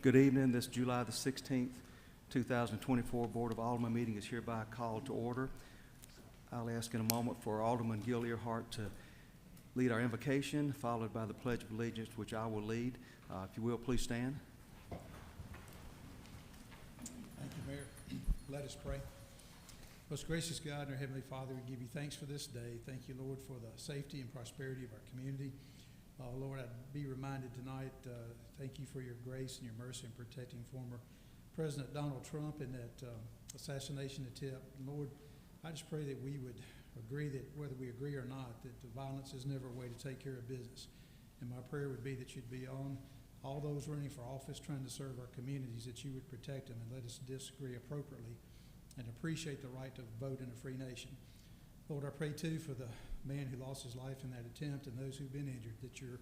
Good evening. This July the 16th, 2024 Board of Aldermen meeting is hereby called to order. I'll ask in a moment for Alderman Gil Earhart to lead our invocation, followed by the Pledge of Allegiance, which I will lead. If you will, please stand. Thank you, Mayor. Let us pray. Most gracious God and our Heavenly Father, we give you thanks for this day. Thank you, Lord, for the safety and prosperity of our community. Lord, I'd be reminded tonight, thank you for your grace and your mercy in protecting former President Donald Trump in that assassination attempt. Lord, I just pray that we would agree that whether we agree or not, that the violence is never a way to take care of business. And my prayer would be that you'd be on all those running for office trying to serve our communities, that you would protect them and let us disagree appropriately and appreciate the right to vote in a free nation. Lord, I pray too for the man who lost his life in that attempt and those who've been injured, that your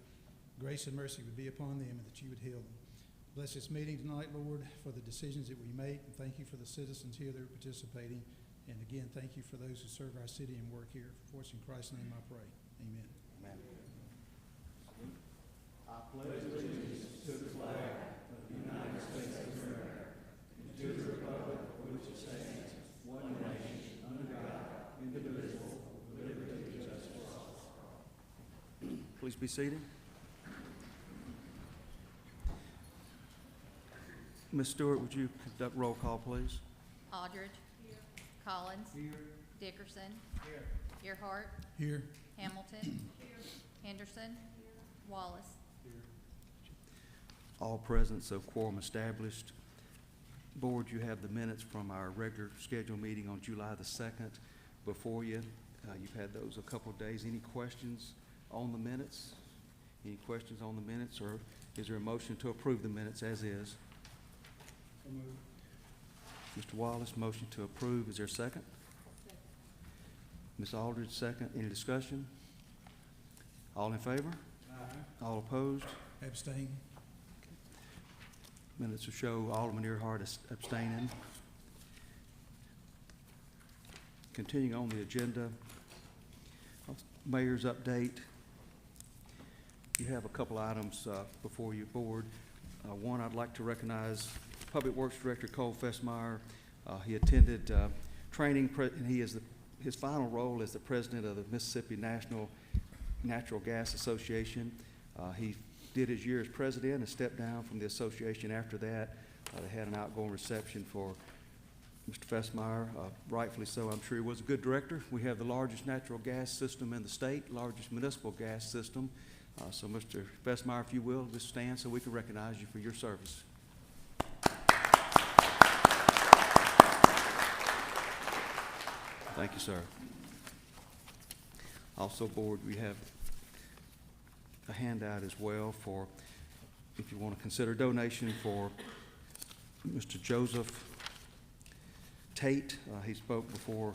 grace and mercy would be upon them and that you would heal them. Bless this meeting tonight, Lord, for the decisions that we make, and thank you for the citizens here that are participating. And again, thank you for those who serve our city and work here. For it's in Christ's name I pray. Amen. Amen. I pledge allegiance to the flag of the United States of America and to the republic for which it stands, one nation, under God, indivisible, with liberty and justice for all. Please be seated. Ms. Stewart, would you conduct roll call, please? Aldridge. Here. Collins. Here. Dickerson. Here. Earhart. Here. Hamilton. Here. Henderson. Here. Wallace. Here. All present, so quorum established. Board, you have the minutes from our regular scheduled meeting on July the 2nd before you. You've had those a couple of days. Any questions on the minutes? Any questions on the minutes, or is there a motion to approve the minutes as is? So moved. Mr. Wallace, motion to approve. Is there a second? Second. Ms. Aldridge, second. Any discussion? All in favor? Aye. All opposed? Abstain. Minutes will show Alderman Earhart is abstaining. Continuing on the agenda, Mayor's update. You have a couple items before you, Board. One, I'd like to recognize Public Works Director Cole Fessmeyer. He attended training, and his final role as the president of the Mississippi National Natural Gas Association. He did his year as president and stepped down from the association after that. They had an outgoing reception for Mr. Fessmeyer, rightfully so. I'm sure he was a good director. We have the largest natural gas system in the state, largest municipal gas system. So Mr. Fessmeyer, if you will, just stand so we can recognize you for your service. Thank you, sir. Also, Board, we have a handout as well for, if you want to consider donation for Mr. Joseph Tate. He spoke before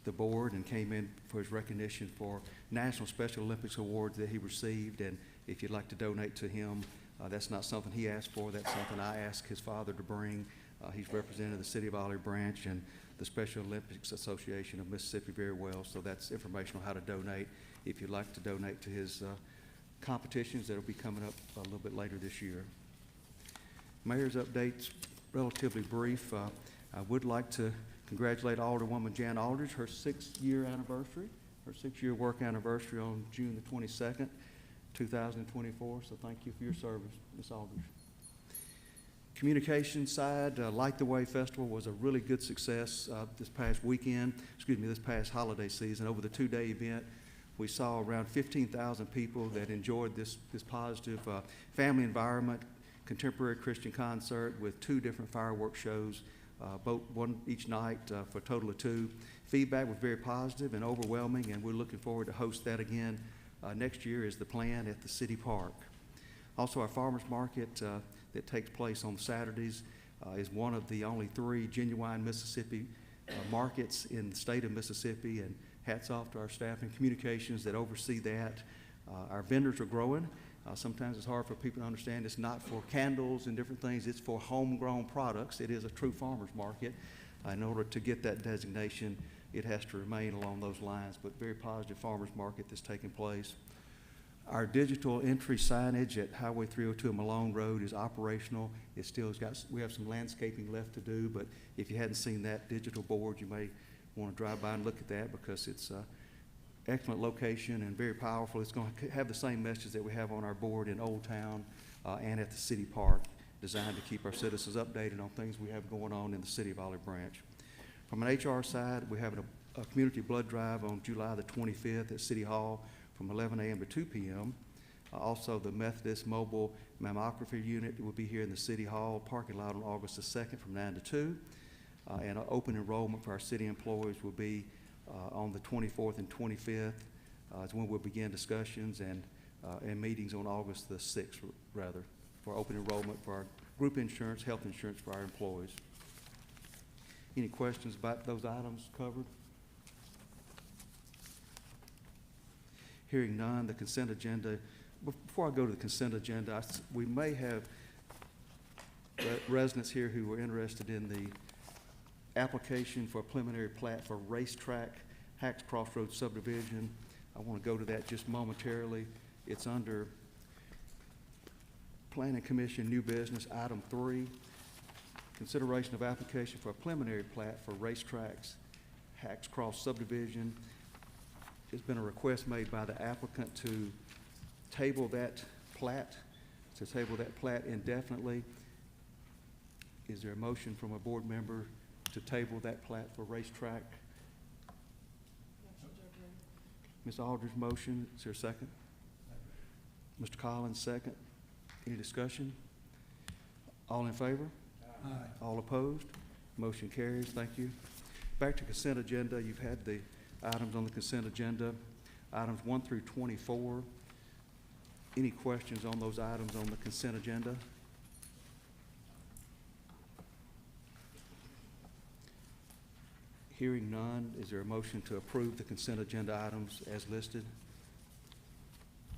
the board and came in for his recognition for National Special Olympics awards that he received. And if you'd like to donate to him, that's not something he asked for. That's something I asked his father to bring. He's represented the City of Olive Branch and the Special Olympics Association of Mississippi very well. So that's information on how to donate if you'd like to donate to his competitions that will be coming up a little bit later this year. Mayor's update's relatively brief. I would like to congratulate Alderwoman Jan Aldridge, her 6-year anniversary, her 6-year work anniversary on June the 22nd, 2024. So thank you for your service, Ms. Aldridge. Communication side, Light the Way Festival was a really good success this past holiday season. Over the 2-day event, we saw around 15,000 people that enjoyed this positive family environment, contemporary Christian concert with 2 different fireworks shows, one each night for a total of 2. Feedback was very positive and overwhelming, and we're looking forward to host that again next year is the plan at the City Park. Also, our farmers market that takes place on Saturdays is one of the only 3 genuine Mississippi markets in the state of Mississippi, and hats off to our staff and communications that oversee that. Our vendors are growing. Sometimes it's hard for people to understand it's not for candles and different things, it's for homegrown products. It is a true farmer's market. In order to get that designation, it has to remain along those lines, but very positive farmer's market that's taking place. Our digital entry signage at Highway 302 and Malone Road is operational. It still has got, we have some landscaping left to do, but if you hadn't seen that digital board, you may want to drive by and look at that because it's an excellent location and very powerful. It's going to have the same message that we have on our board in Old Town and at the city park, designed to keep our citizens updated on things we have going on in the city of Olive Branch. From an HR side, we're having a community blood drive on July the 25th at City Hall from 11 a.m. to 2 p.m. Also, the Methodist Mobile Mammography Unit will be here in the City Hall parking lot on August the 2nd from 9 to 2. And open enrollment for our city employees will be on the 24th and 25th. Is when we'll begin discussions and meetings on August the 6th, rather, for open enrollment for our group insurance, health insurance for our employees. Any questions about those items covered? Hearing none, the consent agenda. Before I go to the consent agenda, we may have residents here who were interested in the application for a preliminary plat for Racetrack Hacks Crossroads subdivision. I want to go to that just momentarily. It's under Planning Commission New Business, Item 3, consideration of application for a preliminary plat for Racetracks Hacks Cross subdivision. There's been a request made by the applicant to table that plat, indefinitely. Is there a motion from a board member to table that plat for Racetrack? Ms. Aldridge motion. Is there a second? Mr. Collins second. Any discussion? All in favor? Aye. All opposed? Motion carries. Thank you. Back to consent agenda. You've had the items on the consent agenda, items 1 through 24. Any questions on those items on the consent agenda? Hearing none, is there a motion to approve the consent agenda items as listed?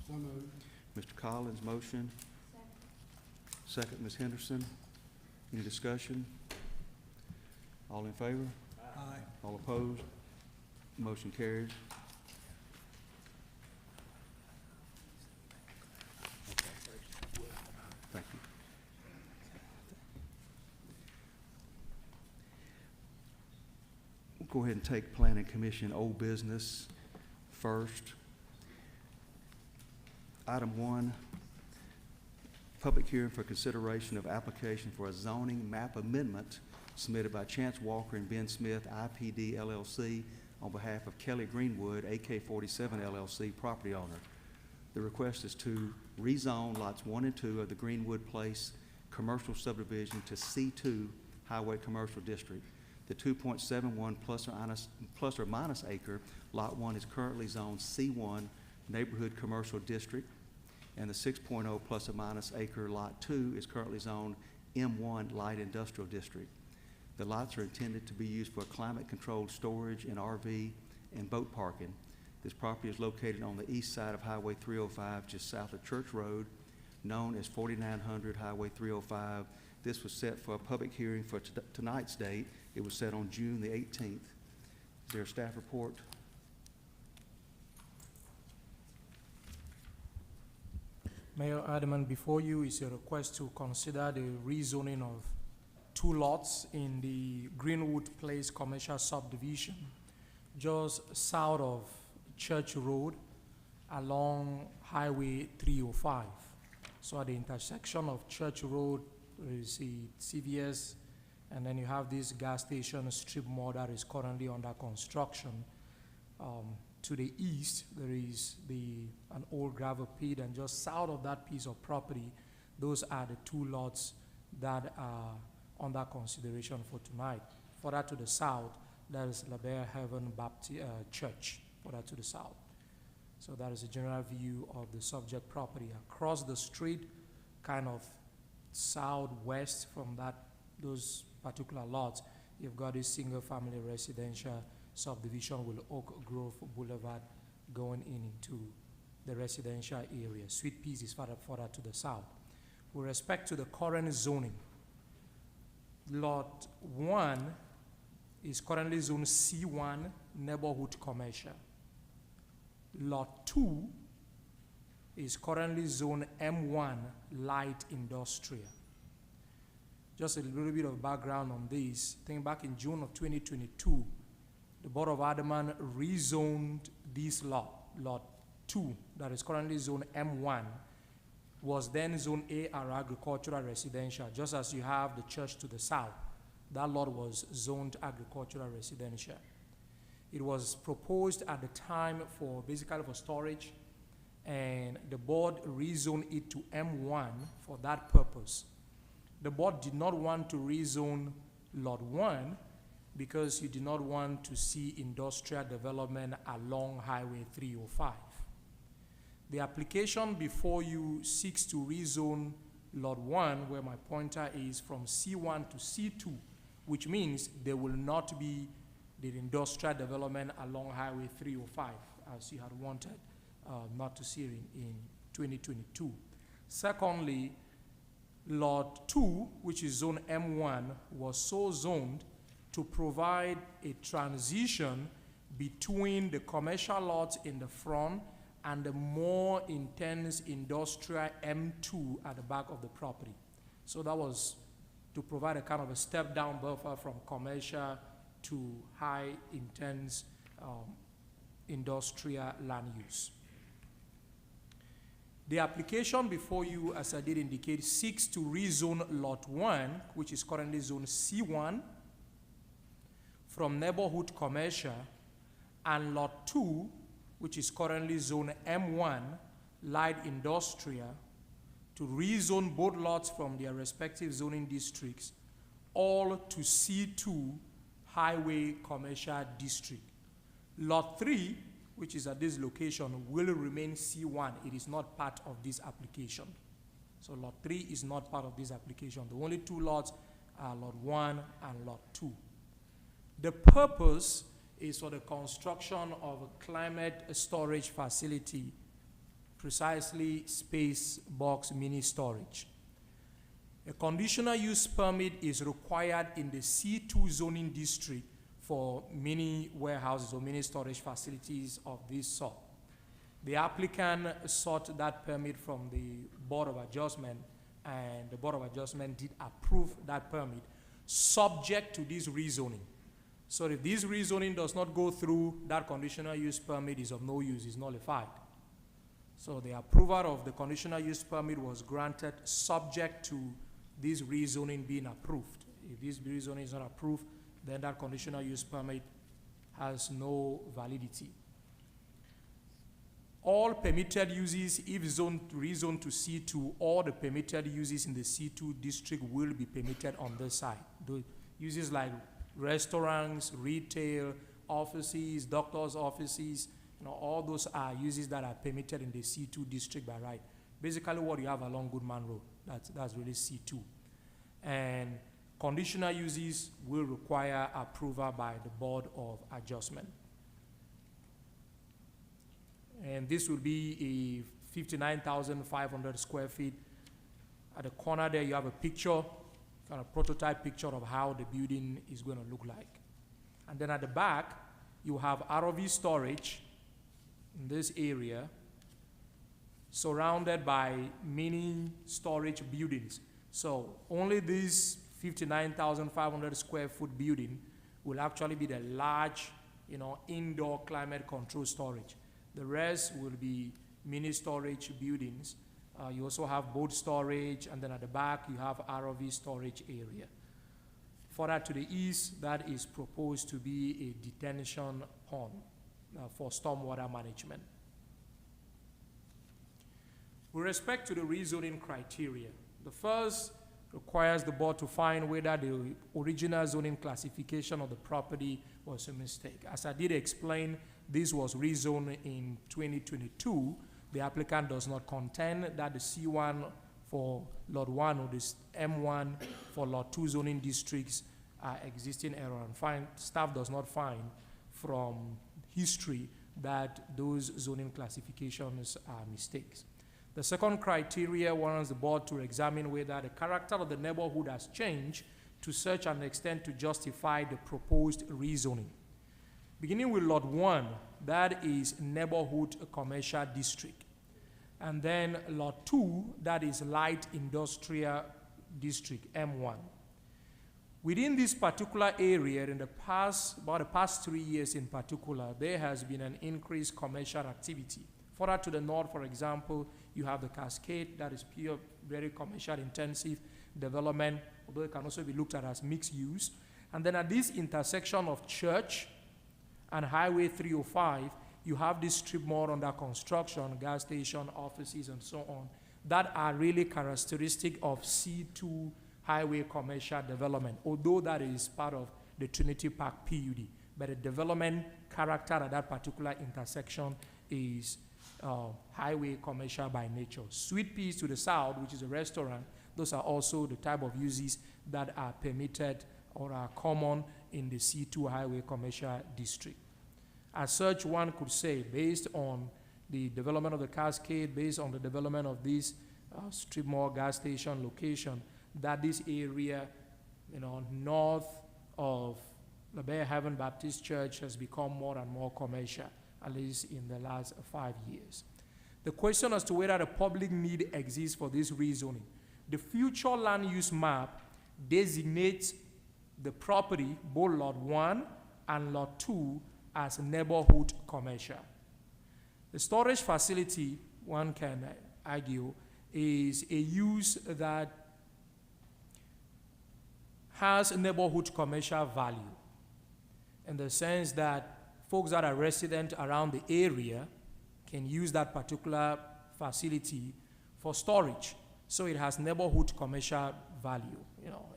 So moved. Mr. Collins, motion. Second, Ms. Henderson. Any discussion? All in favor? Aye. All opposed? Motion carries. Thank you. We'll go ahead and take Planning Commission old business first. Item 1, public hearing for consideration of application for a zoning map amendment submitted by Chance Walker and Ben Smith, IPD LLC, on behalf of Kelly Greenwood, AK47 LLC, property owner. The request is to rezone lots 1 and 2 of the Greenwood Place commercial subdivision to C2 Highway Commercial District. The 2.71 plus or minus acre lot 1 is currently zoned C1 Neighborhood Commercial District, and the 6.0 plus or minus acre lot 2 is currently zoned M1 Light Industrial District. The lots are intended to be used for climate-controlled storage and RV and boat parking. This property is located on the east side of Highway 305, just south of Church Road, known as 4900 Highway 305. This was set for a public hearing for tonight's date. It was set on June the 18th. Is there a staff report? Mayor Aldermen, before you is a request to consider the rezoning of 2 lots in the Greenwood Place commercial subdivision, just south of Church Road along Highway 305. So at the intersection of Church Road, there is the CVS, and then you have this gas station strip mall that is currently under construction. To the east, there is an old gravel pit, and just south of that piece of property, those are the 2 lots that are under consideration for tonight. Further to the south, there is La Bear Heaven Baptist Church, further to the south. So that is a general view of the subject property. Across the street, kind of southwest from those particular lots, you've got a single-family residential subdivision with Oak Grove Boulevard going into the residential area. Sweet Peas is further to the south. With respect to the current zoning, Lot 1 is currently zoned C1 Neighborhood Commercial. Lot 2 is currently zone M1 light industrial. Just a little bit of background on this. I think back in June of 2022, the Board of Aldermen rezoned this lot 2, that is currently zone M1, was then zone AR agricultural residential, just as you have the church to the south. That lot was zoned agricultural residential. It was proposed at the time for basically for storage, and the board rezoned it to M1 for that purpose. The board did not want to rezone lot 1 because you did not want to see industrial development along Highway 305. The application before you seeks to rezone lot 1, where my pointer is, from C1 to C2, which means there will not be the industrial development along Highway 305, as you had wanted not to see in 2022. Secondly, lot 2, which is zone M1, was so zoned to provide a transition between the commercial lots in the front and the more intense industrial M2 at the back of the property. So that was to provide a kind of a step-down buffer from commercial to high intense industrial land use. The application before you, as I did indicate, seeks to rezone lot 1, which is currently zone C1, from neighborhood commercial, and lot 2, which is currently zone M1, light industrial, to rezone both lots from their respective zoning districts, all to C2 highway commercial district. Lot 3, which is at this location, will remain C1. It is not part of this application. So lot 3 is not part of this application. The only 2 lots are lot 1 and lot 2. The purpose is for the construction of a climate storage facility, precisely space box mini storage. A conditional use permit is required in the C2 zoning district for mini warehouses or mini storage facilities of this sort. The applicant sought that permit from the Board of Adjustment, and the Board of Adjustment did approve that permit, subject to this rezoning. So if this rezoning does not go through, that conditional use permit is of no use, is nullified. So the approval of the conditional use permit was granted subject to this rezoning being approved. If this rezoning is not approved, then that conditional use permit has no validity. All permitted uses, if rezoned to C2, all the permitted uses in the C2 district will be permitted on this side. The uses like restaurants, retail, offices, doctors' offices, all those are uses that are permitted in the C2 district by right. Basically what you have along Goodman Road, that's really C2. And conditional uses will require approval by the Board of Adjustment. And this will be a 59,500 square feet. At the corner there you have a picture, kind of prototype picture of how the building is going to look like. And then at the back, you have ROV storage in this area, surrounded by mini storage buildings. So only this 59,500 square foot building will actually be the large, indoor climate control storage. The rest will be mini storage buildings. You also have boat storage, and then at the back you have ROV storage area. Further to the east, that is proposed to be a detention pond for stormwater management. With respect to the rezoning criteria, the first requires the board to find whether the original zoning classification of the property was a mistake. As I did explain, this was rezoned in 2022. The applicant does not contend that the C1 for Lot 1 or this M1 for Lot 2 zoning districts are existing error, and staff does not find from history that those zoning classifications are mistakes. The second criteria warrants the board to examine whether the character of the neighborhood has changed to such an extent to justify the proposed rezoning. Beginning with Lot 1, that is neighborhood commercial district. And then Lot 2, that is Light Industrial District, M1. Within this particular area, in the past, about the past 3 years in particular, there has been an increased commercial activity. Further to the north, for example, you have the Cascade, that is pure, very commercial intensive development, although it can also be looked at as mixed use. And then at this intersection of Church and Highway 305, you have this strip mall under construction, gas station, offices, and so on, that are really characteristic of C2 highway commercial development, although that is part of the Trinity Park PUD. But the development character at that particular intersection is highway commercial by nature. Sweet Peas to the south, which is a restaurant, those are also the type of uses that are permitted or are common in the C2 highway commercial district. As such, one could say, based on the development of the Cascade, based on the development of this strip mall gas station location, that this area, north of the Bay Haven Baptist Church has become more and more commercial, at least in the last 5 years. The question as to whether the public need exists for this rezoning. The future land use map designates the property, both Lot 1 and Lot 2, as neighborhood commercial. The storage facility, one can argue, is a use that has neighborhood commercial value in the sense that folks that are resident around the area can use that particular facility for storage. So it has neighborhood commercial value.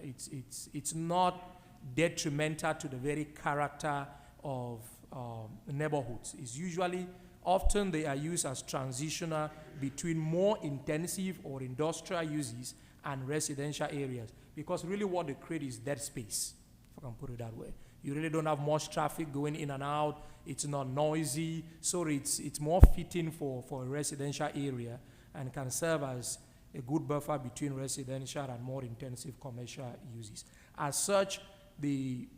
It's not detrimental to the very character of neighborhoods. It's usually, often they are used as transitional between more intensive or industrial uses and residential areas, because really what they create is dead space, if I can put it that way. You really don't have much traffic going in and out. It's not noisy, so it's more fitting for a residential area and can serve as a good buffer between residential and more intensive commercial uses. As such, the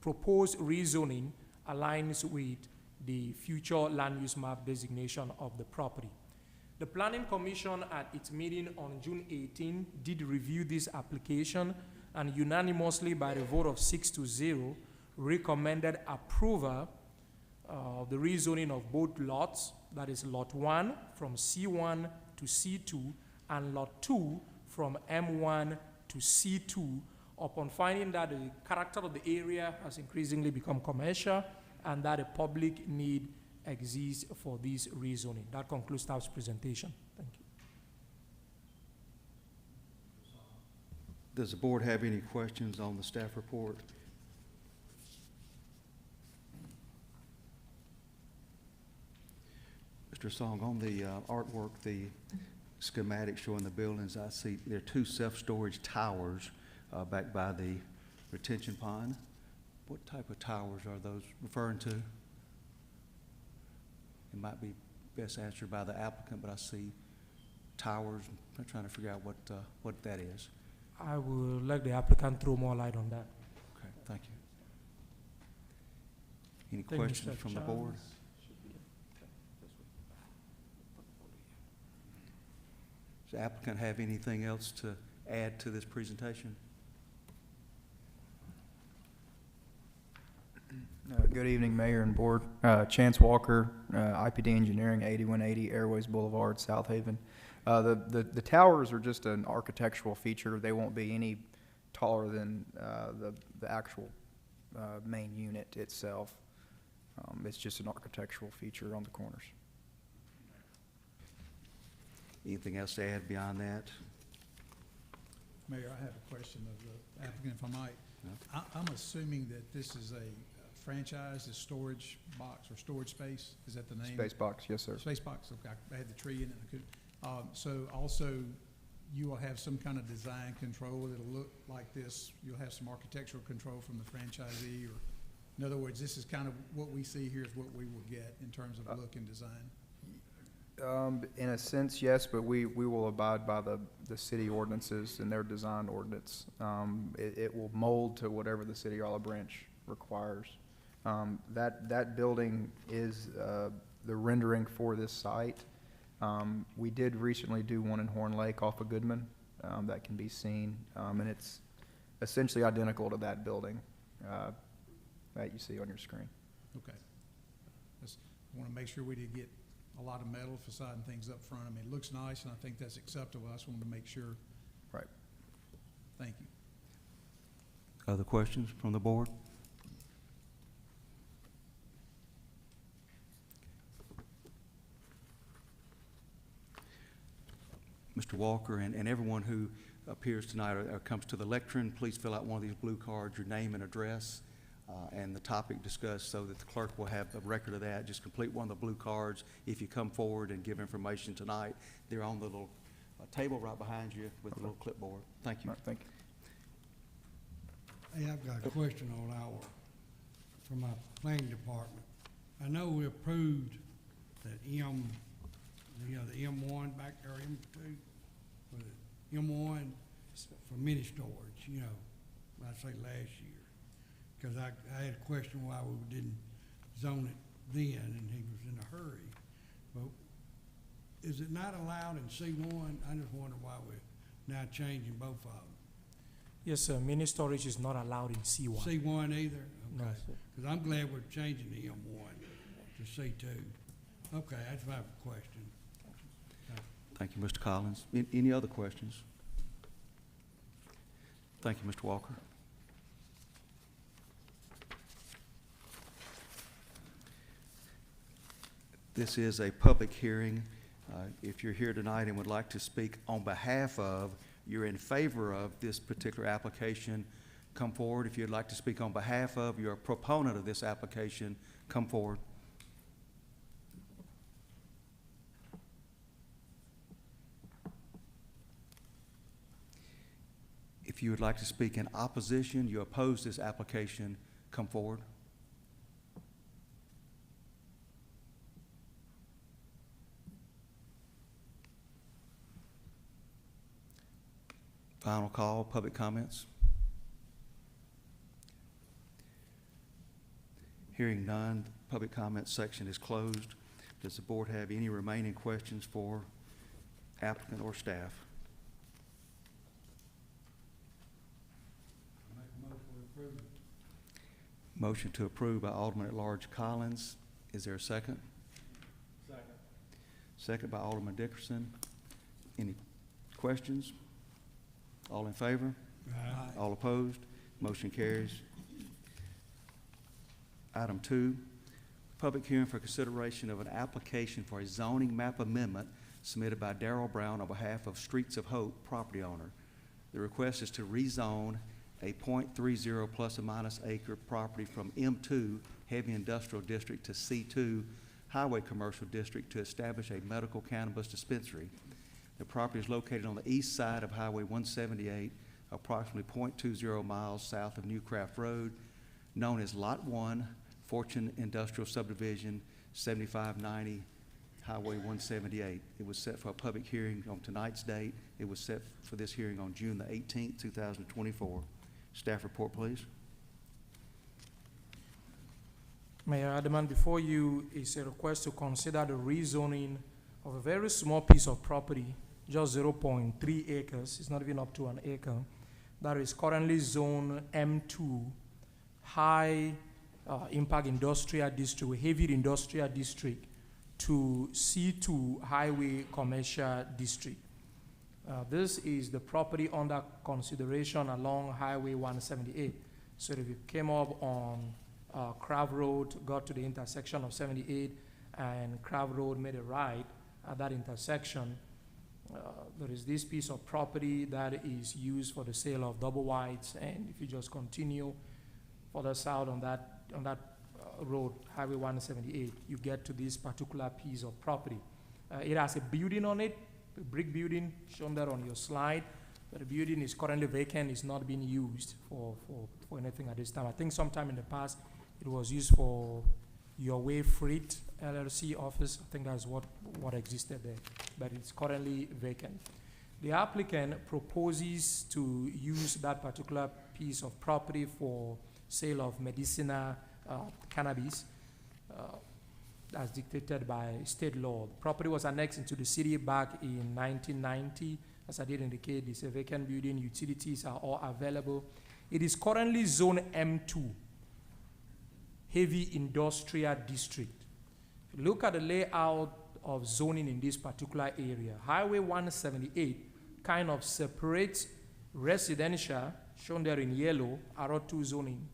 proposed rezoning aligns with the future land use map designation of the property. The Planning Commission at its meeting on June 18 did review this application and unanimously by the vote of 6-0 recommended approval of the rezoning of both lots, that is Lot 1 from C1 to C2 and Lot 2 from M1 to C2, upon finding that the character of the area has increasingly become commercial and that a public need exists for this rezoning. That concludes staff's presentation. Thank you. Does the board have any questions on the staff report? Mr. Song, on the artwork, the schematic showing the buildings, I see there are 2 self-storage towers back by the retention pond. What type of towers are those referring to? It might be best answered by the applicant, but I see towers. I'm trying to figure out what that is. I will let the applicant throw more light on that. Okay, thank you. Any Thank you, questions Mr. from the Charles. board? Does the applicant have anything else to add to this presentation? Good evening, Mayor and Board. Chance Walker, IPD Engineering, 8180 Airways Boulevard, South Haven. The towers are just an architectural feature. They won't be any taller than the actual main unit itself. It's just an architectural feature on the corners. Anything else to add beyond that? Mayor, I have a question of the applicant, if I might. No. I'm assuming that this is a franchise, a storage box or storage space? Is that the name? Space box, yes, sir. Space box, okay. I had the tree in it. I could, so also, you will have some kind of design control. It'll look like this. You'll have some architectural control from the franchisee, or in other words, this is kind of what we see here is what we will get in terms of look and design. In a sense, yes, but we will abide by the city ordinances and their design ordinance. It will mold to whatever the city olive branch requires. That building is the rendering for this site. We did recently do one in Horn Lake off of Goodman, that can be seen, and it's essentially identical to that building, that you see on your screen. Okay. I want to make sure we did get a lot of metal facade and things up front. I mean, it looks nice, and I think that's acceptable. I just wanted to make sure. Right. Thank you. Other questions from the board? Mr. Walker and everyone who appears tonight or comes to the lectern, please fill out one of these blue cards, your name and address, and the topic discussed, so that the clerk will have a record of that. Just complete one of the blue cards if you come forward and give information tonight. They're on the little table right behind you with the little clipboard. Thank you. All right, thank you. Hey, I've got a question on from my planning department. I know we approved that the M1 back there, M2, for the M1 for mini storage, I'd say last year. Because I had a question why we didn't zone it then, and he was in a hurry. But is it not allowed in C1? I just wonder why we're now changing both of them. Yes, sir, mini storage is not allowed in C1. C1 either? No, Okay. sir. Because I'm glad we're changing the M1 to C2. Okay, that's my question. Thank you, Mr. Collins. Any other questions? Thank you, Mr. Walker. This is a public hearing. If you're here tonight and would like to speak on behalf of, you're in favor of this particular application, come forward. If you'd like to speak on behalf of, you're a proponent of this application, come forward. If you would like to speak in opposition, you oppose this application, come forward. Final call, public comments. Hearing none, the public comment section is closed. Does the board have any remaining questions for applicant or staff? Make a motion to approve. Motion to approve by Alderman at Large Collins. Is there a second? Second. Second by Alderman Dickerson. Any questions? All in favor? Aye. All opposed? Motion carries. Item 2, public hearing for consideration of an application for a zoning map amendment submitted by Darrell Brown on behalf of Streets of Hope property owner. The request is to rezone a .30 plus or minus acre property from M2 Heavy Industrial District to C2 Highway Commercial District to establish a medical cannabis dispensary. The property is located on the east side of Highway 178, approximately .20 miles south of Newcraft Road, known as Lot 1, Fortune Industrial Subdivision, 7590 Highway 178. It was set for a public hearing on tonight's date. It was set for this hearing on June the 18th, 2024. Staff report, please. Mayor Alderman, before you is a request to consider the rezoning of a very small piece of property, just 0.3 acres, it's not even up to an acre, that is currently zone M2, high impact industrial district, heavy industrial district, to C2 highway commercial district. This is the property under consideration along Highway 178. So if you came up on Crav Road, got to the intersection of 78 and Crav Road, made a right at that intersection, there is this piece of property that is used for the sale of double wides, and if you just continue further south on that road, Highway 178, you get to this particular piece of property. It has a building on it, a brick building, shown there on your slide, but the building is currently vacant, it's not being used for anything at this time. I think sometime in the past, it was used for Your Way Freight LLC office. I think that's what existed there, but it's currently vacant. The applicant proposes to use that particular piece of property for sale of medicinal cannabis. as dictated by state law. The property was annexed into the city back in 1990. As I did indicate, it's a vacant building. Utilities are all available. It is currently Zone M2, Heavy Industrial District. If you look at the layout of zoning in this particular area, Highway 178 kind of separates residential, shown there in yellow, R2 zoning,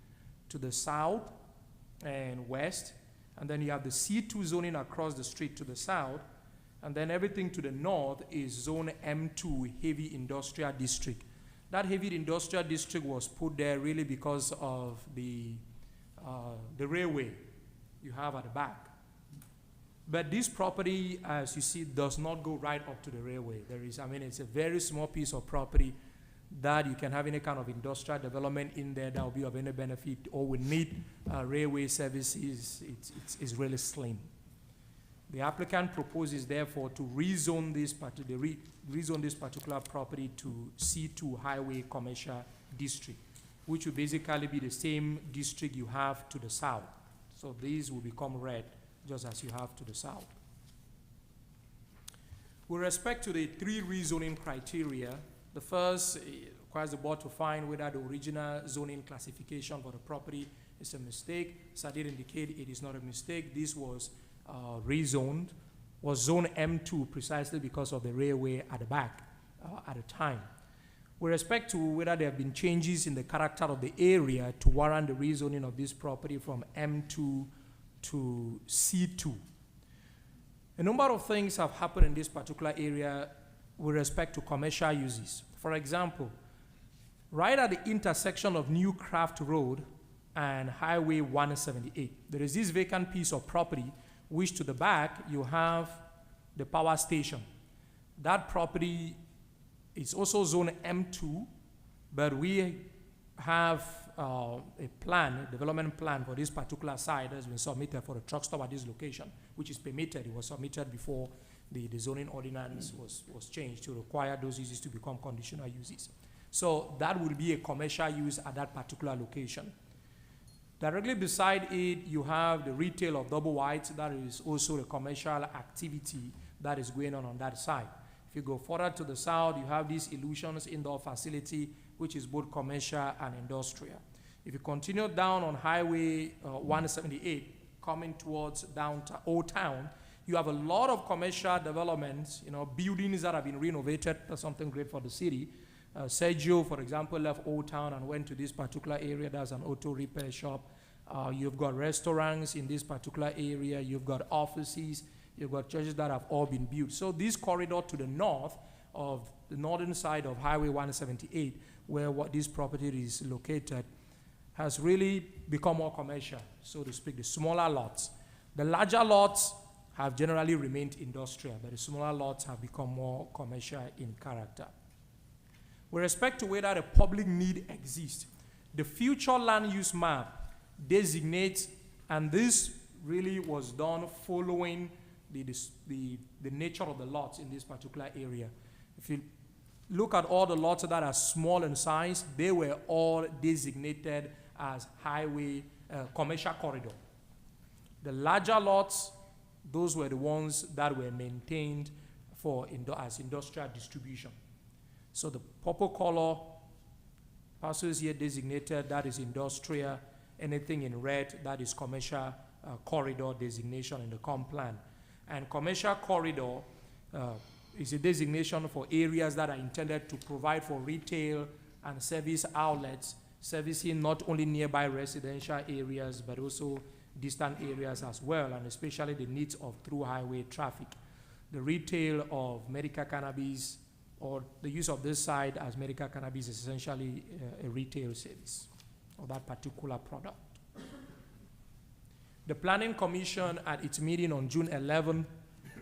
to the south and west, and then you have the C2 zoning across the street to the south, and then everything to the north is Zone M2, Heavy Industrial District. That Heavy Industrial District was put there really because of the railway you have at the back. But this property, as you see, does not go right up to the railway. It's a very small piece of property that you can have any kind of industrial development in there that will be of any benefit or will need railway services. It's really slim. The applicant proposes, therefore, to rezone this particular property to C2 Highway Commercial District, which will basically be the same district you have to the south. So these will become red, just as you have to the south. With respect to the 3 rezoning criteria, the first requires the board to find whether the original zoning classification for the property is a mistake. So I did indicate it is not a mistake. This was rezoned, was Zone M2 precisely because of the railway at the back at the time. With respect to whether there have been changes in the character of the area to warrant the rezoning of this property from M2 to C2. A number of things have happened in this particular area with respect to commercial uses. For example, right at the intersection of New Craft Road and Highway 178, there is this vacant piece of property which to the back you have the power station. That property is also Zone M2, but we have a development plan for this particular site that has been submitted for a truck stop at this location, which is permitted. It was submitted before the zoning ordinance was changed to require those uses to become conditional uses. So that will be a commercial use at that particular location. Directly beside it, you have the retail of double whites. That is also a commercial activity that is going on that side. If you go further to the south, you have this Illusions indoor facility, which is both commercial and industrial. If you continue down on Highway 178, coming towards downtown, Old Town, you have a lot of commercial developments, buildings that have been renovated. That's something great for the city. Sergio, for example, left Old Town and went to this particular area. That's an auto repair shop. You've got restaurants in this particular area. You've got offices. You've got churches that have all been built. So this corridor to the north of the northern side of Highway 178, where this property is located, has really become more commercial, so to speak, the smaller lots. The larger lots have generally remained industrial, but the smaller lots have become more commercial in character. With respect to whether a public need exists, the future land use map designates, and this really was done following the nature of the lots in this particular area. If you look at all the lots that are small in size, they were all designated as highway commercial corridor. The larger lots, those were the ones that were maintained as industrial distribution. So the purple color parcels here designated, that is industrial. Anything in red, that is commercial corridor designation in the comp plan. And commercial corridor is a designation for areas that are intended to provide for retail and service outlets, servicing not only nearby residential areas, but also distant areas as well, and especially the needs of through highway traffic. The retail of medical cannabis, or the use of this site as medical cannabis, is essentially a retail service of that particular product. The Planning Commission at its meeting on June 11,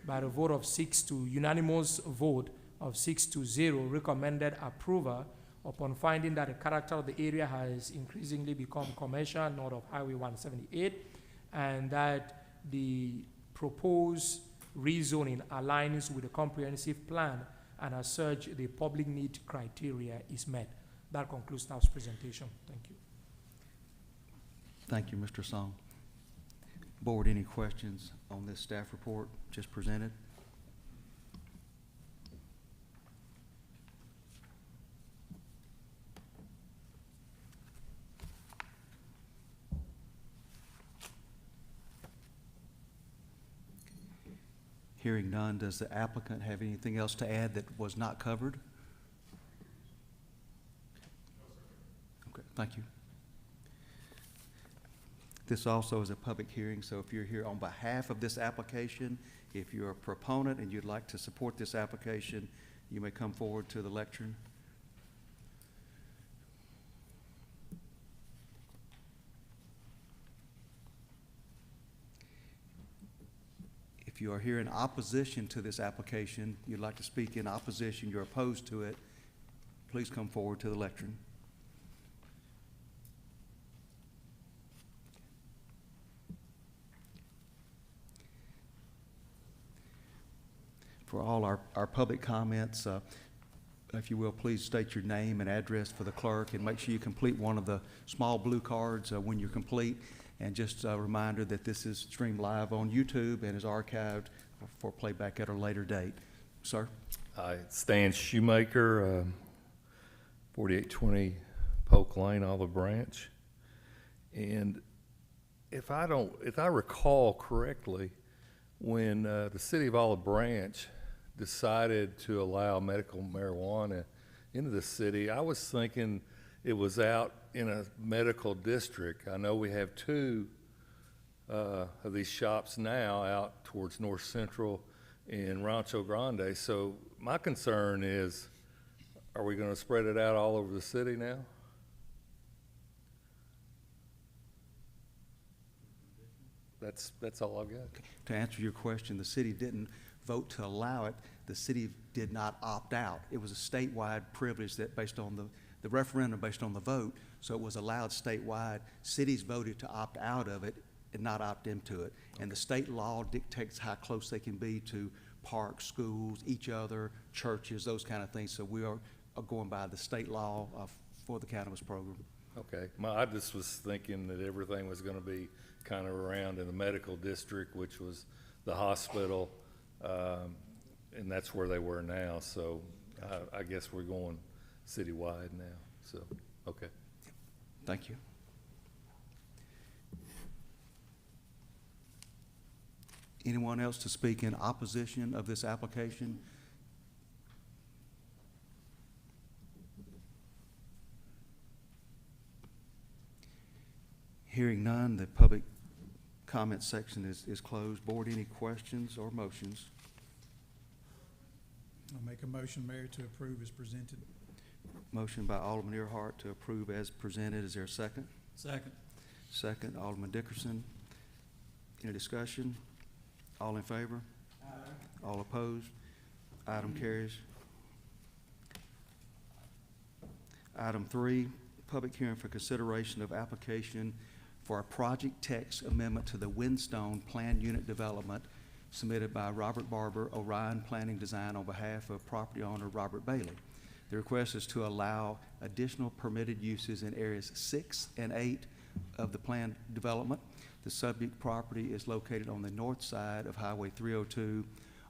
by a vote of unanimous vote of 6-0, recommended approval upon finding that the character of the area has increasingly become commercial north of Highway 178, and that the proposed rezoning aligns with the comprehensive plan, and as such, the public need criteria is met. That concludes staff's presentation. Thank you. Thank you, Mr. Song. Board, any questions on this staff report just presented? Hearing none, does the applicant have anything else to add that was not covered? Okay, thank you. This also is a public hearing, so if you're here on behalf of this application, if you're a proponent and you'd like to support this application, you may come forward to the lectern. If you are here in opposition to this application, you'd like to speak in opposition, you're opposed to it, please come forward to the lectern. For all our public comments, if you will, please state your name and address for the clerk, and make sure you complete one of the small blue cards when you're complete. And just a reminder that this is streamed live on YouTube and is archived for playback at a later date. Sir? Hi, Stan Shoemaker, 4820 Polk Lane, Olive Branch. And if I recall correctly, when the city of Olive Branch decided to allow medical marijuana into the city, I was thinking it was out in a medical district. I know we have two of these shops now out towards North Central and Rancho Grande. So my concern is, are we going to spread it out all over the city now? That's all I've got. To answer your question, the city didn't vote to allow it. The city did not opt out. It was a statewide privilege that based on the referendum, based on the vote, so it was allowed statewide. Cities voted to opt out of it and not opt into it. And the state law dictates how close they can be to parks, schools, each other, churches, those kind of things. So we are going by the state law for the cannabis program. Okay. I just was thinking that everything was going to be kind of around in the medical district, which was the hospital, and that's where they were now. So I guess we're going citywide now. So, okay. Thank you. Anyone else to speak in opposition of this application? Hearing none, the public comment section is closed. Board, any questions or motions? I'll make a motion, Mayor, to approve as presented. Motion by Alderman Earhart to approve as presented. Is there a second? Second. Second, Alderman Dickerson. Any discussion? All in favor? Aye. All opposed? Item carries. Item 3, public hearing for consideration of application for a project text amendment to the Windstone Planned Unit Development submitted by Robert Barber, Orion Planning Design, on behalf of property owner Robert Bailey. The request is to allow additional permitted uses in areas 6 and 8 of the planned development. The subject property is located on the north side of Highway 302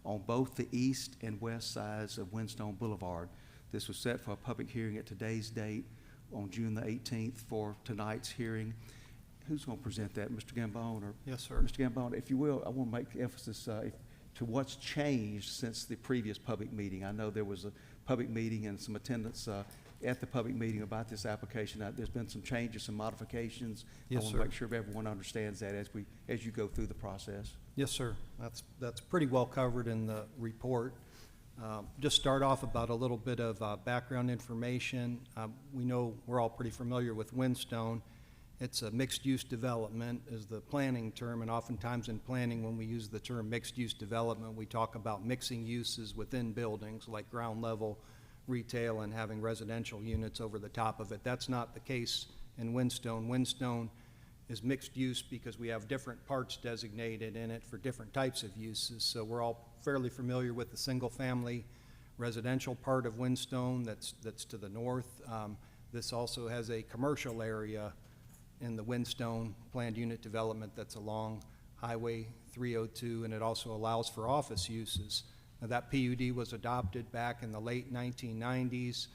on both the east and west sides of Windstone Boulevard. This was set for a public hearing at today's date on June the 18th for tonight's hearing. Who's going to present that, Mr. Gambone? Or Yes, sir. Mr. Gambone, if you will, I want to make emphasis to what's changed since the previous public meeting. I know there was a public meeting and some attendance at the public meeting about this application. There's been some changes, some modifications. Yes, I want sir. to make sure everyone understands that as you go through the process. Yes, sir. That's pretty well covered in the report. Just start off about a little bit of background information. We know we're all pretty familiar with Windstone. It's a mixed-use development is the planning term, and oftentimes in planning when we use the term mixed-use development, we talk about mixing uses within buildings like ground level retail and having residential units over the top of it. That's not the case in Windstone. Windstone is mixed use because we have different parts designated in it for different types of uses. So we're all fairly familiar with the single-family residential part of Windstone that's to the north. This also has a commercial area in the Windstone planned unit development that's along Highway 302, and it also allows for office uses. Now, that PUD was adopted back in the late 1990s,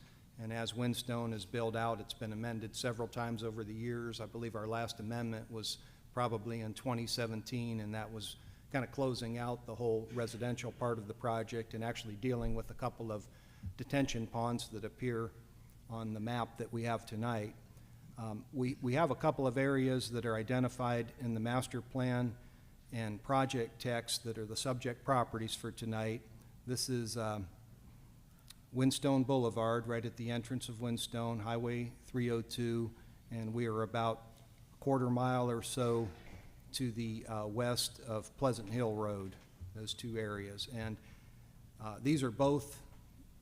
and as Windstone is built out, it's been amended several times over the years. I believe our last amendment was probably in 2017, and that was kind of closing out the whole residential part of the project and actually dealing with a couple of detention ponds that appear on the map that we have tonight. We have a couple of areas that are identified in the master plan and project text that are the subject properties for tonight. This is Windstone Boulevard, right at the entrance of Windstone, Highway 302, and we are about a quarter mile or so to the west of Pleasant Hill Road, those two areas. And these are both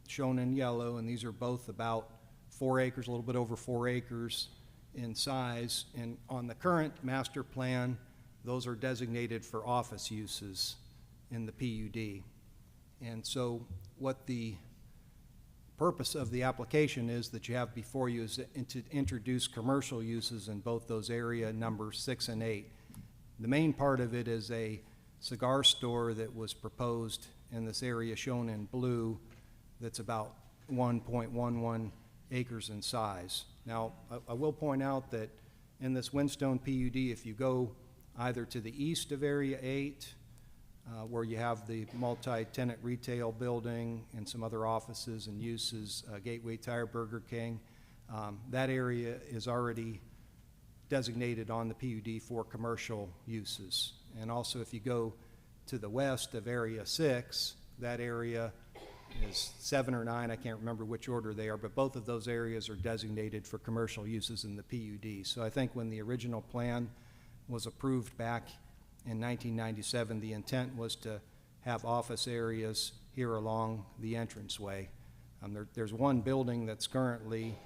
shown in yellow, and these are both about 4 acres, a little bit over 4 acres in size. And on the current master plan, those are designated for office uses in the PUD. And so what the purpose of the application is that you have before you is to introduce commercial uses in both those area numbers 6 and 8. The main part of it is a cigar store that was proposed in this area shown in blue that's about 1.11 acres in size. Now, I will point out that in this Windstone PUD, if you go either to the east of Area 8, where you have the multi-tenant retail building and some other offices and uses, Gateway Tire, Burger King, that area is already designated on the PUD for commercial uses. And also if you go to the west of Area 6, that area is 7 or 9, I can't remember which order they are, but both of those areas are designated for commercial uses in the PUD. So I think when the original plan was approved back in 1997, the intent was to have office areas here along the entranceway. There's one building that's currently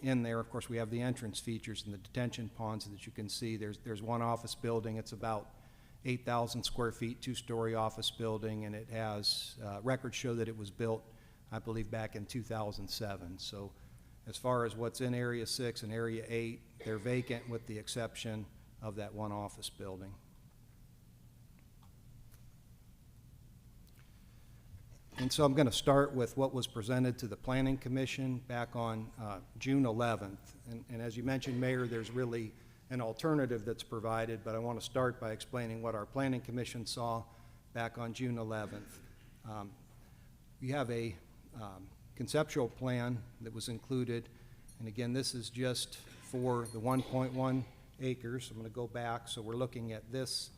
in there. Of course, we have the entrance features and the detention ponds that you can see. There's one office building. It's about 8,000 square feet, 2-story office building, and it has, records show that it was built, I believe, back in 2007. So as far as what's in Area 6 and Area 8, they're vacant with the exception of that one office building. And so I'm going to start with what was presented to the Planning Commission back on June 11th. And as you mentioned, Mayor, there's really an alternative that's provided, but I want to start by explaining what our Planning Commission saw back on June 11th. We have a conceptual plan that was included, and again, this is just for the 1.1 acres. I'm going to go back, so we're looking at this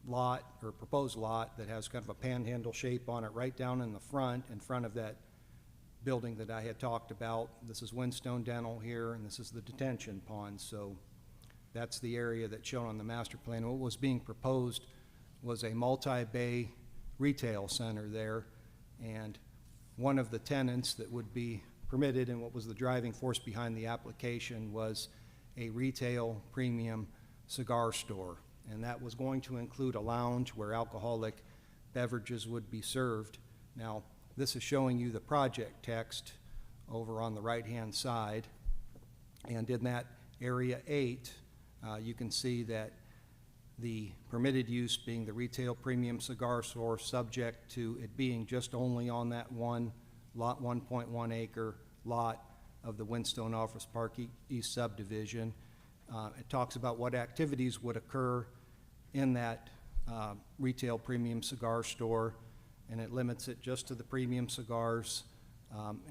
lot or proposed lot that has kind of a panhandle shape on it right down in front of that building that I had talked about. This is Windstone Dental here, and this is the detention pond. So that's the area that's shown on the master plan. What was being proposed was a multi-bay retail center there, and one of the tenants that would be permitted and what was the driving force behind the application was a retail premium cigar store. And that was going to include a lounge where alcoholic beverages would be served. Now, this is showing you the project text over on the right-hand side. And in that Area 8, you can see that the permitted use being the retail premium cigar store, subject to it being just only on that one lot, 1.1 acre lot of the Windstone Office Park East subdivision. It talks about what activities would occur in that retail premium cigar store, and it limits it just to the premium cigars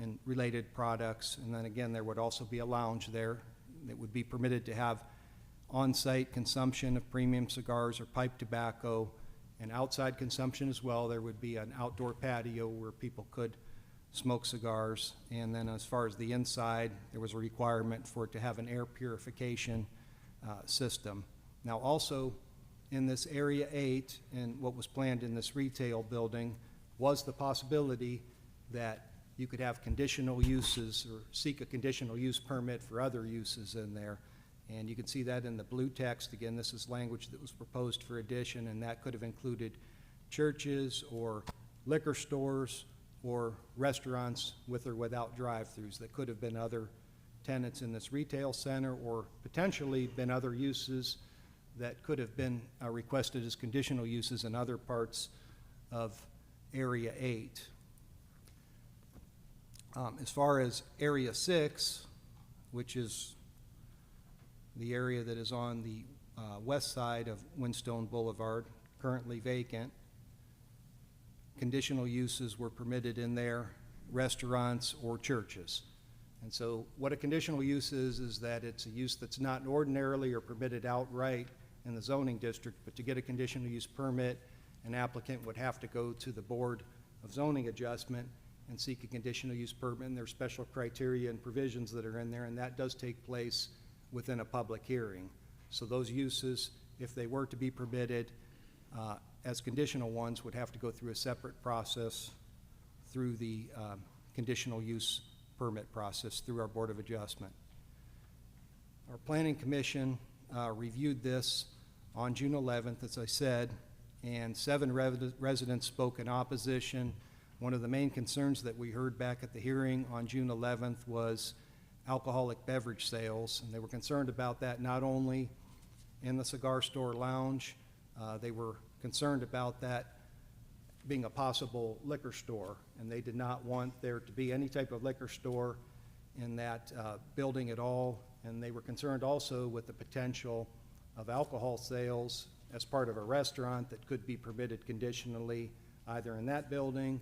and related products. And then again, there would also be a lounge there that would be permitted to have on-site consumption of premium cigars or pipe tobacco, and outside consumption as well. There would be an outdoor patio where people could smoke cigars. And then as far as the inside, there was a requirement for it to have an air purification system. Now also in this Area 8 and what was planned in this retail building was the possibility that you could have conditional uses or seek a conditional use permit for other uses in there. And you can see that in the blue text. Again, this is language that was proposed for addition, and that could have included churches or liquor stores or restaurants with or without drive-throughs. That could have been other tenants in this retail center or potentially been other uses that could have been requested as conditional uses in other parts of Area 8. As far as Area 6, which is the area that is on the west side of Windstone Boulevard, currently vacant, conditional uses were permitted in there, restaurants or churches. And so what a conditional use is that it's a use that's not ordinarily or permitted outright in the zoning district, but to get a conditional use permit, an applicant would have to go to the Board of Zoning Adjustment and seek a conditional use permit, and there's special criteria and provisions that are in there, and that does take place within a public hearing. So those uses, if they were to be permitted as conditional ones, would have to go through a separate process through the conditional use permit process through our Board of Adjustment. Our Planning Commission reviewed this on June 11th, as I said, and 7 residents spoke in opposition. One of the main concerns that we heard back at the hearing on June 11th was alcoholic beverage sales, and they were concerned about that not only in the cigar store lounge, they were concerned about that being a possible liquor store, and they did not want there to be any type of liquor store in that building at all, and they were concerned also with the potential of alcohol sales as part of a restaurant that could be permitted conditionally either in that building,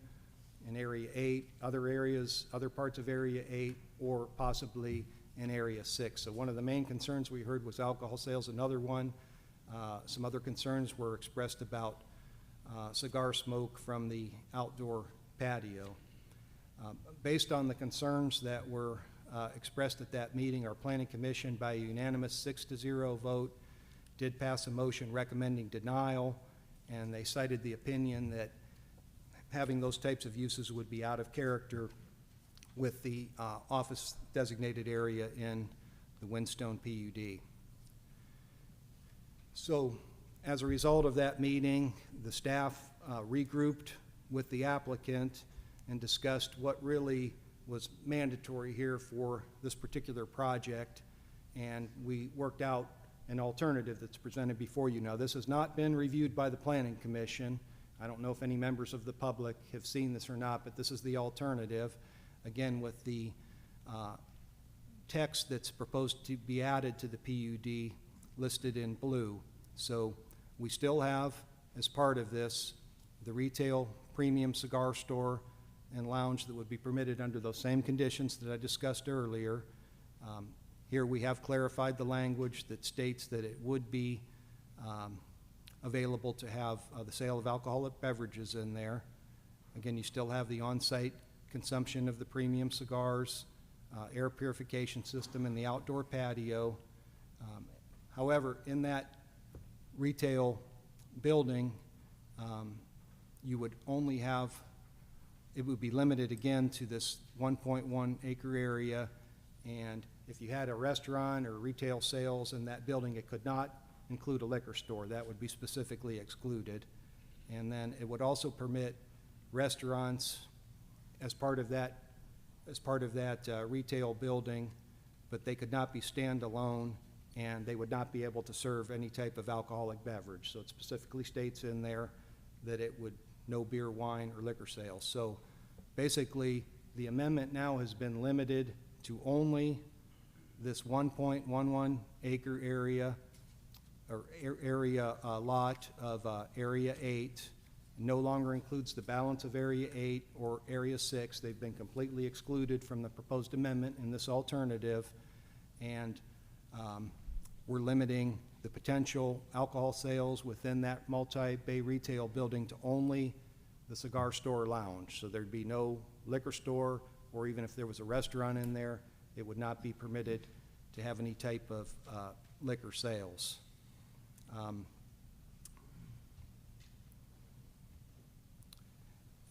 in Area 8, other areas, other parts of Area 8, or possibly in Area 6. So one of the main concerns we heard was alcohol sales. Another one, some other concerns were expressed about cigar smoke from the outdoor patio. Based on the concerns that were expressed at that meeting, our Planning Commission, by a unanimous 6-0 vote, did pass a motion recommending denial, and they cited the opinion that having those types of uses would be out of character with the office designated area in the Windstone PUD. So as a result of that meeting, the staff regrouped with the applicant and discussed what really was mandatory here for this particular project, and we worked out an alternative that's presented before you. Now, this has not been reviewed by the Planning Commission. I don't know if any members of the public have seen this or not, but this is the alternative, again, with the text that's proposed to be added to the PUD listed in blue. So we still have, as part of this, the retail premium cigar store and lounge that would be permitted under those same conditions that I discussed earlier. Here we have clarified the language that states that it would be available to have the sale of alcoholic beverages in there. Again, you still have the on-site consumption of the premium cigars, air purification system, and the outdoor patio. However, in that retail building, you would only have, it would be limited again to this 1.1 acre area, and if you had a restaurant or retail sales in that building, it could not include a liquor store. That would be specifically excluded. And then it would also permit restaurants as part of that retail building, but they could not be standalone, and they would not be able to serve any type of alcoholic beverage. So it specifically states in there that it would no beer, wine, or liquor sales. So basically, the amendment now has been limited to only this 1.11 acre area or area lot of Area 8. No longer includes the balance of Area 8 or Area 6. They've been completely excluded from the proposed amendment in this alternative, and we're limiting the potential alcohol sales within that multi-bay retail building to only the cigar store lounge. So there'd be no liquor store, or even if there was a restaurant in there, it would not be permitted to have any type of liquor sales.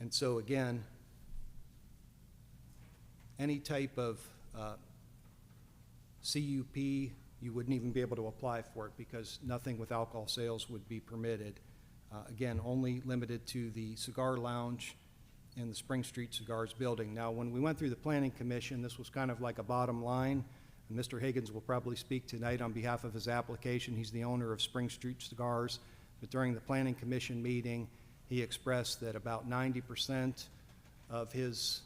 And so again, any type of CUP, you wouldn't even be able to apply for it because nothing with alcohol sales would be permitted. Again, only limited to the cigar lounge in the Spring Street Cigars building. Now, when we went through the Planning Commission, this was kind of like a bottom line. And Mr. Higgins will probably speak tonight on behalf of his application. He's the owner of Spring Street Cigars. But during the Planning Commission meeting, he expressed that about 90% of his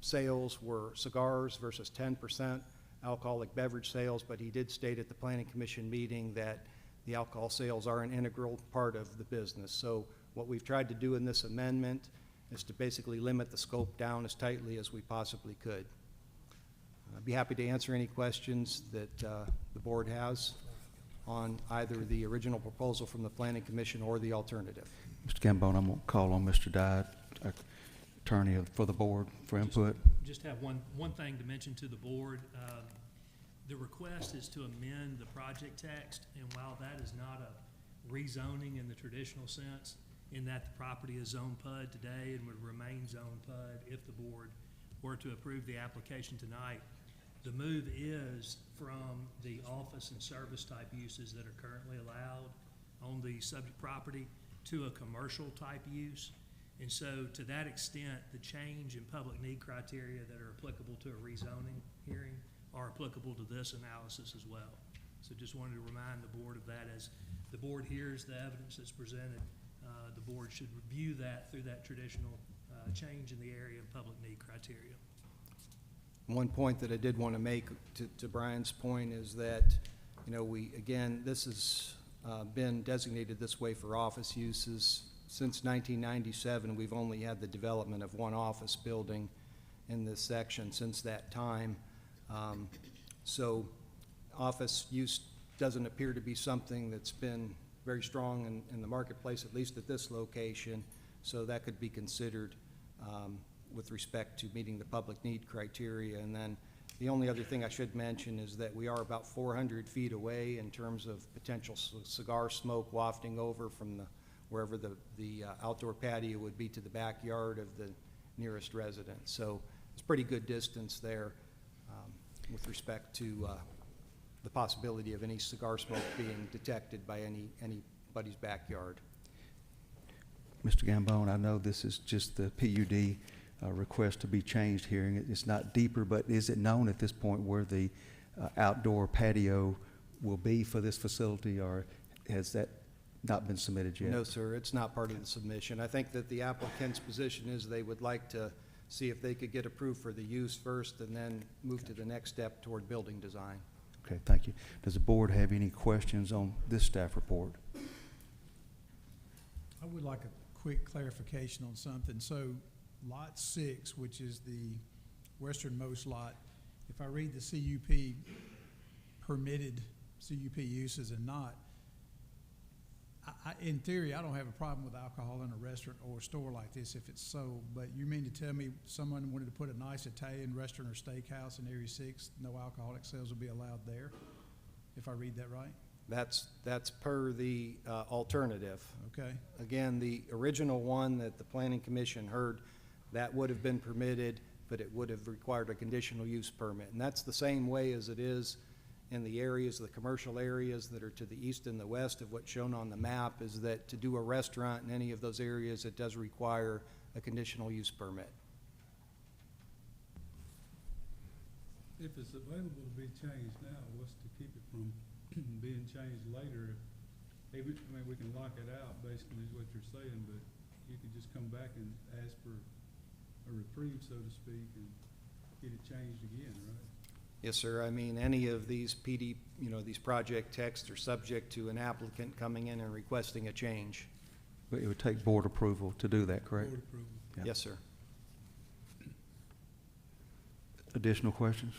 sales were cigars versus 10% alcoholic beverage sales, but he did state at the Planning Commission meeting that the alcohol sales are an integral part of the business. So what we've tried to do in this amendment is to basically limit the scope down as tightly as we possibly could. I'd be happy to answer any questions that the board has on either the original proposal from the Planning Commission or the alternative. Mr. Gambone, I'm going to call on Mr. Dye, attorney for the board, for input. Just have one thing to mention to the board. The request is to amend the project text, and while that is not a rezoning in the traditional sense, in that the property is zone PUD today and would remain zone PUD if the board were to approve the application tonight, the move is from the office and service type uses that are currently allowed on the subject property to a commercial type use. And so to that extent, the change in public need criteria that are applicable to a rezoning hearing are applicable to this analysis as well. So just wanted to remind the board of that. As the board hears the evidence that's presented, the board should review that through that traditional change in the area of public need criteria. One point that I did want to make to Brian's point is that, you know, this has been designated this way for office uses. Since 1997, we've only had the development of one office building in this section since that time. So office use doesn't appear to be something that's been very strong in the marketplace, at least at this location. So that could be considered with respect to meeting the public need criteria. And then the only other thing I should mention is that we are about 400 feet away in terms of potential cigar smoke wafting over from wherever the outdoor patio would be to the backyard of the nearest resident. So it's pretty good distance there with respect to the possibility of any cigar smoke being detected by anybody's backyard. Mr. Gambone, I know this is just the PUD request to be changed here. It's not deeper, but is it known at this point where the outdoor patio will be for this facility, or has that not been submitted yet? No, sir, it's not part of the submission. I think that the applicant's position is they would like to see if they could get approved for the use first and then move to the next step toward building design. Okay, thank you. Does the board have any questions on this staff report? I would like a quick clarification on something. So lot 6, which is the westernmost lot, if I read the CUP permitted CUP uses and not, in theory, I don't have a problem with alcohol in a restaurant or a store like this if it's sold, but you mean to tell me someone wanted to put a nice Italian restaurant or steakhouse in Area 6, no alcoholic sales will be allowed there, if I read that right? That's per the alternative. Okay. Again, the original one that the Planning Commission heard, that would have been permitted, but it would have required a conditional use permit. And that's the same way as it is in the areas, the commercial areas that are to the east and the west of what's shown on the map, is that to do a restaurant in any of those areas, it does require a conditional use permit. If it's available to be changed now, what's to keep it from being changed later? I mean, we can lock it out, basically, is what you're saying, but you could just come back and ask for a reprieve, so to speak, and get it changed again, right? Yes, sir. I mean, any of these these project texts are subject to an applicant coming in and requesting a change. It would take board approval to do that, correct? Board approval. Yeah. Yes, sir. Additional questions?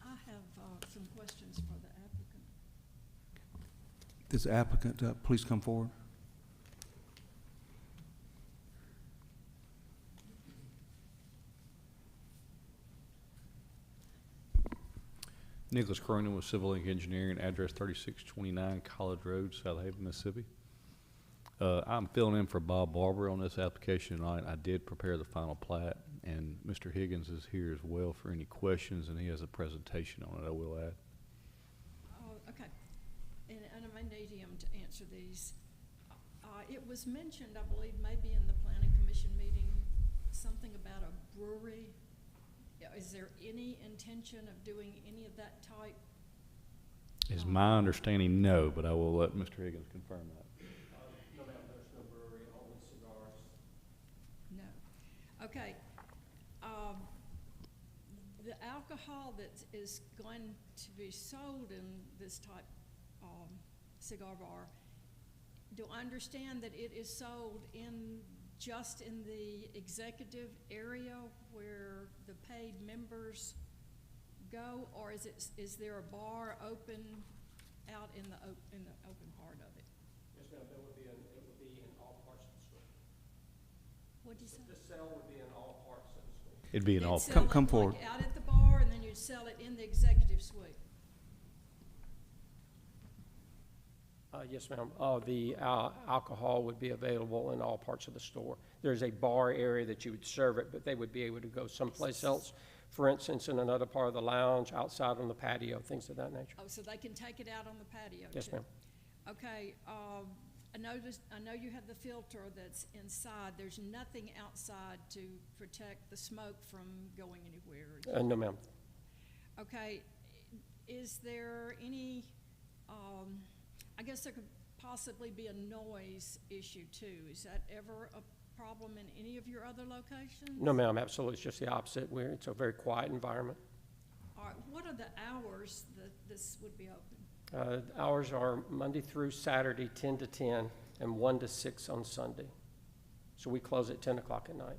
I have some questions for the applicant. Does the applicant please come forward? Nicholas Cronin with Civil Link Engineering, address 3629 College Road, South Haven, Mississippi. I'm filling in for Bob Barber on this application tonight. I did prepare the final plat, and Mr. Higgins is here as well for any questions, and he has a presentation on it, I will add. Oh, okay. And I may need him to answer these. It was mentioned, I believe, maybe in the Planning Commission meeting, something about a brewery. is there any intention of doing any of that type? Is my understanding no, but I will let Mr. Higgins confirm that. No, ma'am, there's no brewery, only cigars. No. Okay. The alcohol that is going to be sold in this type cigar bar, do I understand that it is sold just in the executive area where the paid members go, or is there a bar open out in the open part of it? Yes, ma'am, it would be in all parts of the store. What'd you say? The sale would be in all parts of the store. It'd be an You'd all. sell Come it, forward. like, out at the bar, and then you'd sell it in the executive suite. Yes, ma'am. The alcohol would be available in all parts of the store. There's a bar area that you would serve it, but they would be able to go someplace else. For instance, in another part of the lounge, outside on the patio, things of that nature. Oh, so they can take it out on the patio too? Yes, ma'am. Okay, I know you have the filter that's inside. There's nothing outside to protect the smoke from going anywhere? No, ma'am. Okay, is there any, I guess there could possibly be a noise issue too. Is that ever a problem in any of your other locations? No, ma'am, absolutely. It's just the opposite. It's a very quiet environment. All right, what are the hours that this would be open? Hours are Monday through Saturday, 10 to 10, and 1 to 6 on Sunday. So we close at 10 o'clock at night.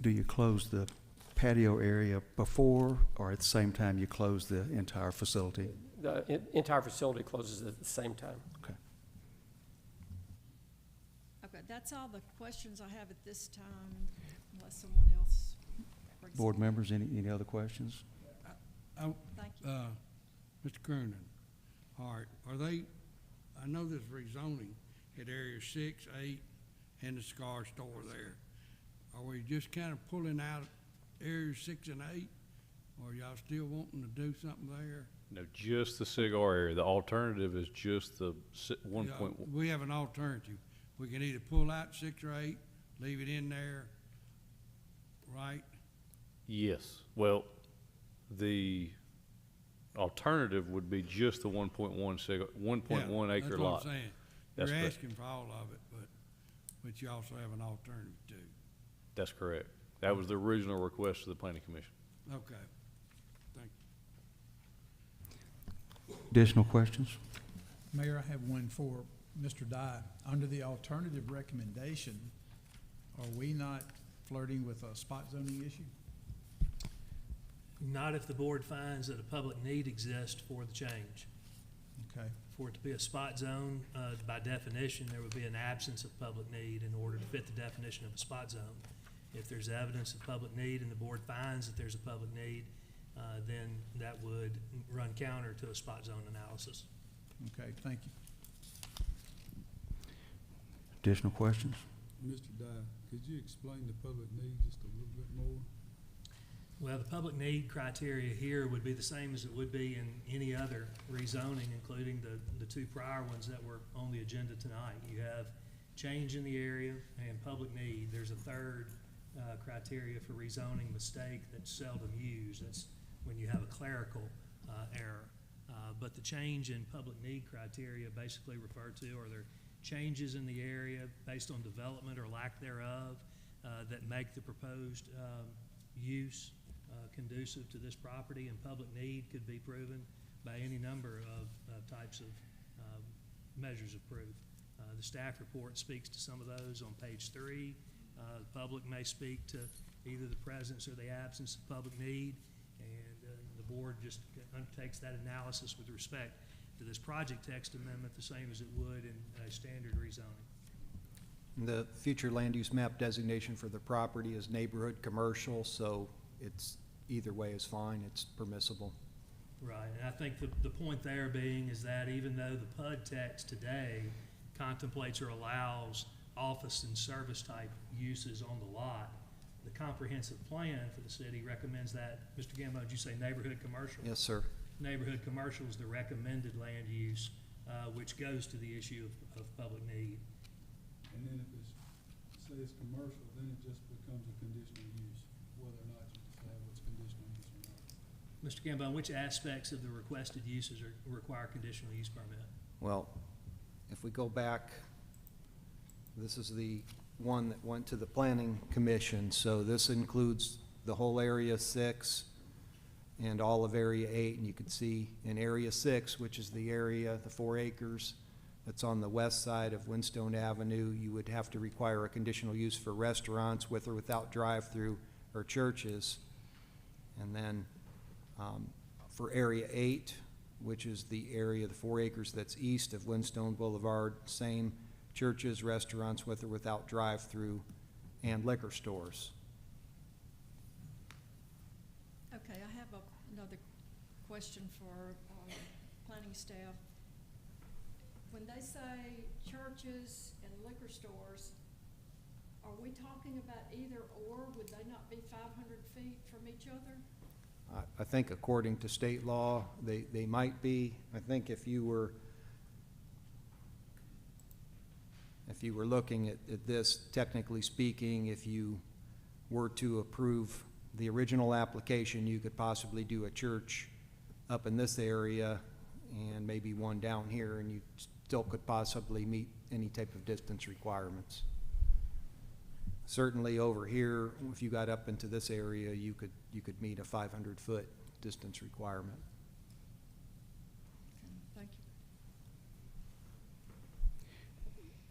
Do you close the patio area before or at the same time you close the entire facility? The entire facility closes at the same time. Okay. Okay, that's all the questions I have at this time, unless someone else brings Board something. members, any other questions? Thank you. Mr. Kernan, all right, I know there's rezoning at Area 6, 8, and the cigar store there. Are we just kind of pulling out Areas 6 and 8, or y'all still wanting to do something there? No, just the cigar area. The alternative is just the 1.1. We have an alternative. We can either pull out 6 or 8, leave it in there, right? Yes. Well, the alternative would be just the 1.1 Yeah, acre that's what lot. I'm saying. That's You're correct. asking for all of it, but you also have an alternative too. That's correct. That was the original request of the planning commission. Okay, thank you. Additional questions? Mayor, I have one for Mr. Dye. Under the alternative recommendation, are we not flirting with a spot zoning issue? Not if the board finds that a public need exists for the change. Okay, For it to be a spot zone, by definition, there would be an absence of public need in order to fit the definition of a spot zone. If there's evidence of public need and the board finds that there's a public need, then that would run counter to a spot zone analysis. okay, thank you. Additional questions? Mr. Dye, could you explain the public need just a little bit more? Well, the public need criteria here would be the same as it would be in any other rezoning, including the two prior ones that were on the agenda tonight. You have change in the area and public need. There's a third criteria for rezoning mistake that's seldom used. That's when you have a clerical error. But the change in public need criteria basically refer to are there changes in the area based on development or lack thereof that make the proposed use conducive to this property, and public need could be proven by any number of types of measures of proof. The staff report speaks to some of those on page 3. The public may speak to either the presence or the absence of public need, and the board just undertakes that analysis with respect to this project text amendment the same as it would in a standard rezoning. The future land use map designation for the property is neighborhood commercial, so it's, either way is fine, it's permissible. Right, and I think the point there being is that even though the PUD text today contemplates or allows office and service type uses on the lot, the comprehensive plan for the city recommends that. Mr. Gambo, did you say neighborhood commercial? Yes, sir. Neighborhood commercial is the recommended land use, which goes to the issue of public need. And then if it's, say it's commercial, then it just becomes a conditional use, whether or not Mr. Gambone, which aspects of the requested uses require conditional use permit? Well, if we go back, this is the one that went to the planning commission, so this includes the whole area 6 and all of area 8, and you can see in area 6, which is the area, the 4 acres that's on the west side of Windstone Avenue, you would have to require a conditional use for restaurants with or without drive-through or churches. And then for area 8, which is the area, the 4 acres that's east of Windstone Boulevard, same churches, restaurants with or without drive-through, and liquor stores. Okay, I have another question for planning staff. When they say churches and liquor stores, are we talking about either or? Would they not be 500 feet from each other? I think according to state law, they might be. I think if you were looking at this, technically speaking, if you were to approve the original application, you could possibly do a church up in this area and maybe one down here, and you still could possibly meet any type of distance requirements. Certainly over here, if you got up into this area, you could meet a 500-foot distance requirement. Thank you.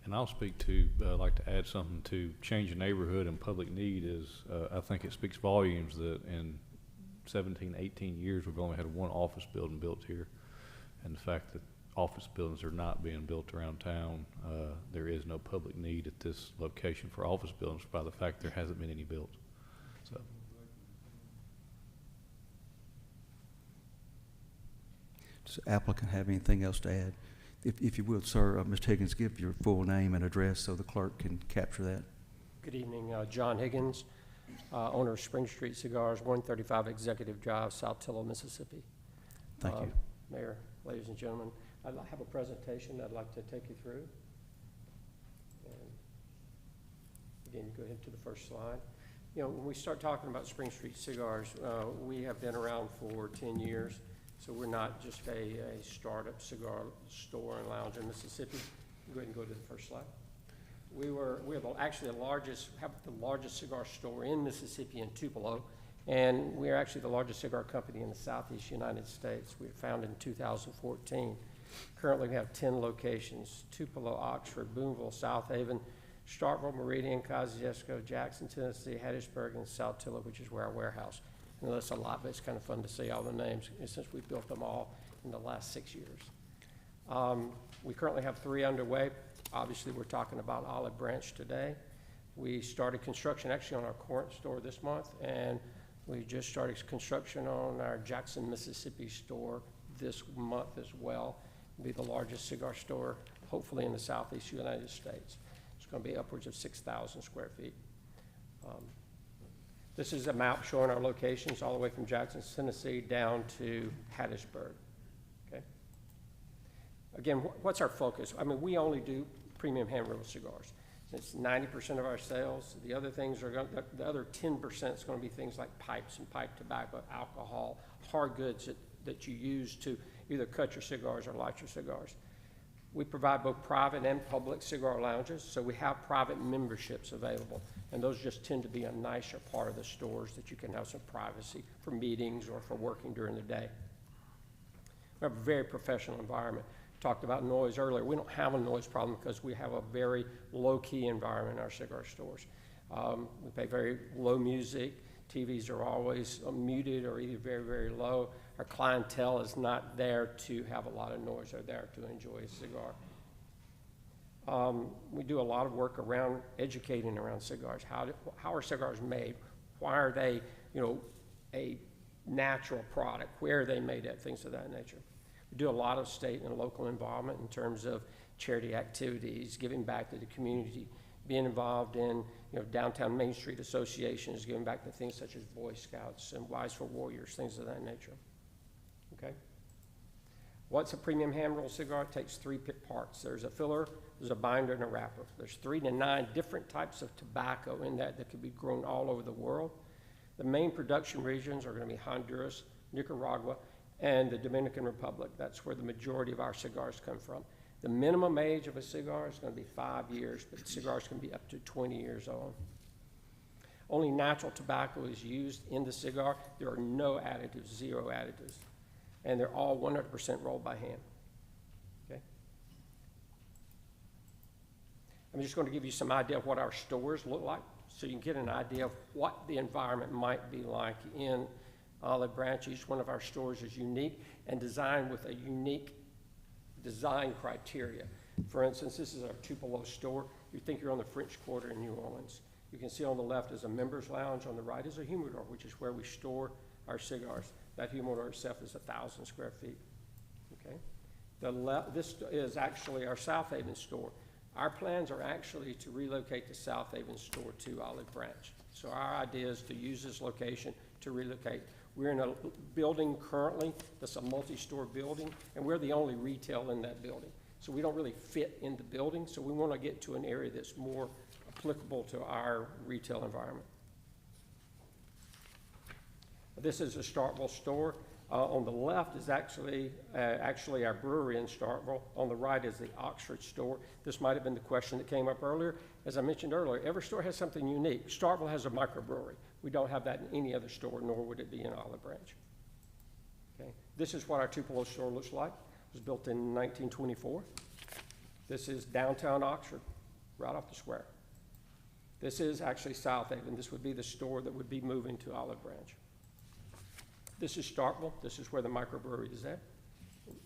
And I'll speak to, like to add something to change a neighborhood and public need is, I think it speaks volumes that in 17, 18 years, we've only had one office building built here. And the fact that office buildings are not being built around town, there is no public need at this location for office buildings by the fact there hasn't been any built. So. Does the applicant have anything else to add? If you would, sir, Mr. Higgins, give your full name and address so the clerk can capture that. Good evening, John Higgins, owner of Spring Street Cigars, 135 Executive Drive, South Tillow, Mississippi. Thank you. Mayor, ladies and gentlemen, I have a presentation I'd like to take you through. And again, go ahead to the first slide. You know, when we start talking about Spring Street Cigars, we have been around for 10 years. So we're not just a startup cigar store and lounge in Mississippi. Go ahead and go to the first slide. We're actually the largest cigar store in Mississippi in Tupelo, and we're actually the largest cigar company in the Southeast United States. We were founded in 2014. Currently we have 10 locations: Tupelo, Oxford, Boonville, South Haven, Starkville, Meridian, Kosciuszko, Jackson, Tennessee, Hattiesburg, and South Tillow, which is where our warehouse. I know that's a lot, but it's kind of fun to see all the names since we built them all in the last 6 years. We currently have 3 underway. Obviously, we're talking about Olive Branch today. We started construction actually on our Corinth store this month, and we just started construction on our Jackson, Mississippi store this month as well. It'll be the largest cigar store, hopefully, in the Southeast United States. It's going to be upwards of 6,000 square feet. This is a map showing our locations all the way from Jackson, Tennessee, down to Hattiesburg. Okay. Again, what's our focus? I mean, we only do premium hand-rolled cigars. It's 90% of our sales. The other things are the other 10% is going to be things like pipes and pipe tobacco, alcohol, hard goods that you use to either cut your cigars or light your cigars. We provide both private and public cigar lounges, so we have private memberships available, and those just tend to be a nicer part of the stores that you can have some privacy for meetings or for working during the day. We have a very professional environment. Talked about noise earlier. We don't have a noise problem because we have a very low-key environment in our cigar stores. We play very low music. TVs are always muted or either very, very low. Our clientele is not there to have a lot of noise. They're there to enjoy a cigar. We do a lot of work around educating around cigars. How are cigars made? Why are they, a natural product? Where are they made at? Things of that nature. We do a lot of state and local involvement in terms of charity activities, giving back to the community, being involved in downtown Main Street associations, giving back to things such as Boy Scouts and Wise for Warriors, things of that nature. Okay. What's a premium hand-rolled cigar? It takes 3 parts. There's a filler, there's a binder, and a wrapper. There's 3 to 9 different types of tobacco in that could be grown all over the world. The main production regions are going to be Honduras, Nicaragua, and the Dominican Republic. That's where the majority of our cigars come from. The minimum age of a cigar is going to be 5 years, but cigars can be up to 20 years old. Only natural tobacco is used in the cigar. There are no additives, 0 additives. And they're all 100% rolled by hand. Okay? I'm just going to give you some idea of what our stores look like so you can get an idea of what the environment might be like in Olive Branch. Each one of our stores is unique and designed with a unique design criteria. For instance, this is our Tupelo store. You think you're on the French Quarter in New Orleans. You can see on the left is a members lounge, on the right is a humidor, which is where we store our cigars. That humidor itself is 1,000 square feet. Okay? This is actually our South Haven store. Our plans are actually to relocate the South Haven store to Olive Branch. So our idea is to use this location to relocate. We're in a building currently that's a multi-store building, and we're the only retail in that building. So we don't really fit in the building, so we want to get to an area that's more applicable to our retail environment. This is a Starkville store. On the left is actually our brewery in Starkville. On the right is the Oxford store. This might have been the question that came up earlier. As I mentioned earlier, every store has something unique. Starkville has a microbrewery. We don't have that in any other store, nor would it be in Olive Branch. Okay. This is what our Tupelo store looks like. It was built in 1924. This is downtown Oxford, right off the square. This is actually South Haven. This would be the store that would be moving to Olive Branch. This is Starkville. This is where the microbrewery is at.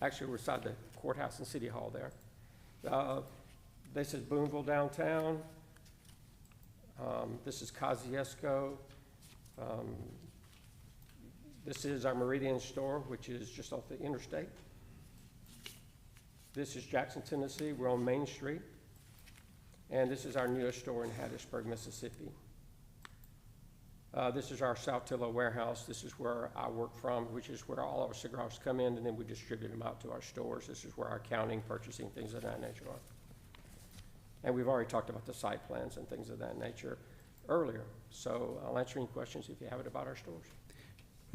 Actually, we're beside the courthouse and city hall there. This is Boonville downtown. This is Kosciuszko. This is our Meridian store, which is just off the interstate. This is Jackson, Tennessee. We're on Main Street. And this is our newest store in Hattiesburg, Mississippi. This is our Saltillo warehouse. This is where I work from, which is where all our cigars come in, and then we distribute them out to our stores. This is where our accounting, purchasing, things of that nature are. And we've already talked about the site plans and things of that nature earlier. So I'll answer any questions if you have it about our stores.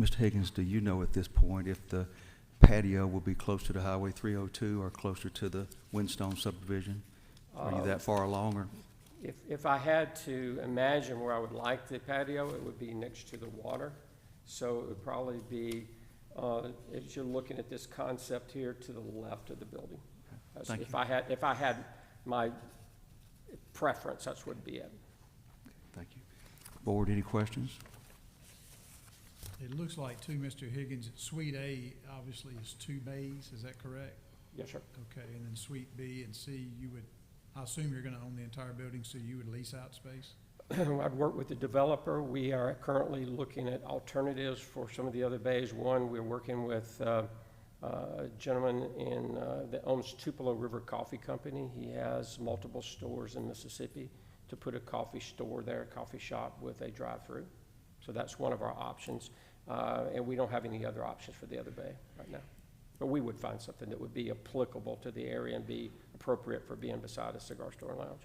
Mr. Higgins, do you know at this point if the patio will be closer to Highway 302 or closer to the Windstone subdivision? Are you that far along, or? If I had to imagine where I would like the patio, it would be next to the water. So it would probably be, if you're looking at this concept here, to the left of the building. Thank you. If I had my preference, that's what it'd be at. Thank you. Board, any questions? It looks like too, Mr. Higgins, Suite A obviously is 2 bays, is that correct? Yes, sir. Okay, and then Suite B and C, I assume you're gonna own the entire building, so you would lease out space? I'd work with the developer. We are currently looking at alternatives for some of the other bays. One, we're working with a gentleman that owns Tupelo River Coffee Company. He has multiple stores in Mississippi to put a coffee store there, a coffee shop with a drive-through. So that's one of our options. And we don't have any other options for the other bay right now. But we would find something that would be applicable to the area and be appropriate for being beside a cigar store and lounge.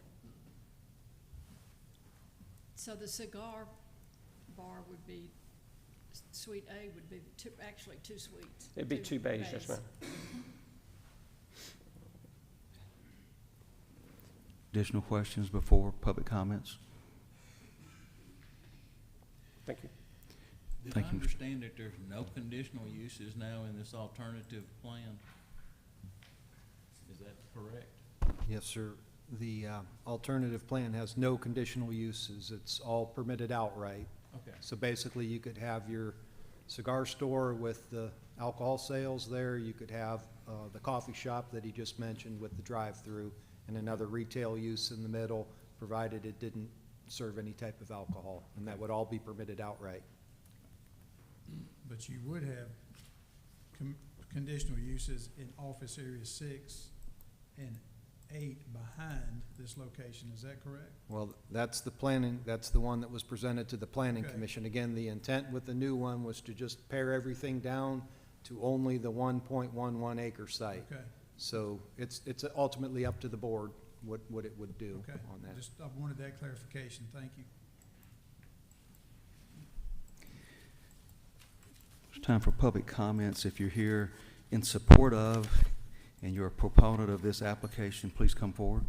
So the cigar bar would be, Suite A would be actually 2 suites. It'd be 2 bays, yes, ma'am. Additional questions before public comments? Thank you. Did I Thank you, Mr. understand that there's no conditional uses now in this alternative plan? Is that correct? Yes, sir. The alternative plan has no conditional uses. It's all permitted outright. Okay. So basically, you could have your cigar store with the alcohol sales there. You could have the coffee shop that he just mentioned with the drive-through and another retail use in the middle, provided it didn't serve any type of alcohol. And that would all be permitted outright. But you would have conditional uses in office area 6 and 8 behind this location, is that correct? Well, that's the planning, that's the one that was presented to the planning Okay. commission. Again, the intent with the new one was to just pare everything down to only the 1.11 acre site. Okay, So it's ultimately up to the board what it would do okay. on that. Just, I wanted that clarification, thank you. Mr. Time for public comments. If you're here in support of and you're a proponent of this application, please come forward.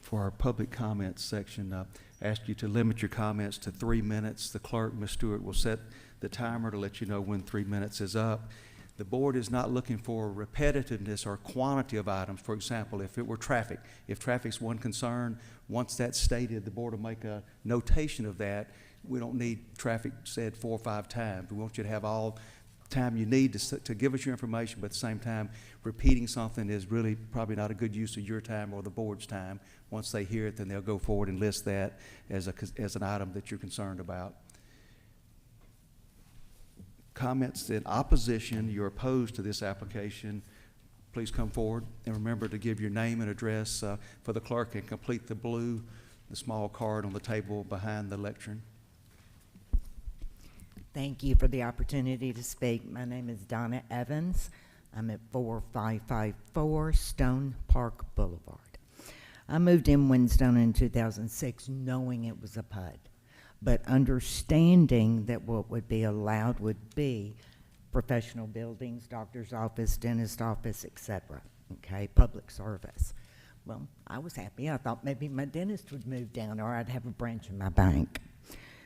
For our public comments section, ask you to limit your comments to 3 minutes. The clerk, Ms. Stewart, will set the timer to let you know when 3 minutes is up. The board is not looking for repetitiveness or quantity of items. For example, if it were traffic, if traffic's one concern, once that's stated, the board will make a notation of that. We don't need traffic said 4 or 5 times. We want you to have all time you need to give us your information, but at the same time, repeating something is really probably not a good use of your time or the board's time. Once they hear it, then they'll go forward and list that as an item that you're concerned about. Comments in opposition, you're opposed to this application, please come forward. And remember to give your name and address for the clerk and complete the small card on the table behind the lectern. Thank you for the opportunity to speak. My name is Donna Evans. I'm at 4554 Stone Park Boulevard. I moved in Windstone in 2006 knowing it was a PUD, but understanding that what would be allowed would be professional buildings, doctor's office, dentist office, etc. Okay, public service. Well, I was happy. I thought maybe my dentist would move down or I'd have a branch in my bank.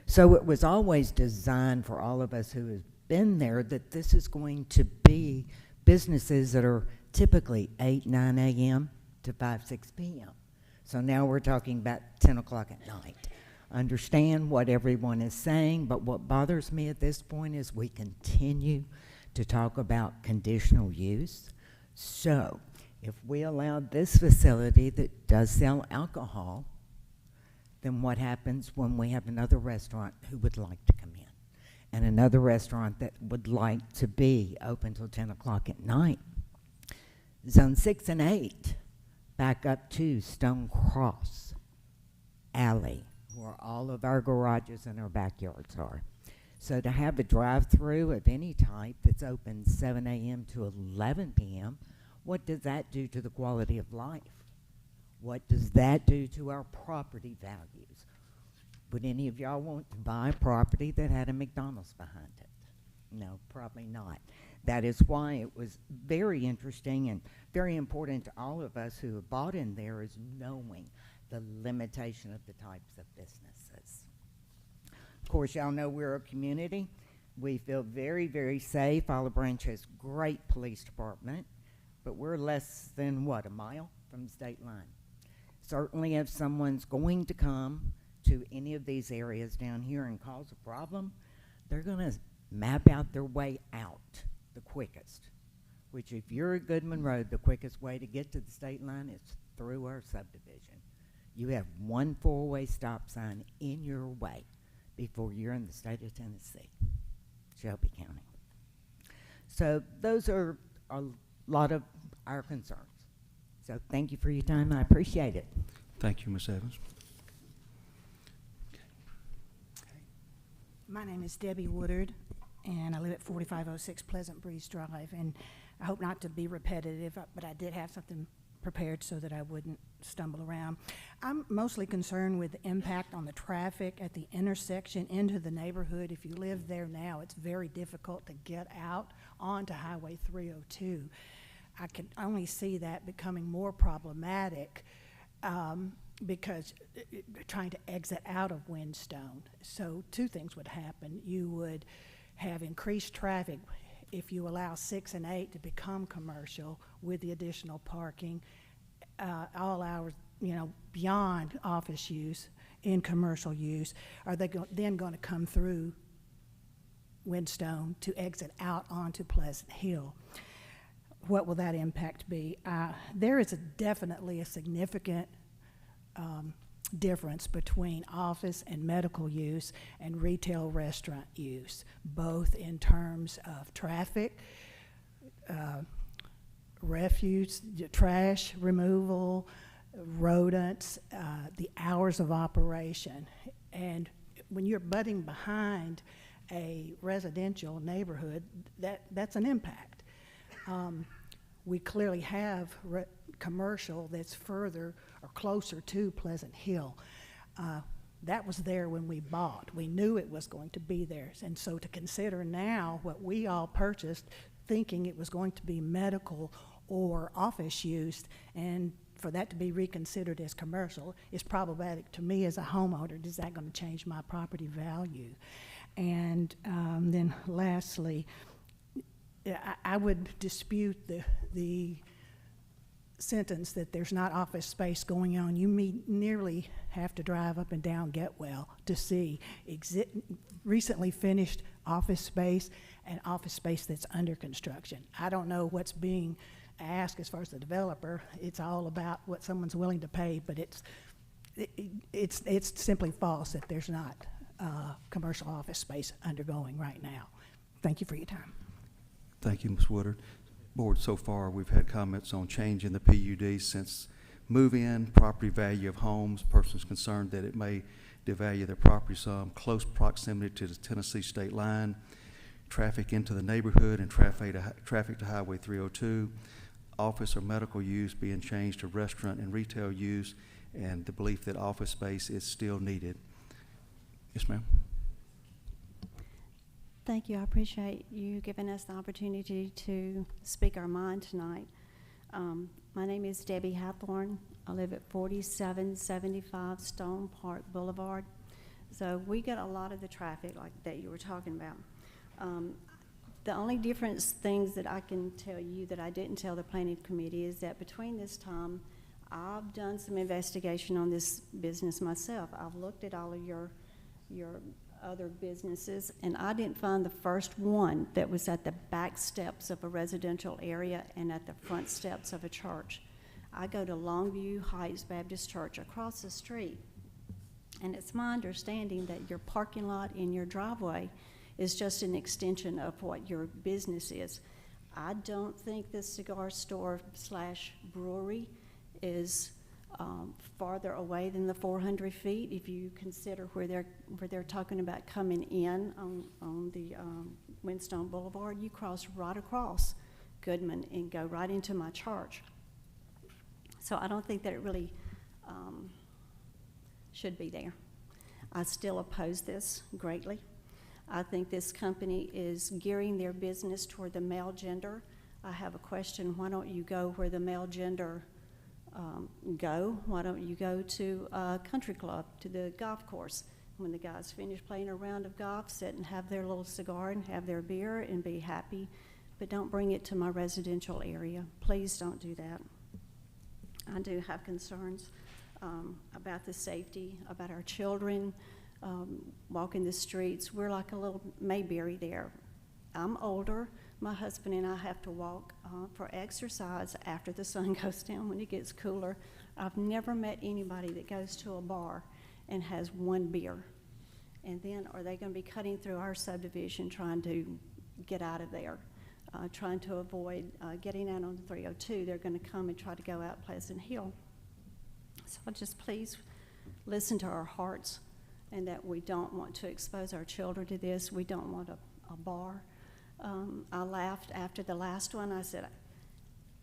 So it was always designed for all of us who have been there that this is going to be businesses that are typically 8, 9 a.m. to 5, 6 p.m. So now we're talking about 10 o'clock at night. Understand what everyone is saying, but what bothers me at this point is we continue to talk about conditional use. So if we allow this facility that does sell alcohol, then what happens when we have another restaurant who would like to come in and another restaurant that would like to be open till 10 o'clock at night? Zone 6 and 8 back up to Stone Cross Alley, where all of our garages and our backyards are. So to have a drive-through of any type that's open 7 a.m. to 11 p.m., what does that do to the quality of life? What does that do to our property values? Would any of y'all want to buy property that had a McDonald's behind it? No, probably not. That is why it was very interesting and very important to all of us who have bought in there is knowing the limitation of the types of businesses. Of course, y'all know we're a community. We feel very, very safe. Olive Branch has great police department, but we're less than, what, a mile from the state line. Certainly if someone's going to come to any of these areas down here and cause a problem, they're going to map out their way out the quickest, which if you're at Goodman Road, the quickest way to get to the state line is through our subdivision. You have one 4-way stop sign in your way before you're in the state of Tennessee, Shelby County. So those are a lot of our concerns. So thank you for your time. I appreciate it. Thank you, Ms. Evans. My name is Debbie Woodard, and I live at 4506 Pleasant Breeze Drive. And I hope not to be repetitive, but I did have something prepared so that I wouldn't stumble around. I'm mostly concerned with the impact on the traffic at the intersection into the neighborhood. If you live there now, it's very difficult to get out onto Highway 302. I can only see that becoming more problematic because trying to exit out of Windstone. So 2 things would happen. You would have increased traffic if you allow 6 and 8 to become commercial with the additional parking, all hours, beyond office use in commercial use. Are they then going to come through Windstone to exit out onto Pleasant Hill? What will that impact be? There is definitely a significant difference between office and medical use and retail restaurant use, both in terms of traffic, refuse, trash removal, rodents, the hours of operation. And when you're butting behind a residential neighborhood, that's an impact. we clearly have commercial that's further or closer to Pleasant Hill. That was there when we bought. We knew it was going to be there. And so to consider now what we all purchased, thinking it was going to be medical or office use, and for that to be reconsidered as commercial is problematic to me as a homeowner. Is that going to change my property value? And then lastly, I would dispute the sentence that there's not office space going on. You nearly have to drive up and down Getwell to see recently finished office space and office space that's under construction. I don't know what's being asked as far as the developer. It's all about what someone's willing to pay, but it's simply false that there's not commercial office space undergoing right now. Thank you for your time. Thank you, Ms. Woodard. Board, so far we've had comments on change in the PUD since move-in, property value of homes, persons concerned that it may devalue their property some, close proximity to the Tennessee state line, traffic into the neighborhood and traffic to Highway 302, office or medical use being changed to restaurant and retail use, and the belief that office space is still needed. Yes, ma'am. Thank you. I appreciate you giving us the opportunity to speak our mind tonight. My name is Debbie Hathorn. I live at 4775 Stone Park Boulevard. So we get a lot of the traffic like that you were talking about. The only difference things that I can tell you that I didn't tell the planning committee is that between this time, I've done some investigation on this business myself. I've looked at all of your other businesses, and I didn't find the first one that was at the back steps of a residential area and at the front steps of a church. I go to Longview Heights Baptist Church across the street, and it's my understanding that your parking lot in your driveway is just an extension of what your business is. I don't think this cigar store / brewery is farther away than the 400 feet. If you consider where they're talking about coming in on the Windstone Boulevard, you cross right across Goodman and go right into my church. So I don't think that it really should be there. I still oppose this greatly. I think this company is gearing their business toward the male gender. I have a question. Why don't you go where the male gender go? Why don't you go to a country club, to the golf course? When the guys finish playing a round of golf, sit and have their little cigar and have their beer and be happy, but don't bring it to my residential area. Please don't do that. I do have concerns about the safety, about our children walking the streets. We're like a little Mayberry there. I'm older. My husband and I have to walk for exercise after the sun goes down when it gets cooler. I've never met anybody that goes to a bar and has one beer. And then are they going to be cutting through our subdivision trying to get out of there, trying to avoid getting out on the 302? They're going to come and try to go out Pleasant Hill. So just please listen to our hearts, and that we don't want to expose our children to this. We don't want a bar. I laughed after the last one. I said,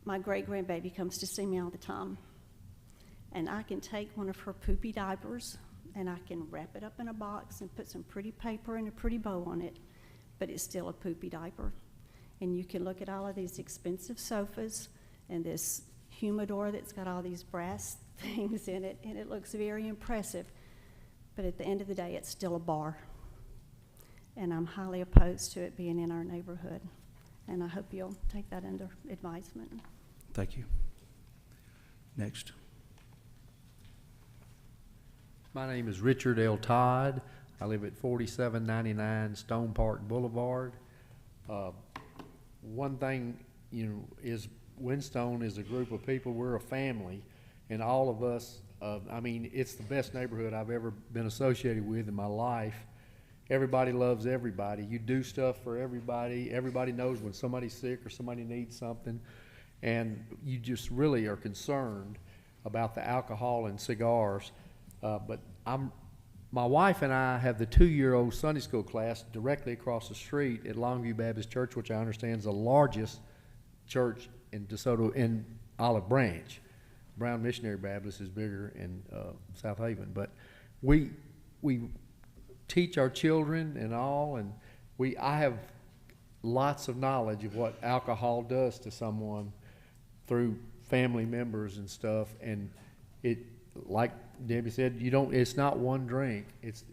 my great-grandbaby comes to see me all the time, and I can take one of her poopy diapers and I can wrap it up in a box and put some pretty paper and a pretty bow on it, but it's still a poopy diaper. And you can look at all of these expensive sofas and this humidor that's got all these brass things in it, and it looks very impressive, but at the end of the day, it's still a bar. And I'm highly opposed to it being in our neighborhood. And I hope you'll take that under advisement. Thank you. Next. My name is Richard L. Todd. I live at 4799 Stone Park Boulevard. One thing, is Windstone is a group of people. We're a family, and all of us, it's the best neighborhood I've ever been associated with in my life. Everybody loves everybody. You do stuff for everybody. Everybody knows when somebody's sick or somebody needs something, and you just really are concerned about the alcohol and cigars. But my wife and I have the 2-year-old Sunday school class directly across the street at Longview Baptist Church, which I understand is the largest church in DeSoto, in Olive Branch. Brown Missionary Baptist is bigger in South Haven, but we teach our children and all, and I have lots of knowledge of what alcohol does to someone through family members and stuff, and it, like Debbie said, it's not one drink, it's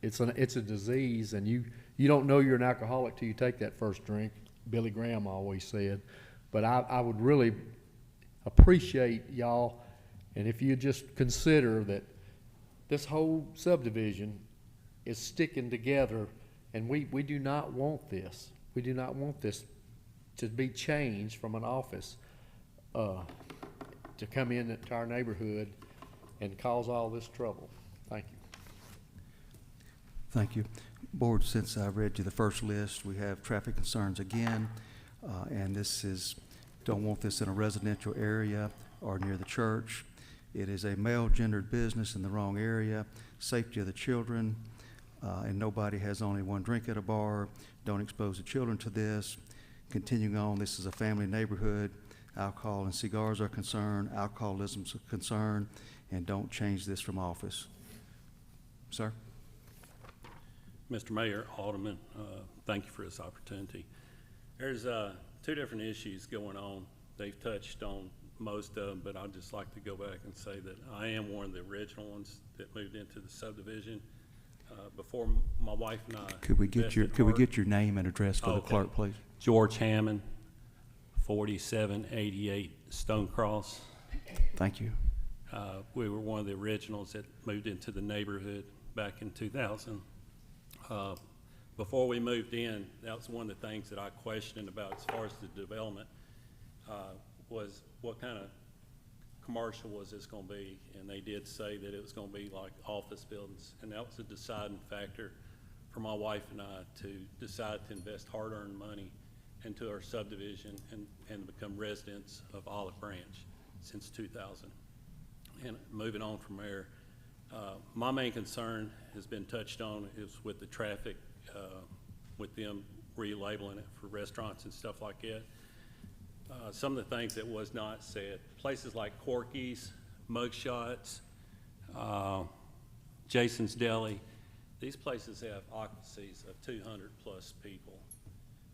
a disease, and you don't know you're an alcoholic till you take that first drink. Billy Graham always said. But I would really appreciate y'all, and if you just consider that this whole subdivision is sticking together, and we do not want this. We do not want this to be changed from an office to come into our neighborhood and cause all this trouble. Thank you. Thank you. Board, since I read you the first list, we have traffic concerns again, and this is, don't want this in a residential area or near the church. It is a male-gendered business in the wrong area, safety of the children, and nobody has only one drink at a bar. Don't expose the children to this. Continuing on, this is a family neighborhood. Alcohol and cigars are concerned, alcoholism's a concern, and don't change this from office. Sir? Mr. Mayor, Aldermen, thank you for this opportunity. There's two different issues going on. They've touched on most of them, but I'd just like to go back and say that I am one of the original ones that moved into the subdivision. Before my wife and I Could we get your name and address for the clerk, please? George Hammond, 4788 Stonecross. Thank you. We were one of the originals that moved into the neighborhood back in 2000. Before we moved in, that was one of the things that I questioned about as far as the development, was what kind of commercial was this going to be? And they did say that it was going to be like office buildings, and that was a deciding factor for my wife and I to decide to invest hard-earned money into our subdivision and become residents of Olive Branch since 2000. And moving on from there, my main concern has been touched on is with the traffic, with them relabeling it for restaurants and stuff like that. Some of the things that was not said, places like Corky's, Mugshots, Jason's Deli, these places have occupancies of 200 plus people.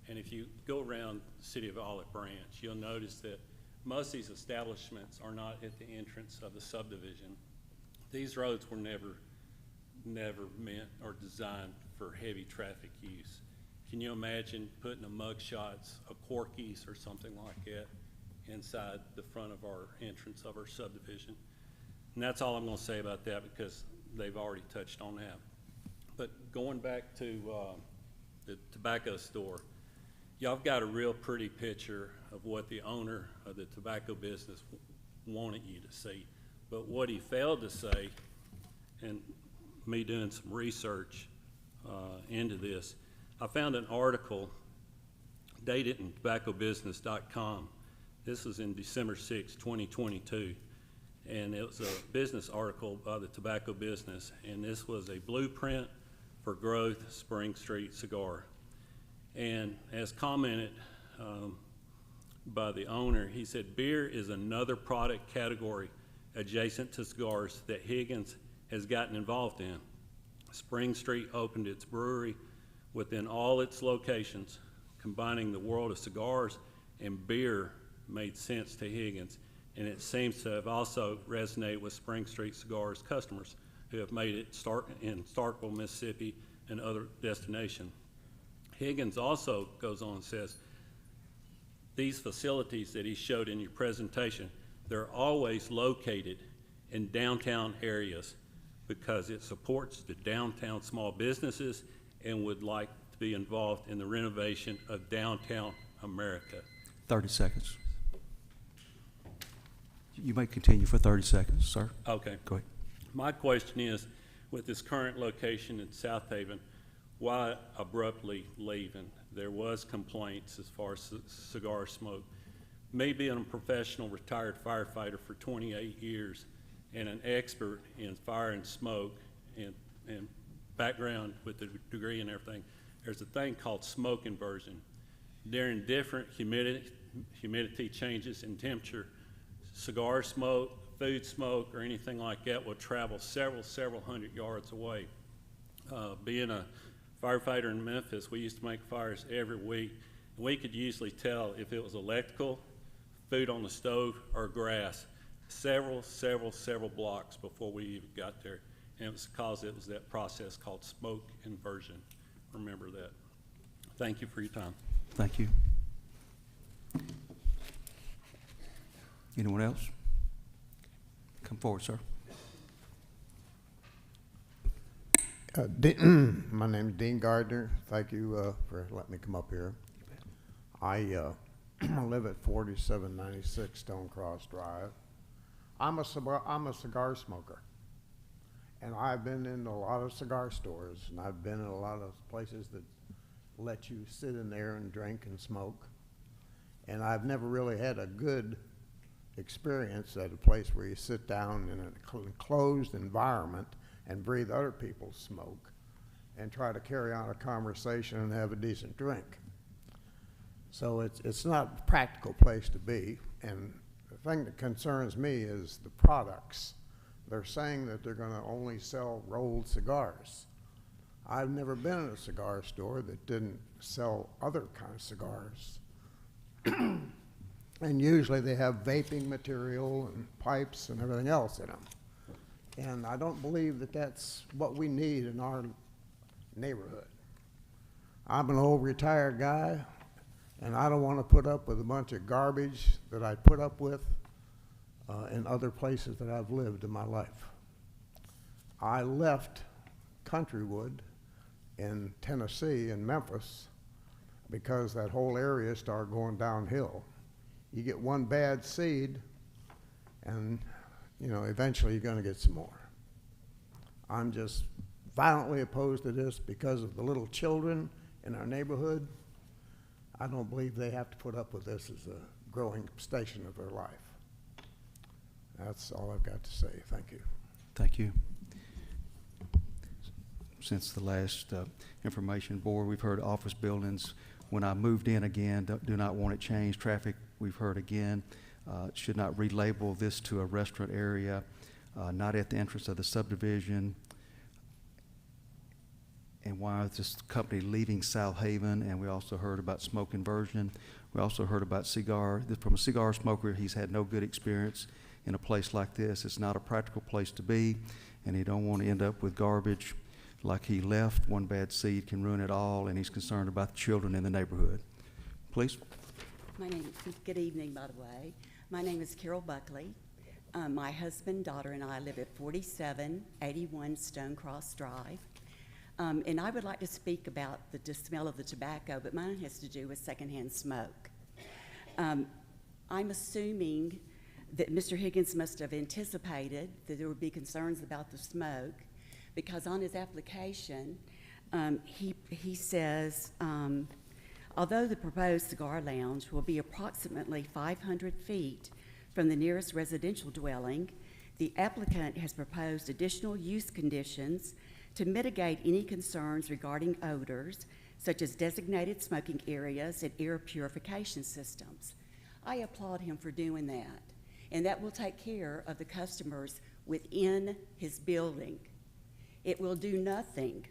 And if you go around the city of Olive Branch, you'll notice that most of these establishments are not at the entrance of the subdivision. These roads were never meant or designed for heavy traffic use. Can you imagine putting a Mugshots, a Corky's, or something like that inside the front of our entrance of our subdivision? And that's all I'm going to say about that because they've already touched on that. But going back to the tobacco store, y'all have got a real pretty picture of what the owner of the tobacco business wanted you to see. But what he failed to say, and me doing some research into this, I found an article dated in tobaccobusiness.com. This was in December 6, 2022. And it was a business article by the tobacco business. And this was a blueprint for growth Spring Street cigar. And as commented by the owner, he said, beer is another product category adjacent to cigars that Higgins has gotten involved in. Spring Street opened its brewery within all its locations. Combining the world of cigars and beer made sense to Higgins, and it seems to have also resonated with Spring Street Cigars customers who have made it in Starkville, Mississippi, and other destinations. Higgins also goes on and says, these facilities that he showed in your presentation, they're always located in downtown areas because it supports the downtown small businesses and would like to be involved in the renovation of downtown America. 30 seconds. You may continue for 30 seconds, sir. Okay. Go ahead. My question is, with this current location in South Haven, why abruptly leaving? There was complaints as far as cigar smoke. Me being a professional retired firefighter for 28 years and an expert in fire and smoke and background with the degree and everything, there's a thing called smoke inversion. During different humidity changes in temperature, cigar smoke, food smoke, or anything like that will travel several hundred yards away. Being a firefighter in Memphis, we used to make fires every week. And we could usually tell if it was electrical, food on the stove, or grass, several blocks before we even got there. And it was because it was that process called smoke inversion. Remember that. Thank you for your time. Thank you. Anyone else? Come forward, sir. My name is Dean Gardner. Thank you for letting me come up here. I live at 4796 Stone Cross Drive. I'm a cigar smoker, and I've been in a lot of cigar stores, and I've been in a lot of places that let you sit in there and drink and smoke, and I've never really had a good experience at a place where you sit down in an enclosed environment and breathe other people's smoke and try to carry on a conversation and have a decent drink. So it's not a practical place to be, and the thing that concerns me is the products. They're saying that they're going to only sell rolled cigars. I've never been in a cigar store that didn't sell other kinds of cigars. And usually they have vaping material and pipes and everything else in them. And I don't believe that that's what we need in our neighborhood. I'm an old retired guy, and I don't want to put up with a bunch of garbage that I put up with in other places that I've lived in my life. I left Countrywood in Tennessee, in Memphis, because that whole area started going downhill. You get one bad seed, and eventually you're going to get some more. I'm just violently opposed to this because of the little children in our neighborhood. I don't believe they have to put up with this as a growing station of their life. That's all I've got to say. Thank you. Thank you. Since the last information board, we've heard office buildings. When I moved in again, do not want it changed. Traffic, we've heard again. Should not relabel this to a restaurant area, not at the entrance of the subdivision. And why is this company leaving South Haven? And we also heard about smoke inversion. We also heard about from a cigar smoker, he's had no good experience in a place like this. It's not a practical place to be, and he don't want to end up with garbage like he left. One bad seed can ruin it all, and he's concerned about the children in the neighborhood. Please. Good evening, by the way. My name is Carol Buckley. My husband, daughter, and I live at 4781 Stone Cross Drive. And I would like to speak about the smell of the tobacco, but mine has to do with secondhand smoke. I'm assuming that Mr. Higgins must have anticipated that there would be concerns about the smoke, because on his application, he says, although the proposed cigar lounge will be approximately 500 feet from the nearest residential dwelling, the applicant has proposed additional use conditions to mitigate any concerns regarding odors, such as designated smoking areas and air purification systems. I applaud him for doing that, and that will take care of the customers within his building. It will do nothing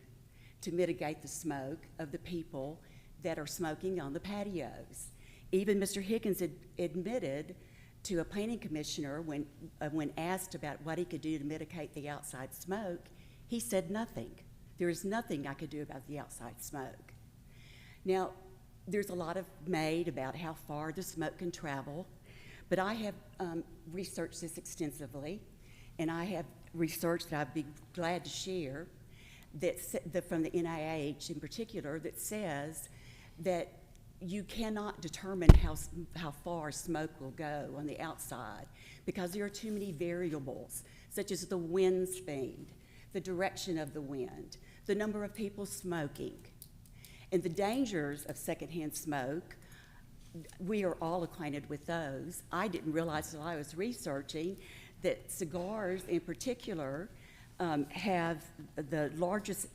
to mitigate the smoke of the people that are smoking on the patios. Even Mr. Higgins admitted to a planning commissioner when asked about what he could do to mitigate the outside smoke, he said nothing. There is nothing I could do about the outside smoke. Now, there's a lot made about how far the smoke can travel, but I have researched this extensively, and I have research that I'd be glad to share from the NIH in particular that says that you cannot determine how far smoke will go on the outside because there are too many variables, such as the wind speed, the direction of the wind, the number of people smoking. And the dangers of secondhand smoke, we are all acquainted with those. I didn't realize until I was researching that cigars in particular have the largest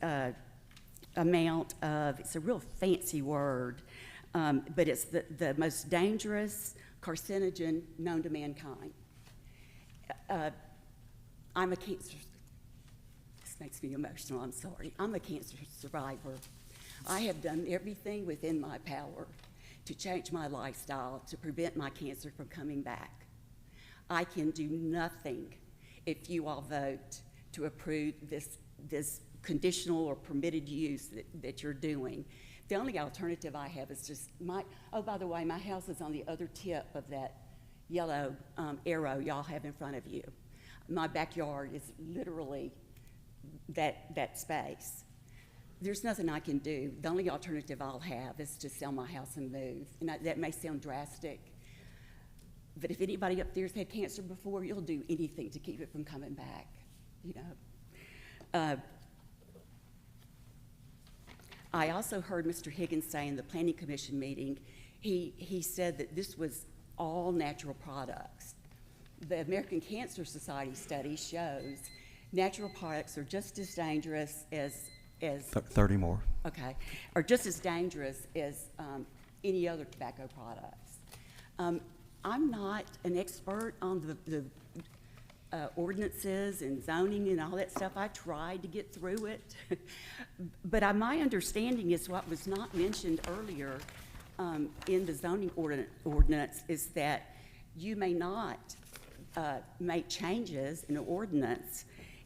amount of, it's a real fancy word, but it's the most dangerous carcinogen known to mankind. I'm a cancer, this makes me emotional, I'm sorry. I'm a cancer survivor. I have done everything within my power to change my lifestyle to prevent my cancer from coming back. I can do nothing if you all vote to approve this conditional or permitted use that you're doing. The only alternative I have is just oh, by the way, my house is on the other tip of that yellow arrow y'all have in front of you. My backyard is literally that space. There's nothing I can do. The only alternative I'll have is to sell my house and move. And that may sound drastic, but if anybody up there's had cancer before, you'll do anything to keep it from coming back, you know. I also heard Mr. Higgins say in the Planning Commission meeting, he said that this was all natural products. The American Cancer Society study shows natural products are just as dangerous as 30 more. Okay, are just as dangerous as any other tobacco products. I'm not an expert on the ordinances and zoning and all that stuff. I tried to get through it, but my understanding is what was not mentioned earlier in the zoning ordinance is that you may not make changes in an ordinance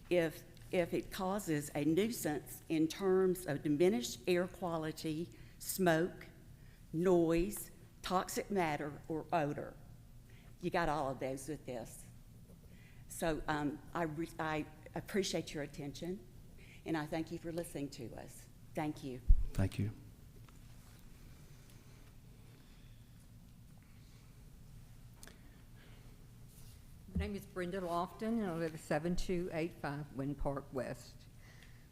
if it causes a nuisance in terms of diminished air quality, smoke, noise, toxic matter, or odor. You got all of those with this. So I appreciate your attention, and I thank you for listening to us. Thank you. Thank you. My name is Brenda Lofton, and I live at 7285 Wind Park West.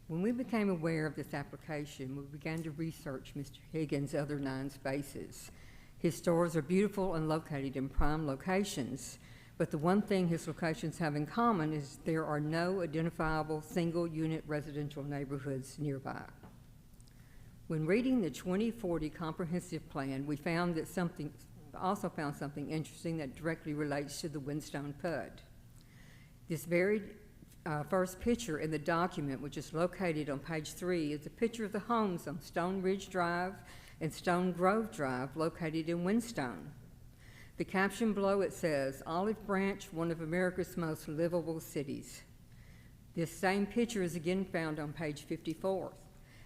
When we became aware of this application, we began to research Mr. Higgins' other 9 spaces. His stores are beautiful and located in prime locations, but the one thing his locations have in common is there are no identifiable single-unit residential neighborhoods nearby. When reading the 2040 comprehensive plan, we found also found something interesting that directly relates to the Windstone PUD. This very first picture in the document, which is located on page 3, is a picture of the homes on Stone Ridge Drive and Stone Grove Drive located in Windstone. The caption below it says, "Olive Branch, one of America's most livable cities." This same picture is again found on page 54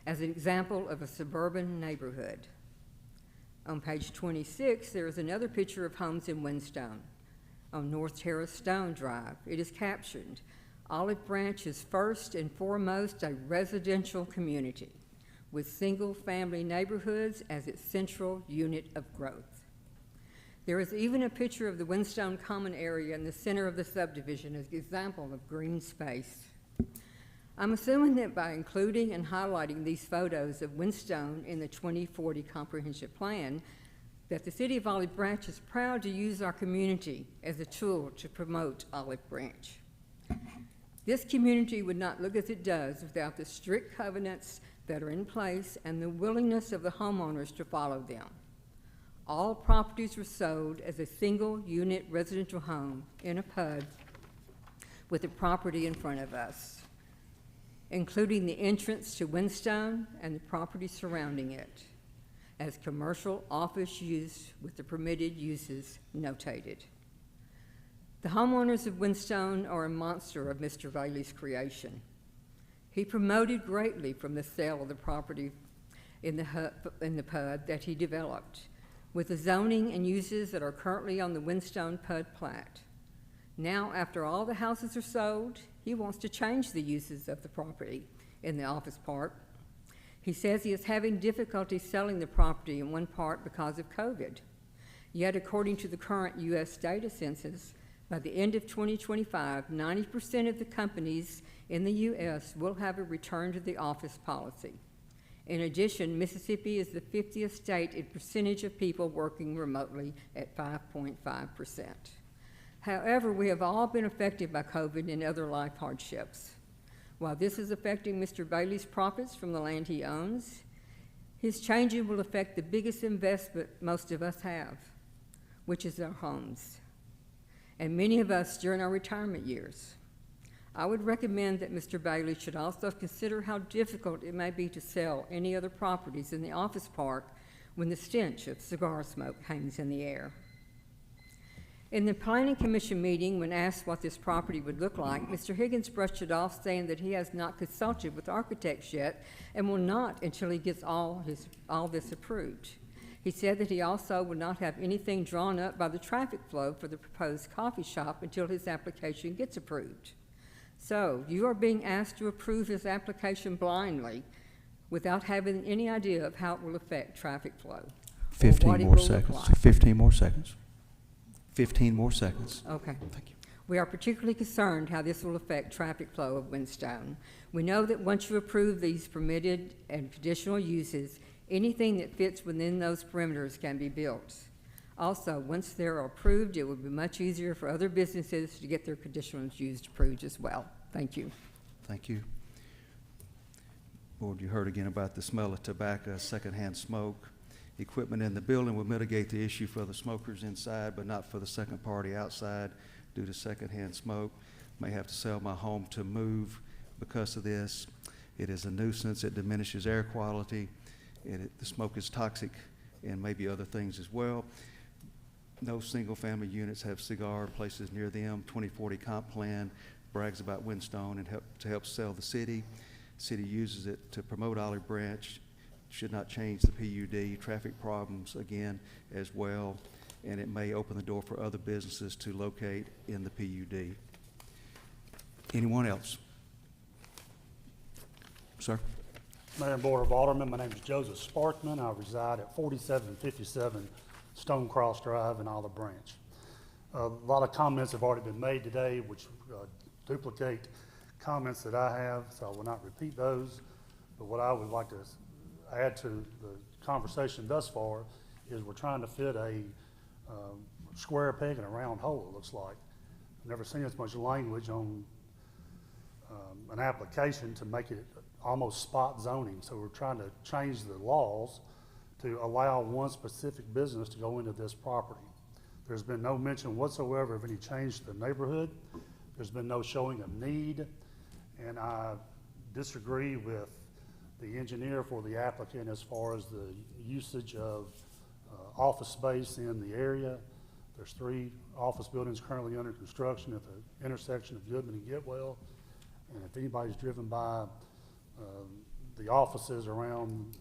as an example of a suburban neighborhood. On page 26, there is another picture of homes in Windstone on North Terrace Stone Drive. It is captioned, "Olive Branch is first and foremost a residential community with single-family neighborhoods as its central unit of growth." There is even a picture of the Windstone Common area in the center of the subdivision as an example of green space. I'm assuming that by including and highlighting these photos of Windstone in the 2040 comprehensive plan, that the City of Olive Branch is proud to use our community as a tool to promote Olive Branch. This community would not look as it does without the strict covenants that are in place and the willingness of the homeowners to follow them. All properties were sold as a single-unit residential home in a PUD with the property in front of us, including the entrance to Windstone and the property surrounding it, as commercial office use with the permitted uses notated. The homeowners of Windstone are a monster of Mr. Bailey's creation. He promoted greatly from the sale of the property in the PUD that he developed, with the zoning and uses that are currently on the Windstone PUD plat. Now, after all the houses are sold, he wants to change the uses of the property in the office part. He says he is having difficulty selling the property in one part because of COVID. Yet, according to the current U.S. data census, by the end of 2025, 90% of the companies in the U.S. will have a return to the office policy. In addition, Mississippi is the 50th state in percentage of people working remotely at 5.5%. However, we have all been affected by COVID and other life hardships. While this is affecting Mr. Bailey's profits from the land he owns, His changes will affect the biggest investment most of us have, which is our homes, and many of us during our retirement years. I would recommend that Mr. Bailey should also consider how difficult it may be to sell any other properties in the office park when the stench of cigar smoke hangs in the air. In the Planning Commission meeting, when asked what this property would look like, Mr. Higgins brushed it off, saying that he has not consulted with architects yet and will not until he gets all this approved. He said that he also would not have anything drawn up by the traffic flow for the proposed coffee shop until his application gets approved. So you are being asked to approve his application blindly without having any idea of how it will affect traffic flow. 15 more seconds. 15 more seconds. 15 more seconds. Okay. Thank you. We are particularly concerned how this will affect traffic flow of Windstone. We know that once you approve these permitted and conditional uses, anything that fits within those perimeters can be built. Also, once they're approved, it will be much easier for other businesses to get their conditional use approved as well. Thank you. Thank you. Board, you heard again about the smell of tobacco, secondhand smoke. Equipment in the building will mitigate the issue for the smokers inside, but not for the second party outside due to secondhand smoke. May have to sell my home to move because of this. It is a nuisance. It diminishes air quality. The smoke is toxic and maybe other things as well. No single-family units have cigar places near them. 2040 comp plan brags about Windstone and to help sell the city. City uses it to promote Olive Branch. Should not change the PUD. Traffic problems again as well, and it may open the door for other businesses to locate in the PUD. Anyone else? Sir? Mayor and Board of Aldermen, my name is Joseph Sparkman. I reside at 4757 Stone Cross Drive in Olive Branch. A lot of comments have already been made today, which duplicate comments that I have, so I will not repeat those. But what I would like to add to the conversation thus far is we're trying to fit a square peg in a round hole, it looks like. I've never seen as much language on an application to make it almost spot zoning. So we're trying to change the laws to allow one specific business to go into this property. There's been no mention whatsoever of any change to the neighborhood. There's been no showing of need, and I disagree with the engineer for the applicant as far as the usage of office space in the area. There's 3 office buildings currently under construction at the intersection of Goodman and Getwell. And if anybody's driven by the offices around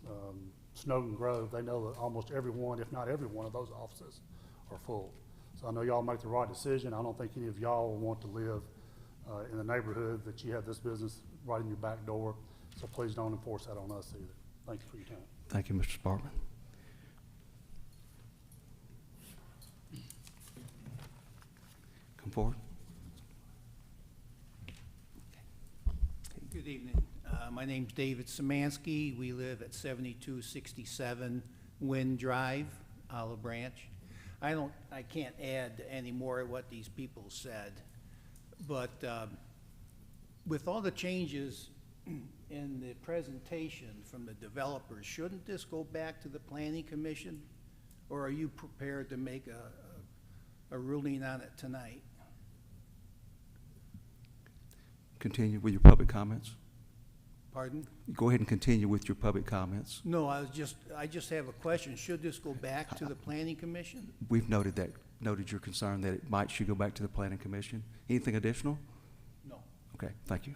Snowden Grove, they know that almost every one, if not every one of those offices are full. So I know y'all make the right decision. I don't think any of y'all want to live in the neighborhood that you have this business right in your back door. So please don't enforce that on us either. Thank you for your time. Thank you, Mr. Sparkman. Come forward. Good evening. My name's David Szymanski. We live at 7267 Wind Drive, Olive Branch. I can't add any more of what these people said, but with all the changes in the presentation from the developers, shouldn't this go back to the Planning Commission, or are you prepared to make a ruling on it tonight? Continue with your public comments. Pardon? Go ahead and continue with your public comments. No, I just have a question. Should this go back to the Planning Commission? We've noted your concern that it should go back to the Planning Commission. Anything additional? No. Okay, thank you.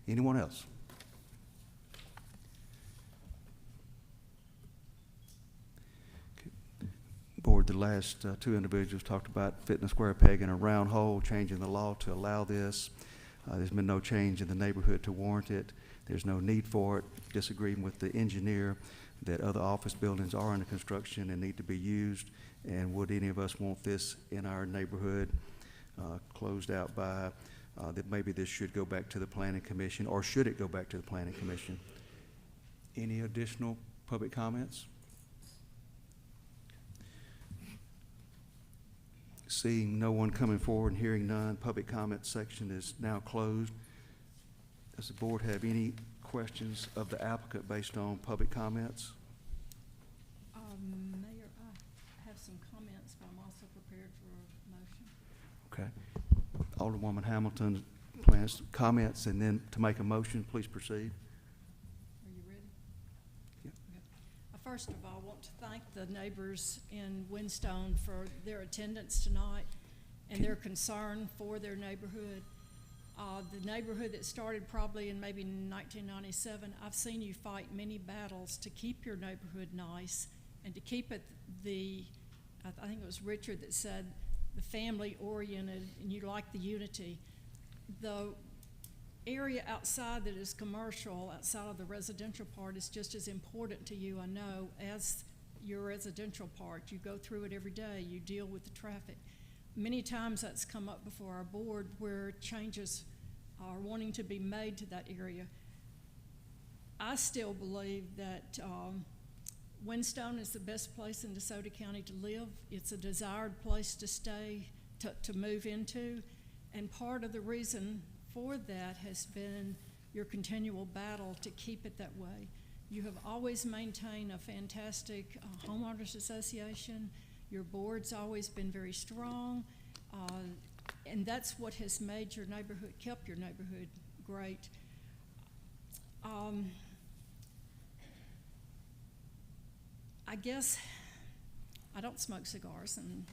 Anyone else? Board, the last 2 individuals talked about fitting a square peg in a round hole, changing the law to allow this. There's been no change in the neighborhood to warrant it. There's no need for it. Disagreeing with the engineer that other office buildings are under construction and need to be used. And would any of us want this in our neighborhood closed out by that maybe this should go back to the Planning Commission, or should it go back to the Planning Commission? Any additional public comments? Seeing no one coming forward and hearing none, public comment section is now closed. Does the board have any questions of the applicant based on public comments? Mayor, I have some comments, but I'm also prepared for a motion. Okay. Alderwoman Hamilton plans comments, and then to make a motion, please proceed. Are you ready? Yep. Okay. First of all, I want to thank the neighbors in Windstone for their attendance tonight and their concern for their neighborhood. The neighborhood that started probably in maybe 1997, I've seen you fight many battles to keep your neighborhood nice and to keep it I think it was Richard that said, the family oriented, and you like the unity. The area outside that is commercial, outside of the residential part, is just as important to you, I know, as your residential part. You go through it every day, you deal with the traffic. Many times that's come up before our board where changes are wanting to be made to that area. I still believe that Windstone is the best place in DeSoto County to live. It's a desired place to stay, to move into, and part of the reason for that has been your continual battle to keep it that way. You have always maintained a fantastic homeowners association. Your board's always been very strong, and that's what has made your neighborhood, kept your neighborhood great. I guess I don't smoke cigars and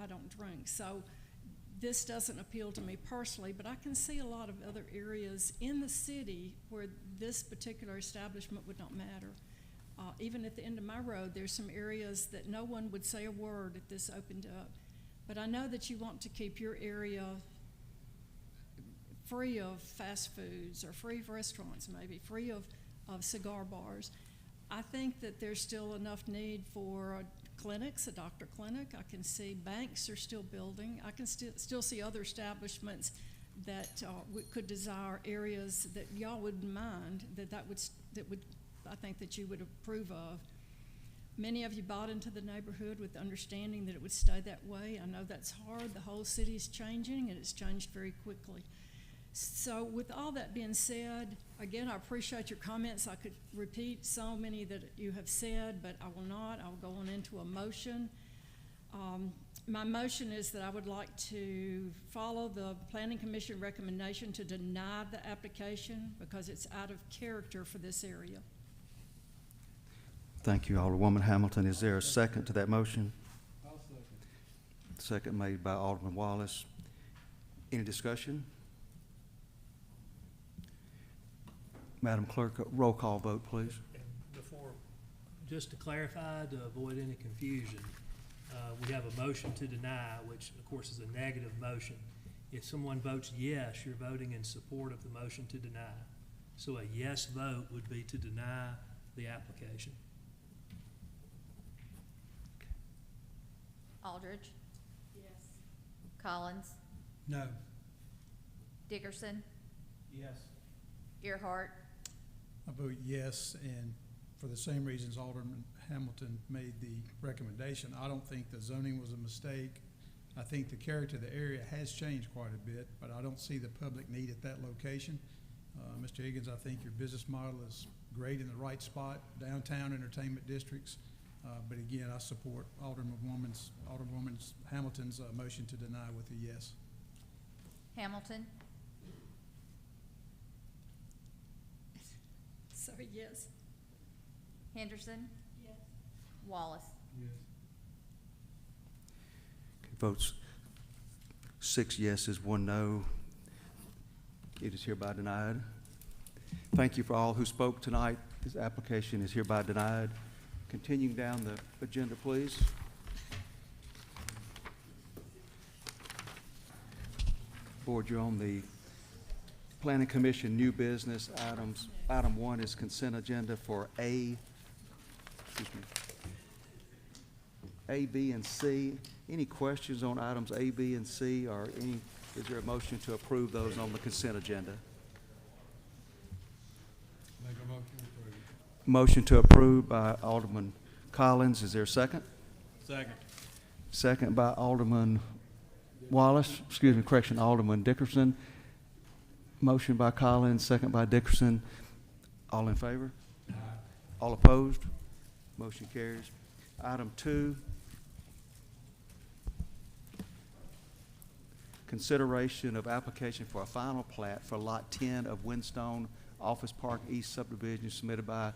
I don't drink, so this doesn't appeal to me personally, but I can see a lot of other areas in the city where this particular establishment would not matter. Even at the end of my road, there's some areas that no one would say a word if this opened up. But I know that you want to keep your area free of fast foods or free of restaurants, maybe free of cigar bars. I think that there's still enough need for clinics, a doctor clinic. I can see banks are still building. I can still see other establishments that could desire areas that y'all wouldn't mind, that would I think that you would approve of. Many of you bought into the neighborhood with the understanding that it would stay that way. I know that's hard. The whole city is changing, and it's changed very quickly. So with all that being said, again, I appreciate your comments. I could repeat so many that you have said, but I will not. I'll go on into a motion. My motion is that I would like to follow the Planning Commission recommendation to deny the application because it's out of character for this area. Thank you, Alderwoman Hamilton. Is there a second to that motion? I'll second. Second made by Alderman Wallace. Any discussion? Madam Clerk, roll call vote, please. Before, just to clarify, to avoid any confusion, we have a motion to deny, which of course is a negative motion. If someone votes yes, you're voting in support of the motion to deny. So a yes vote would be to deny the application. Aldridge? Yes. Collins? No. Dickerson? Yes. Earhart? I vote yes, and for the same reasons Alderman Hamilton made the recommendation. I don't think the zoning was a mistake. I think the character of the area has changed quite a bit, but I don't see the public need at that location. Mr. Higgins, I think your business model is great in the right spot, downtown entertainment districts. But again, I support Alderwoman Hamilton's motion to deny with a yes. Hamilton? Sorry, yes. Henderson? Yes. Wallace? Yes. Votes 6 yeses, 1 no. It is hereby denied. Thank you for all who spoke tonight. This application is hereby denied. Continuing down the agenda, please. Board, you're on the Planning Commission new business items. Item 1 is consent agenda for A, B, and C. Any questions on items A, B, and C, or is there a motion to approve those on the consent agenda? Make a motion to approve. Motion to approve by Alderman Collins. Is there a second? Second. Second by Alderman Wallace, excuse me, correction, Alderman Dickerson. Motion by Collins, second by Dickerson. All in favor? All opposed? Motion carries. Item 2, consideration of application for a final plat for Lot 10 of Windstone Office Park East subdivision submitted by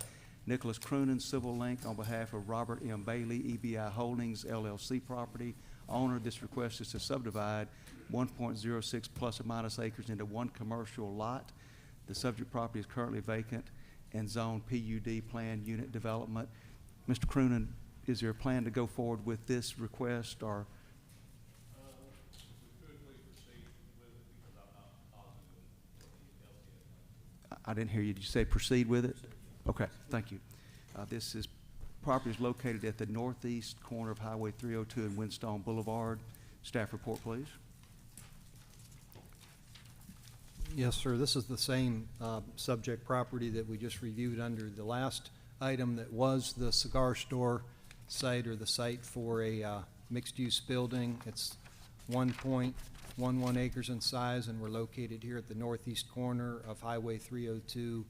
Nicholas Croonan, Civil Link, on behalf of Robert M. Bailey, EBI Holdings, LLC property owner. This request is to subdivide 1.06 plus or minus acres into one commercial lot. The subject property is currently vacant and zoned PUD planned unit development. Mr. Croonan, is there a plan to go forward with this request, or? I didn't hear you. Did you say proceed with it? Okay, thank you. Property is located at the northeast corner of Highway 302 and Windstone Boulevard. Staff report, please. Yes, sir. This is the same subject property that we just reviewed under the last item that was the cigar store site, or the site for a mixed-use building. It's 1.11 acres in size, and we're located here at the northeast corner of Highway 302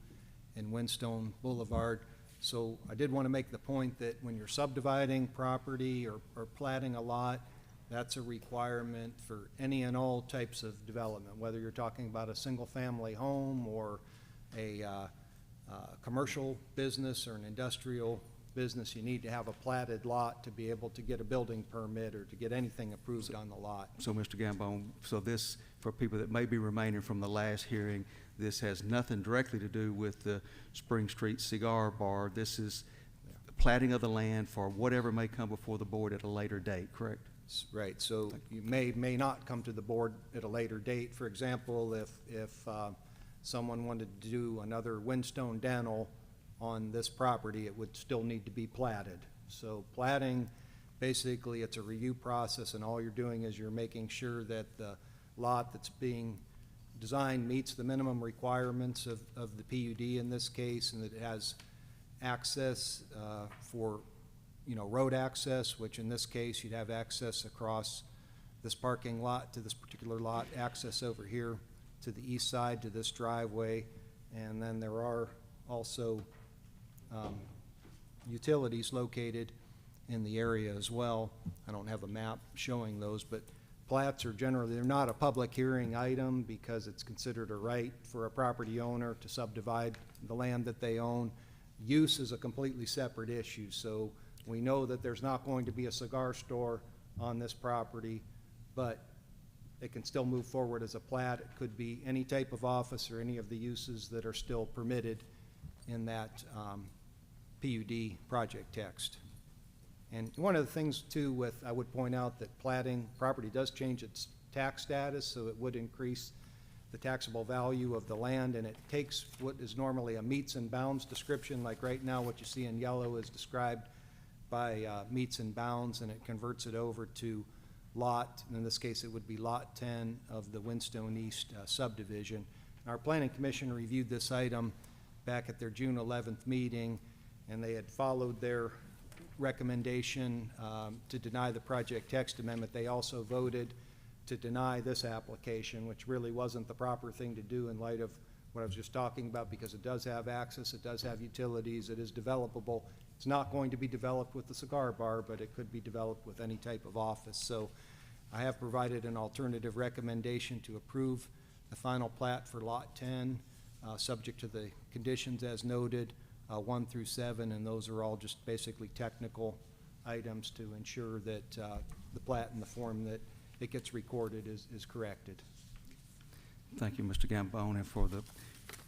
and Windstone Boulevard. So I did want to make the point that when you're subdividing property or platting a lot, that's a requirement for any and all types of development, whether you're talking about a single-family home or a commercial business or an industrial business. You need to have a platted lot to be able to get a building permit or to get anything approved on the lot. So, Mr. Gambone, so this, for people that may be remaining from the last hearing, this has nothing directly to do with the Spring Street Cigar Bar. This is platting of the land for whatever may come before the board at a later date, correct? Right, so you may not come to the board at a later date. For example, if someone wanted to do another Windstone Dental on this property, it would still need to be platted. So platting, basically, it's a review process, and all you're doing is you're making sure that the lot that's being designed meets the minimum requirements of the PUD in this case, and that it has access for road access, which in this case you'd have access across this parking lot to this particular lot, access over here to the east side to this driveway, and then there are also utilities located in the area as well. I don't have a map showing those, but plats are generally, they're not a public hearing item because it's considered a right for a property owner to subdivide the land that they own. Use is a completely separate issue, so we know that there's not going to be a cigar store on this property, but it can still move forward as a plat. It could be any type of office or any of the uses that are still permitted in that PUD project text. And one of the things too I would point out that platting property does change its tax status, so it would increase the taxable value of the land, and it takes what is normally a meets and bounds description, like right now what you see in yellow is described by meets and bounds, and it converts it over to lot, and in this case it would be lot 10 of the Windstone East subdivision. Our Planning Commission reviewed this item back at their June 11th meeting, and they had followed their recommendation to deny the project text amendment. They also voted to deny this application, which really wasn't the proper thing to do in light of what I was just talking about, because it does have access, it does have utilities, it is developable. It's not going to be developed with the cigar bar, but it could be developed with any type of office. So I have provided an alternative recommendation to approve the final plat for Lot 10, subject to the conditions as noted, 1 through 7, and those are all just basically technical items to ensure that the plat in the form that it gets recorded is corrected. Thank you, Mr. Gambone, and for the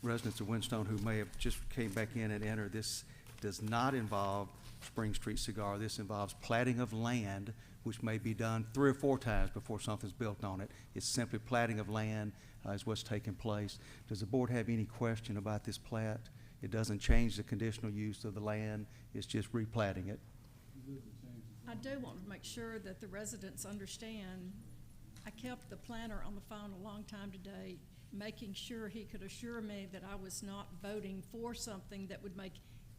residents of Windstone who may have just came back in and entered, this does not involve Spring Street Cigar. This involves platting of land, which may be done 3 or 4 times before something's built on it. It's simply platting of land is what's taking place. Does the board have any question about this plat? It doesn't change the conditional use of the land. It's just replatting it. I do want to make sure that the residents understand. I kept the planner on the phone a long time today, making sure he could assure me that I was not voting for something that would make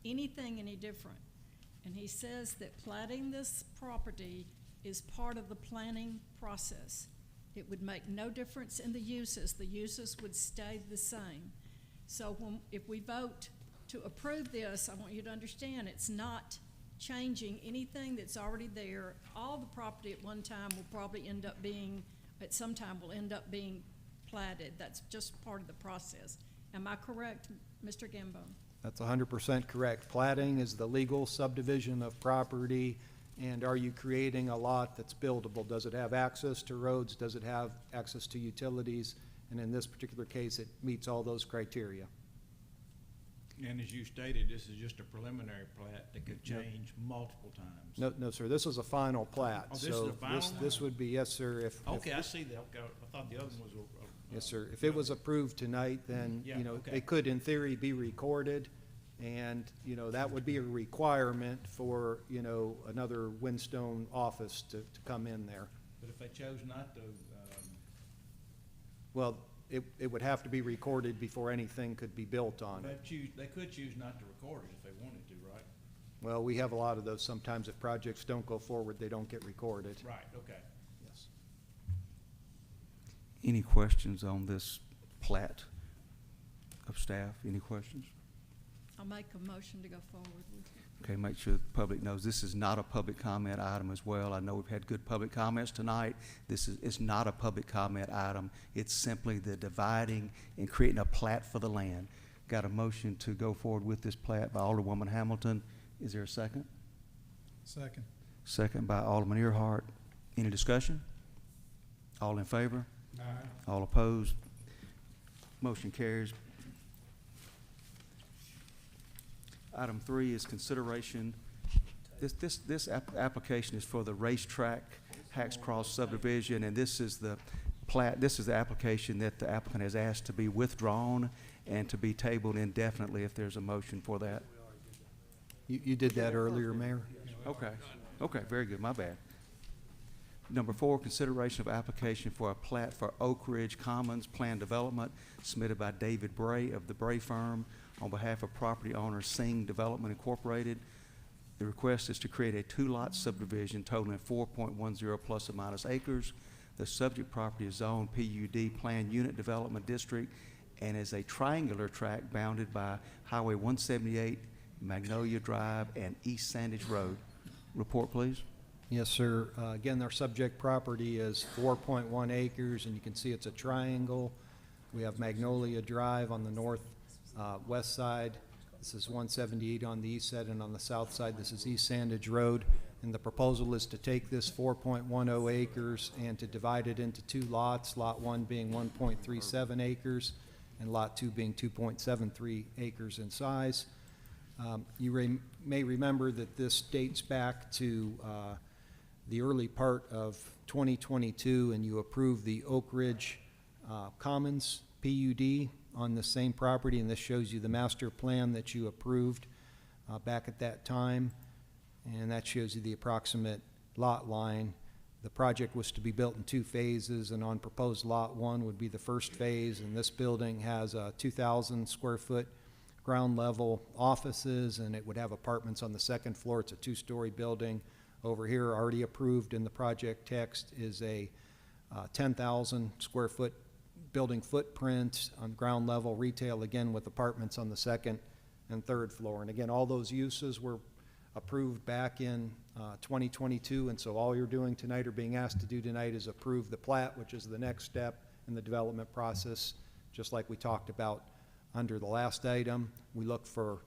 anything any different. And he says that platting this property is part of the planning process. It would make no difference in the uses. The uses would stay the same. So if we vote to approve this, I want you to understand it's not changing anything that's already there. All the property at one time will probably end up being, at some time will end up being platted. That's just part of the process. Am I correct, Mr. Gambone? That's 100% correct. Platting is the legal subdivision of property, and are you creating a lot that's buildable? Does it have access to roads? Does it have access to utilities? And in this particular case, it meets all those criteria. And as you stated, this is just a preliminary plat that could change multiple times. No, no, sir, this is a final plat. Oh, this is a final one? This would be, yes, sir, if. Okay, I see that. Okay, I thought the other one was Yes, sir. If it was approved tonight, then, Yeah, you know, okay. it could in theory be recorded, and, you know, that would be a requirement for, you know, another Windstone office to come in there. But if they chose not to, Well, it would have to be recorded before anything could be built on it. they could choose not to record it if they wanted to, right? Well, we have a lot of those. Sometimes if projects don't go forward, they don't get recorded. Right, okay. Yes. Any questions on this plat of staff? Any questions? I'll make a motion to go forward with it. Okay, make sure the public knows this is not a public comment item as well. I know we've had good public comments tonight. It's not a public comment item. It's simply the dividing and creating a plat for the land. Got a motion to go forward with this plat by Alderwoman Hamilton. Is there a second? Second. Second by Alderman Earhart. Any discussion? All in favor? Aye. All opposed? Motion carries. Item 3 is consideration. This application is for the racetrack Hacks Cross subdivision, and this is the plat. This is the application that the applicant has asked to be withdrawn and to be tabled indefinitely. If there's a motion for that. You did that earlier, Mayor? Okay. Okay. Very good. My bad. Number 4, consideration of application for a plat for Oak Ridge Commons Plan Development submitted by David Bray of the Bray Firm on behalf of property owner Singh Development Incorporated. The request is to create a 2-lot subdivision totaling 4.10 plus or minus acres. The subject property is zoned PUD Planned Unit Development District and is a triangular tract bounded by Highway 178, Magnolia Drive, and East Sandage Road. Report, please. Yes, sir. Again, our subject property is 4.1 acres, and you can see it's a triangle. We have Magnolia Drive on the north west side. This is 178 on the east side, and on the south side, this is East Sandage Road. And the proposal is to take this 4.10 acres and to divide it into 2 lots, Lot 1 being 1.37 acres, and Lot 2 being 2.73 acres in size. You may remember that this dates back to the early part of 2022, and you approved the Oak Ridge Commons PUD on the same property, and this shows you the master plan that you approved back at that time, and that shows you the approximate lot line. The project was to be built in 2 phases, and on proposed Lot 1 would be the first phase, and this building has 2,000 square foot ground level offices, and it would have apartments on the 2nd floor. It's a 2-story building. Over here, already approved in the project text, is a 10,000 square foot building footprint on ground level retail, again with apartments on the 2nd and 3rd floor. And again, all those uses were approved back in 2022, and so all you're doing tonight or being asked to do tonight is approve the plat, which is the next step in the development process. Just like we talked about under the last item, we look for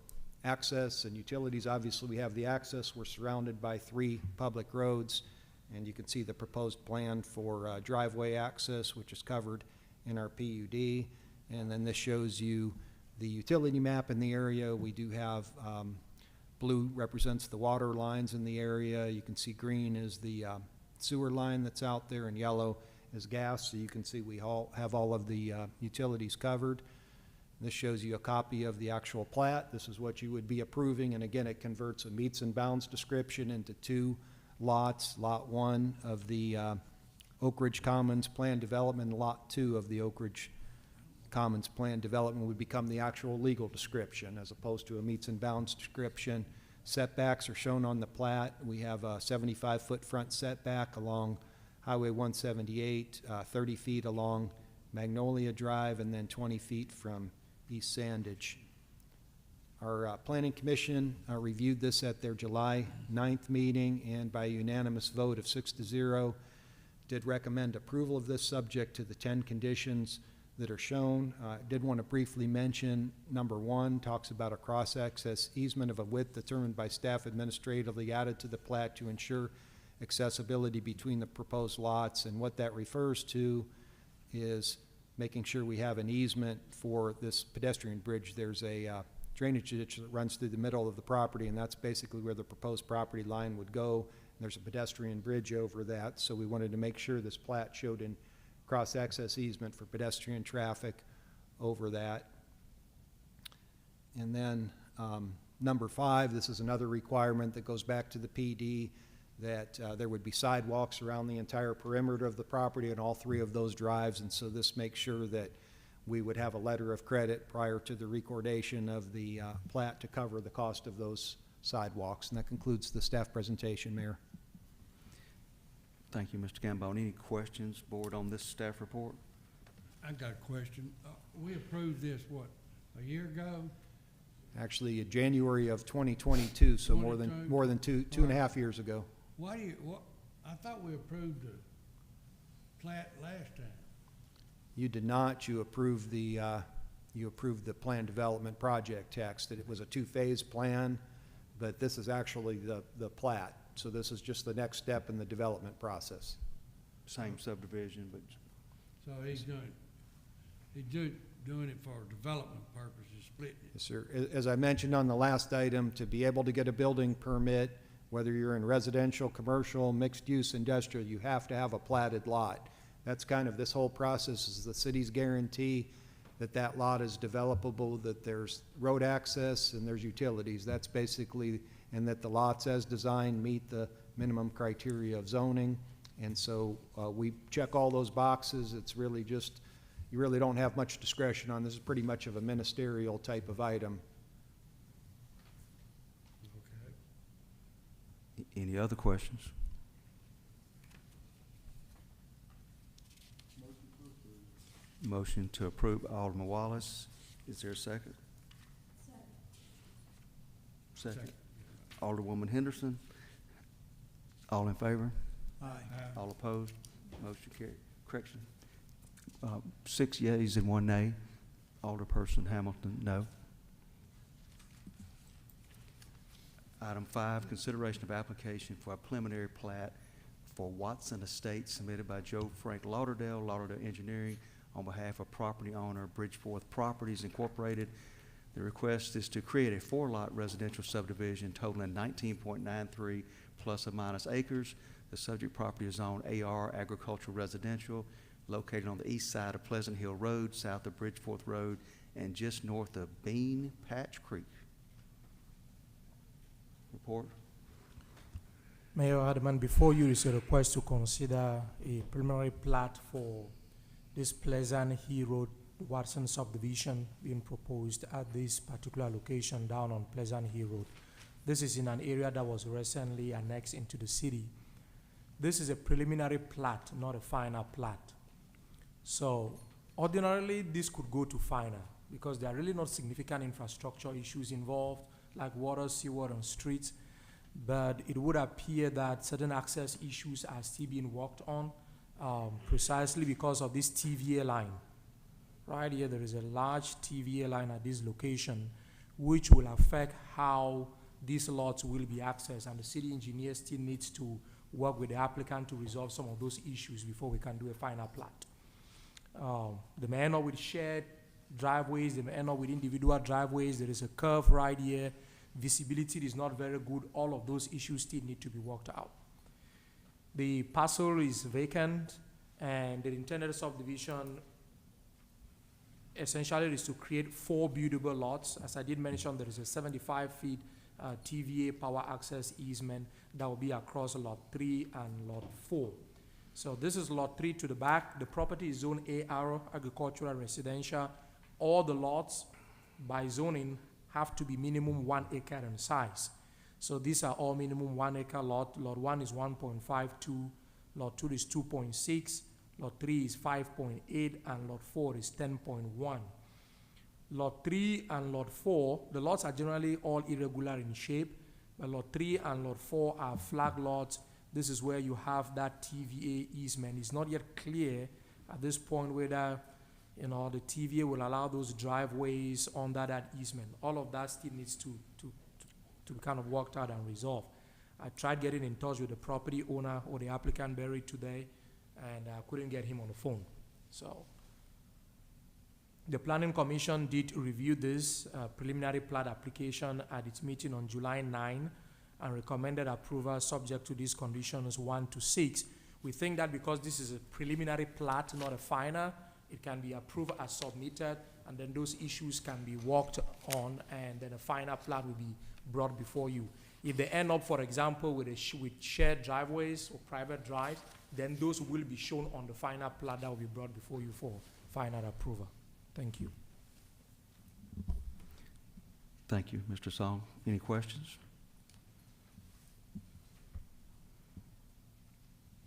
access and utilities. Obviously, we have the access. We're surrounded by 3 public roads, and you can see the proposed plan for driveway access, which is covered in our PUD. And then this shows you the utility map in the area. We do have blue represents the water lines in the area. You can see green is the sewer line that's out there, and yellow is gas. So you can see we all have all of the utilities covered. This shows you a copy of the actual plat. This is what you would be approving, and again, it converts a meets and bounds description into 2 lots. Lot 1 of the Oak Ridge Commons Plan Development, and Lot 2 of the Oak Ridge Commons Plan Development would become the actual legal description as opposed to a meets and bounds description. Setbacks are shown on the plat. We have a 75-foot front setback along Highway 178, 30 feet along Magnolia Drive, and then 20 feet from East Sandage. Our Planning Commission reviewed this at their July 9th meeting, and by a unanimous vote of 6-0, did recommend approval of this subject to the 10 conditions that are shown. I did want to briefly mention, number 1 talks about a cross-access easement of a width determined by staff administratively added to the plat to ensure accessibility between the proposed lots, and what that refers to is making sure we have an easement for this pedestrian bridge. There's a drainage ditch that runs through the middle of the property, and that's basically where the proposed property line would go. And there's a pedestrian bridge over that, so we wanted to make sure this plat showed in cross-access easement for pedestrian traffic over that. And then number 5, this is another requirement that goes back to the PD, that there would be sidewalks around the entire perimeter of the property on all 3 of those drives, and so this makes sure that we would have a letter of credit prior to the recordation of the plat to cover the cost of those sidewalks. And that concludes the staff presentation, Mayor. Thank you, Mr. Gambone. Any questions, board, on this staff report? I got a question. We approved this, what, a year ago? Actually, in January of 2022, so more than two and a half years ago. Why do you, I thought we approved the plat last time. You did not. You approved the plan development project text, that it was a 2-phase plan, but this is actually the plat. So this is just the next step in the development process. Same subdivision, but. So he's doing it for development purposes, splitting it. Yes, sir. As I mentioned on the last item, to be able to get a building permit, whether you're in residential, commercial, mixed use, industrial, you have to have a platted lot. That's kind of this whole process, is the city's guarantee that that lot is developable, that there's road access and there's utilities. That's basically, and that the lots as designed meet the minimum criteria of zoning. And so we check all those boxes. It's really just, you really don't have much discretion on this. Is pretty much of a ministerial type of item. Any other questions? Motion to approve, Alderman Wallace. Is there a second? Second. Alderwoman Henderson. All in favor? Aye. All opposed? Motion carried. Correction. 6 yeas and 1 nay. Alderperson Hamilton, no. Item 5, consideration of application for a preliminary plat for Watson Estates submitted by Joe Frank Lauderdale, Lauderdale Engineering, on behalf of property owner Bridgeforth Properties Incorporated. The request is to create a 4-lot residential subdivision totaling 19.93 plus or minus acres. The subject property is on AR Agricultural Residential, located on the east side of Pleasant Hill Road, south of Bridgeforth Road, and just north of Bean Patch Creek. Report. Mayor Alderman, before you is a request to consider a preliminary plat for this Pleasant Hill Road Watson subdivision being proposed at this particular location down on Pleasant Hill Road. This is in an area that was recently annexed into the city. This is a preliminary plat, not a final plat. So ordinarily this could go to final because there are really not significant infrastructure issues involved like water, sewer, and streets, but it would appear that certain access issues are still being worked on precisely because of this TVA line. Right here, there is a large TVA line at this location, which will affect how these lots will be accessed, and the city engineer still needs to work with the applicant to resolve some of those issues before we can do a final plat. They may end up with shared driveways, they may end up with individual driveways. There is a curve right here. Visibility is not very good. All of those issues still need to be worked out. The parcel is vacant, and the intended subdivision essentially is to create 4 buildable lots. As I did mention, there is a 75 feet TVA power access easement that will be across lot 3 and lot 4. So this is lot 3 to the back. The property is zone AR, agricultural residential. All the lots by zoning have to be minimum 1 acre in size. So these are all minimum 1 acre lot. Lot 1 is 1.52, Lot 2 is 2.6, Lot 3 is 5.8, and Lot 4 is 10.1. Lot 3 and Lot 4, the lots are generally all irregular in shape, but Lot 3 and Lot 4 are flag lots. This is where you have that TVA easement. It's not yet clear at this point whether the TVA will allow those driveways under that easement. All of that still needs to be kind of worked out and resolved. I tried getting in touch with the property owner or the applicant buried today, and I couldn't get him on the phone. So the Planning Commission did review this preliminary plat application at its meeting on July 9 and recommended approval subject to these conditions 1 to 6. We think that because this is a preliminary plat, not a final, it can be approved as submitted, and then those issues can be worked on, and then a final plat will be brought before you. If they end up, for example, with shared driveways or private drives, then those will be shown on the final plat that will be brought before you for final approval. Thank you. Thank you, Mr. Song. Any questions?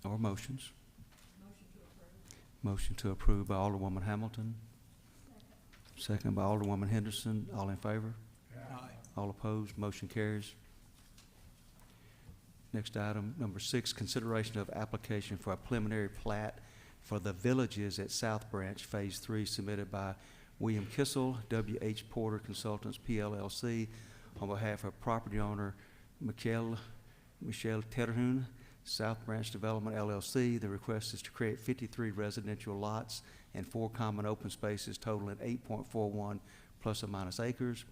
Or motions? Motion to approve by Alderwoman Hamilton. Second by Alderwoman Henderson. All in favor? Aye. All opposed? Motion carries. Next item, number 6, consideration of application for a preliminary plat for the villages at South Branch, Phase 3, submitted by William Kissel, W.H. Porter Consultants, PLLC, on behalf of property owner Michelle Terhune, South Branch Development, LLC. The request is to create 53 residential lots and 4 common open spaces totaling 8.41 plus or minus acres.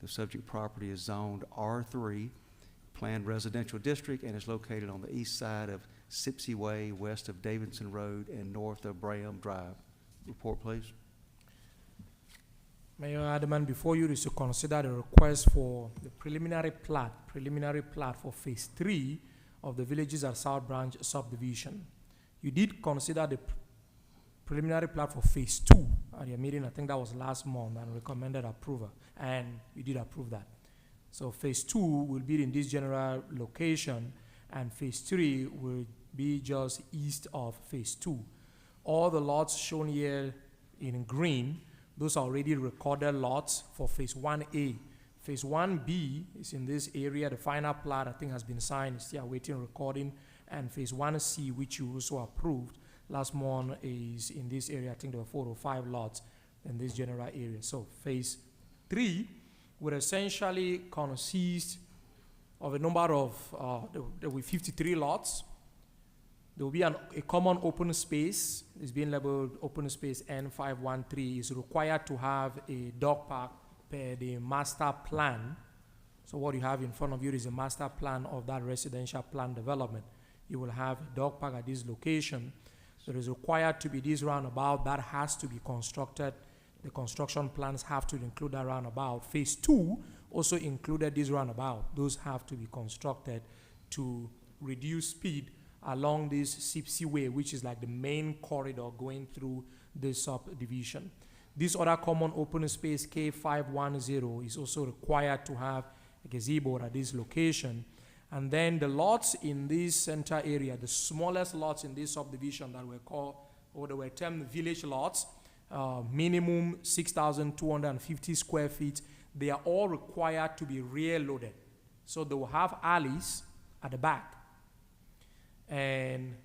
The subject property is zoned R3, planned residential district, and is located on the east side of Sipsey Way, west of Davidson Road, and north of Braham Drive. Report, please. Mayor Alderman, before you is to consider the request for the preliminary plat for Phase 3 of the Villages at South Branch subdivision. You did consider the preliminary plat for Phase 2 at your meeting, I think that was last month, and recommended approval, and you did approve that. So Phase 2 will be in this general location, and Phase 3 will be just east of Phase 2. All the lots shown here in green, those are already recorded lots for Phase 1A. Phase 1B is in this area. The final plat, I think, has been signed. It's still awaiting recording. And Phase 1C, which you also approved last month, is in this area. I think there were 4 or 5 lots in this general area. So Phase 3 would essentially consist of a number of, there will be 53 lots. There will be a common open space. It's being labeled open space N513. It's required to have a dog park per the master plan. So what you have in front of you is a master plan of that residential plan development. You will have a dog park at this location. There is required to be this roundabout that has to be constructed. The construction plans have to include that roundabout. Phase 2 also included this roundabout. Those have to be constructed to reduce speed along this Sipsey Way, which is like the main corridor going through this subdivision. This other common open space, K510, is also required to have a gazebo at this location. And then the lots in this center area, the smallest lots in this subdivision that were called, or they were termed village lots, minimum 6,250 square feet, they are all required to be rear loaded. So they will have alleys at the back. And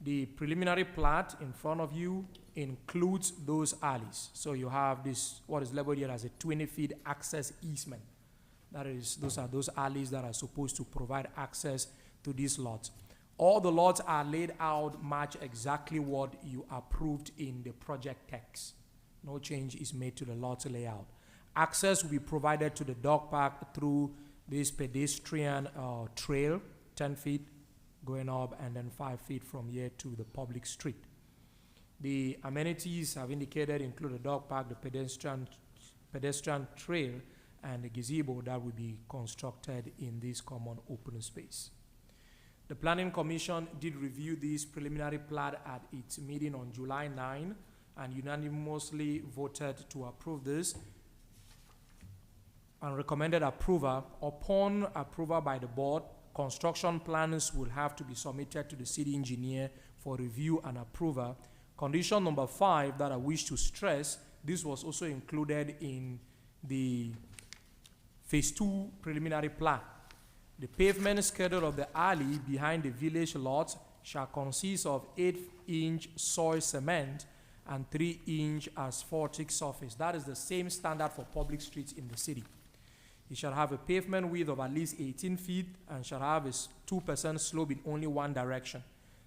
the preliminary plat in front of you includes those alleys. So you have this, what is labeled here as a 20-feet access easement. That is, those are those alleys that are supposed to provide access to these lots. All the lots are laid out, match exactly what you approved in the project text. No change is made to the lot layout. Access will be provided to the dog park through this pedestrian trail, 10 feet going up, and then 5 feet from here to the public street. The amenities I've indicated include the dog park, the pedestrian trail, and the gazebo that will be constructed in this common open space. The Planning Commission did review this preliminary plat at its meeting on July 9 and unanimously voted to approve this and recommended approval. Upon approval by the board, construction plans will have to be submitted to the city engineer for review and approval. Condition number 5 that I wish to stress, this was also included in the Phase 2 preliminary plan. The pavement schedule of the alley behind the village lot shall consist of 8-inch soil cement and 3-inch asphaltic surface. That is the same standard for public streets in the city. It shall have a pavement width of at least 18 feet and shall have a 2% slope in only one direction.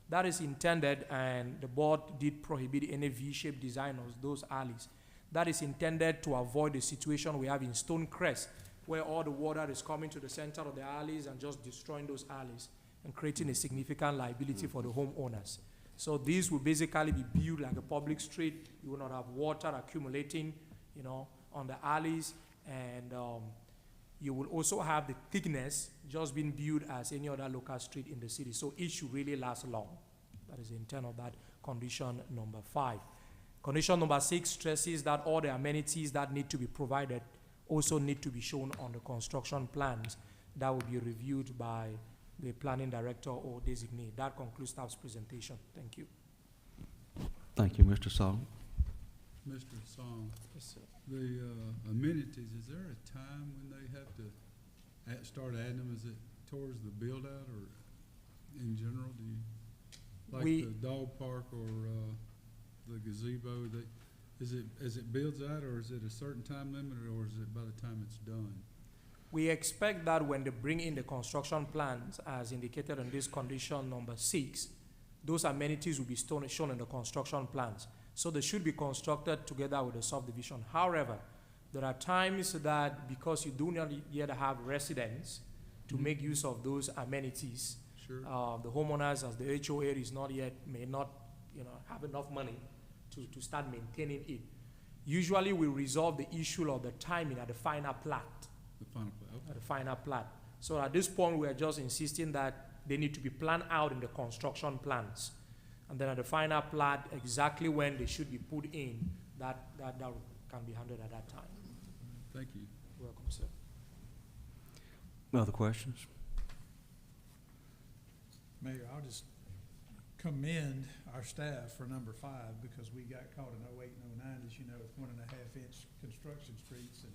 That is intended, and the board did prohibit any V-shaped design of those alleys. That is intended to avoid the situation we have in Stonecrest, where all the water is coming to the center of the alleys and just destroying those alleys and creating a significant liability for the homeowners. So these will basically be built like a public street. You will not have water accumulating, on the alleys, and you will also have the thickness just being built as any other local street in the city. So it should really last long. That is the intent of that condition number 5. Condition number 6 stresses that all the amenities that need to be provided also need to be shown on the construction plans that will be reviewed by the planning director or designee. That concludes staff's presentation. Thank you. Thank you, Mr. Solomon. Mr. Song, Yes, sir. the amenities, is there a time when they have to start adding them? Is it towards the build out or in general? Do you, like the dog park or the gazebo, as it builds out, or is it a certain time limit, or is it by the time it's done? We expect that when they bring in the construction plans, as indicated in this condition number 6, those amenities will be shown in the construction plans. So they should be constructed together with the subdivision. However, there are times that because you do not yet have residents to make use of those amenities, Sure. The homeowners, as the HOA is not yet, may not have enough money to start maintaining it. Usually we resolve the issue of the timing at the final plat. The final plat, okay. At the final plat. So at this point, we are just insisting that they need to be planned out in the construction plans. And then at the final plat, exactly when they should be put in, that can be handled at that time. Thank you. You're welcome, sir. Other questions? Mayor, I'll just commend our staff for number 5, because we got caught in 08 and 09, as you know, with 1.5-inch construction streets, and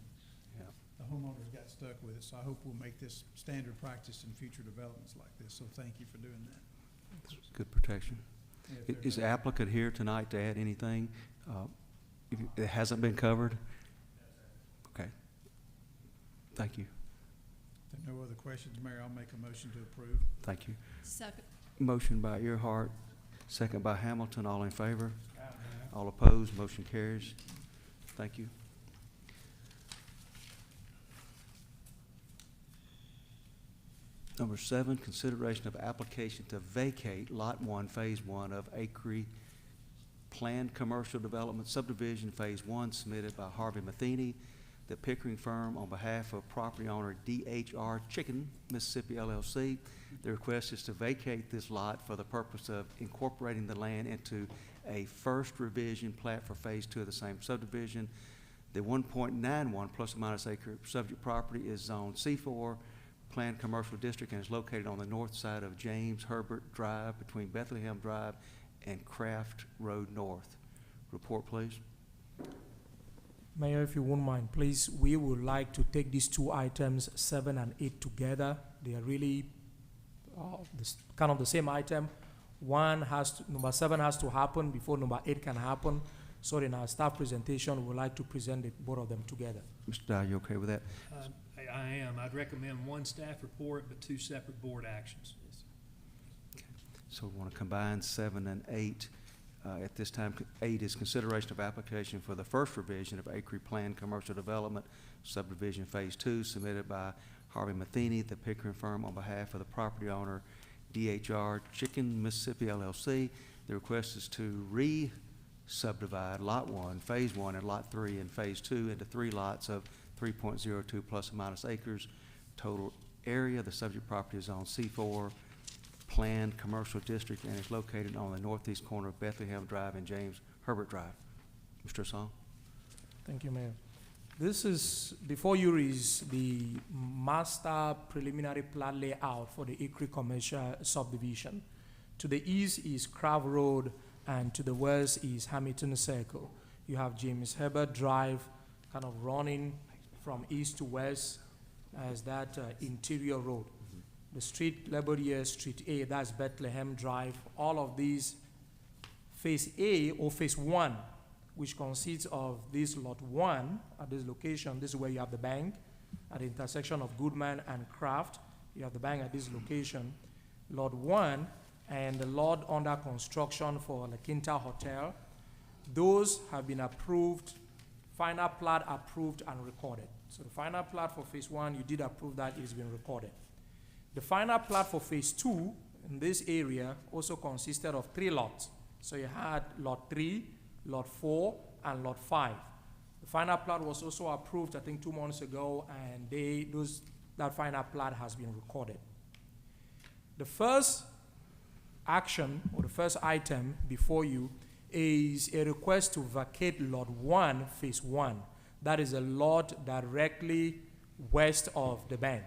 the homeowners got stuck with it. So I hope we'll make this standard practice in future developments like this. So thank you for doing that. Good protection. Yeah, if Is the there are applicant here tonight to add anything? If it hasn't been covered? Okay. Thank you. no other questions, Mayor, I'll make a motion to approve. Thank you. Second. Motion by Earhart, second by Hamilton. All in favor? All opposed? Motion carries. Thank you. Number 7, consideration of application to vacate Lot 1, Phase 1 of Acre Planned Commercial Development Subdivision Phase 1 submitted by Harvey Matheny, the Pickering firm, on behalf of property owner DHR Chicken, Mississippi LLC. The request is to vacate this lot for the purpose of incorporating the land into a first revision plat for Phase 2 of the same subdivision. The 1.91 plus or minus acre subject property is Zone C4, Planned Commercial District, and is located on the north side of James Herbert Drive between Bethlehem Drive and Craft Road North. Report, please. Mayor, if you wouldn't mind, please, we would like to take these two items, 7 and 8, together. They are really kind of the same item. Number 7 has to happen before number 8 can happen. So in our staff presentation, we would like to present both of them together. Mr. Dye, you okay with that? I am. I'd recommend one staff report, but 2 separate board actions. So we want to combine 7 and 8. At this time, 8 is consideration of application for the first revision of Acre Planned Commercial Development Subdivision Phase 2 submitted by Harvey Matheny, the Pickering firm, on behalf of the property owner DHR Chicken, Mississippi LLC. The request is to re-subdivide Lot 1, Phase 1, and Lot 3 and Phase 2 into 3 lots of 3.02 plus or minus acres. Total area, the subject property is on C4, Planned Commercial District, and is located on the northeast corner of Bethlehem Drive and James Herbert Drive. Mr. Song. Thank you, Mayor. This is, before you is the master preliminary plat layout for the Acre Commercial Subdivision. To the east is Craft Road, and to the west is Hamilton Circle. You have James Herbert Drive kind of running from east to west as that interior road. The street labeled here, Street A, that's Bethlehem Drive. All of these, Phase A or Phase 1, which consists of this Lot 1 at this location. This is where you have the bank at the intersection of Goodman and Craft. You have the bank at this location. Lot 1 and the lot under construction for La Quinta Hotel. Those have been approved, final plat approved and recorded. So the final plat for Phase 1, you did approve that, it's been recorded. The final plat for Phase 2 in this area also consisted of 3 lots. So you had Lot 3, Lot 4, and Lot 5. The final plat was also approved, I think, 2 months ago, and that final plat has been recorded. The first action, or the first item before you, is a request to vacate Lot 1, Phase 1. That is a lot directly west of the bank.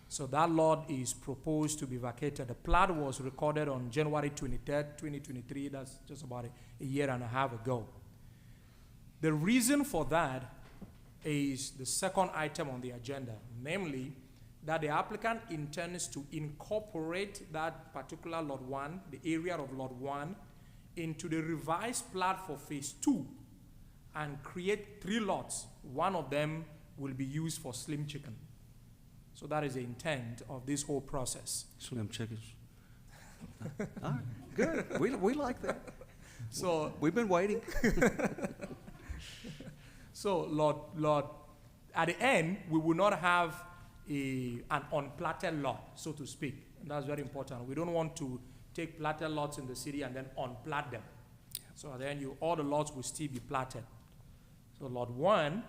So that lot is proposed to be vacated. The plat was recorded on January 23rd, 2023. That's just about a year and a half ago. The reason for that is the second item on the agenda, namely that the applicant intends to incorporate that particular Lot 1, the area of Lot 1, into the revised plat for Phase 2 and create 3 lots. One of them will be used for Slim Chicken. So that is the intent of this whole process. Slim chickens. All right, good. We like that. So we've been waiting. So Lord, at the end, we will not have an unplatted lot, so to speak. And that's very important. We don't want to take platted lots in the city and then unplat them. So at the end, all the lots will still be platted. So Lot 1,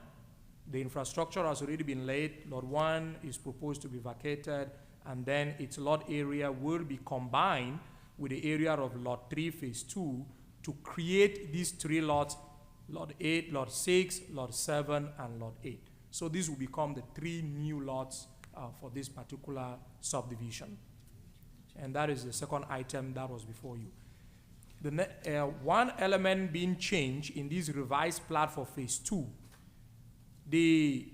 the infrastructure has already been laid. Lot 1 is proposed to be vacated, and then its lot area will be combined with the area of Lot 3, Phase 2, to create these 3 lots, Lot 8, Lot 6, Lot 7, and Lot 8. So these will become the 3 new lots for this particular subdivision. And that is the second item that was before you. The one element being changed in this revised plat for Phase 2, the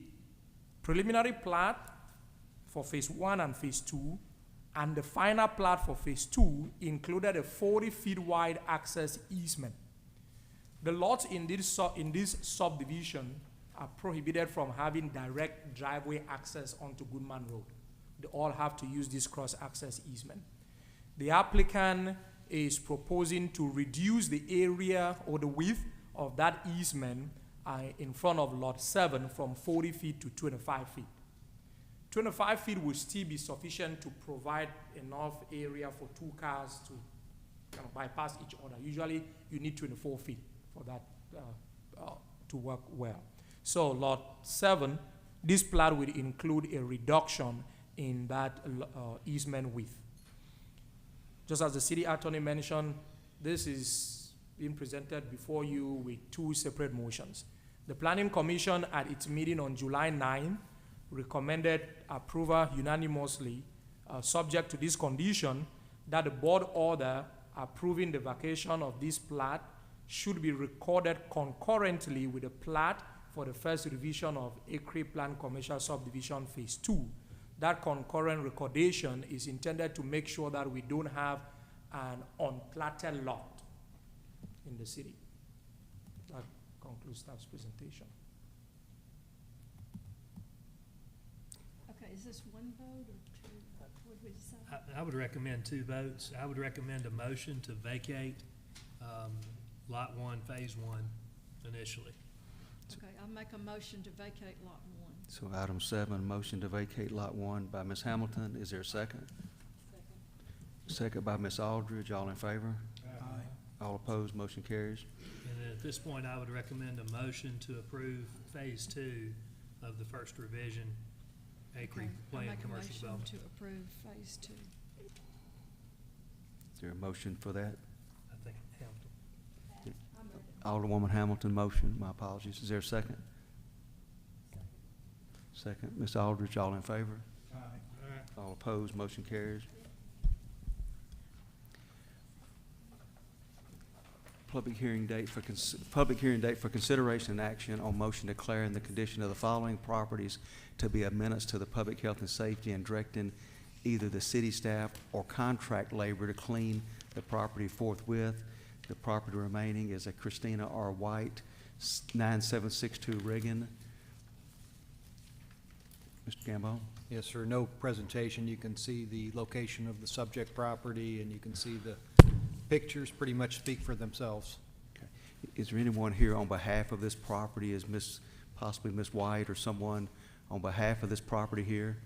preliminary plat for Phase 1 and Phase 2 and the final plat for Phase 2 included a 40-feet wide access easement. The lots in this subdivision are prohibited from having direct driveway access onto Goodman Road. They all have to use this cross-access easement. The applicant is proposing to reduce the area or the width of that easement in front of Lot 7 from 40 feet to 25 feet. 25 feet will still be sufficient to provide enough area for 2 cars to kind of bypass each other. Usually, you need 24 feet for that to work well. So Lot 7, this plat will include a reduction in that easement width. Just as the city attorney mentioned, this is being presented before you with 2 separate motions. The Planning Commission at its meeting on July 9 recommended approval unanimously, subject to this condition, that the board order approving the vacation of this plat should be recorded concurrently with the plat for the first revision of Acre Plan Commercial Subdivision Phase 2. That concurrent recordation is intended to make sure that we don't have an unplatted lot in the city. That concludes staff's presentation. Okay, is this 1 vote or 2? What did we decide? I would recommend 2 votes. I would recommend a motion to vacate Lot 1, Phase 1 initially. Okay, I'll make a motion to vacate Lot 1. So item 7, motion to vacate Lot 1 by Ms. Hamilton. Is there a second? Second by Ms. Aldridge. All in favor? Aye. All opposed, motion carries. And then at this point, I would recommend a motion to approve Phase 2 of the first revision, Acre Plan Commercial Development. I make a motion to approve Phase 2. Is there a motion for that? I think Hamilton. Alderwoman Hamilton motion, my apologies. Is there a second? Second, Ms. Aldridge, all in favor? Aye. All opposed, motion carries. Public hearing date for consideration and action on motion declaring the condition of the following properties to be a menace to the public health and safety and directing either the city staff or contract labor to clean the property forthwith. The property remaining is a Christina R. White, 9762 Reagan. Mr. Gamble? Yes, sir, no presentation. You can see the location of the subject property, and you can see the pictures pretty much speak for themselves. Okay. Is there anyone here on behalf of this property? Is possibly Ms. White or someone on behalf of this property here?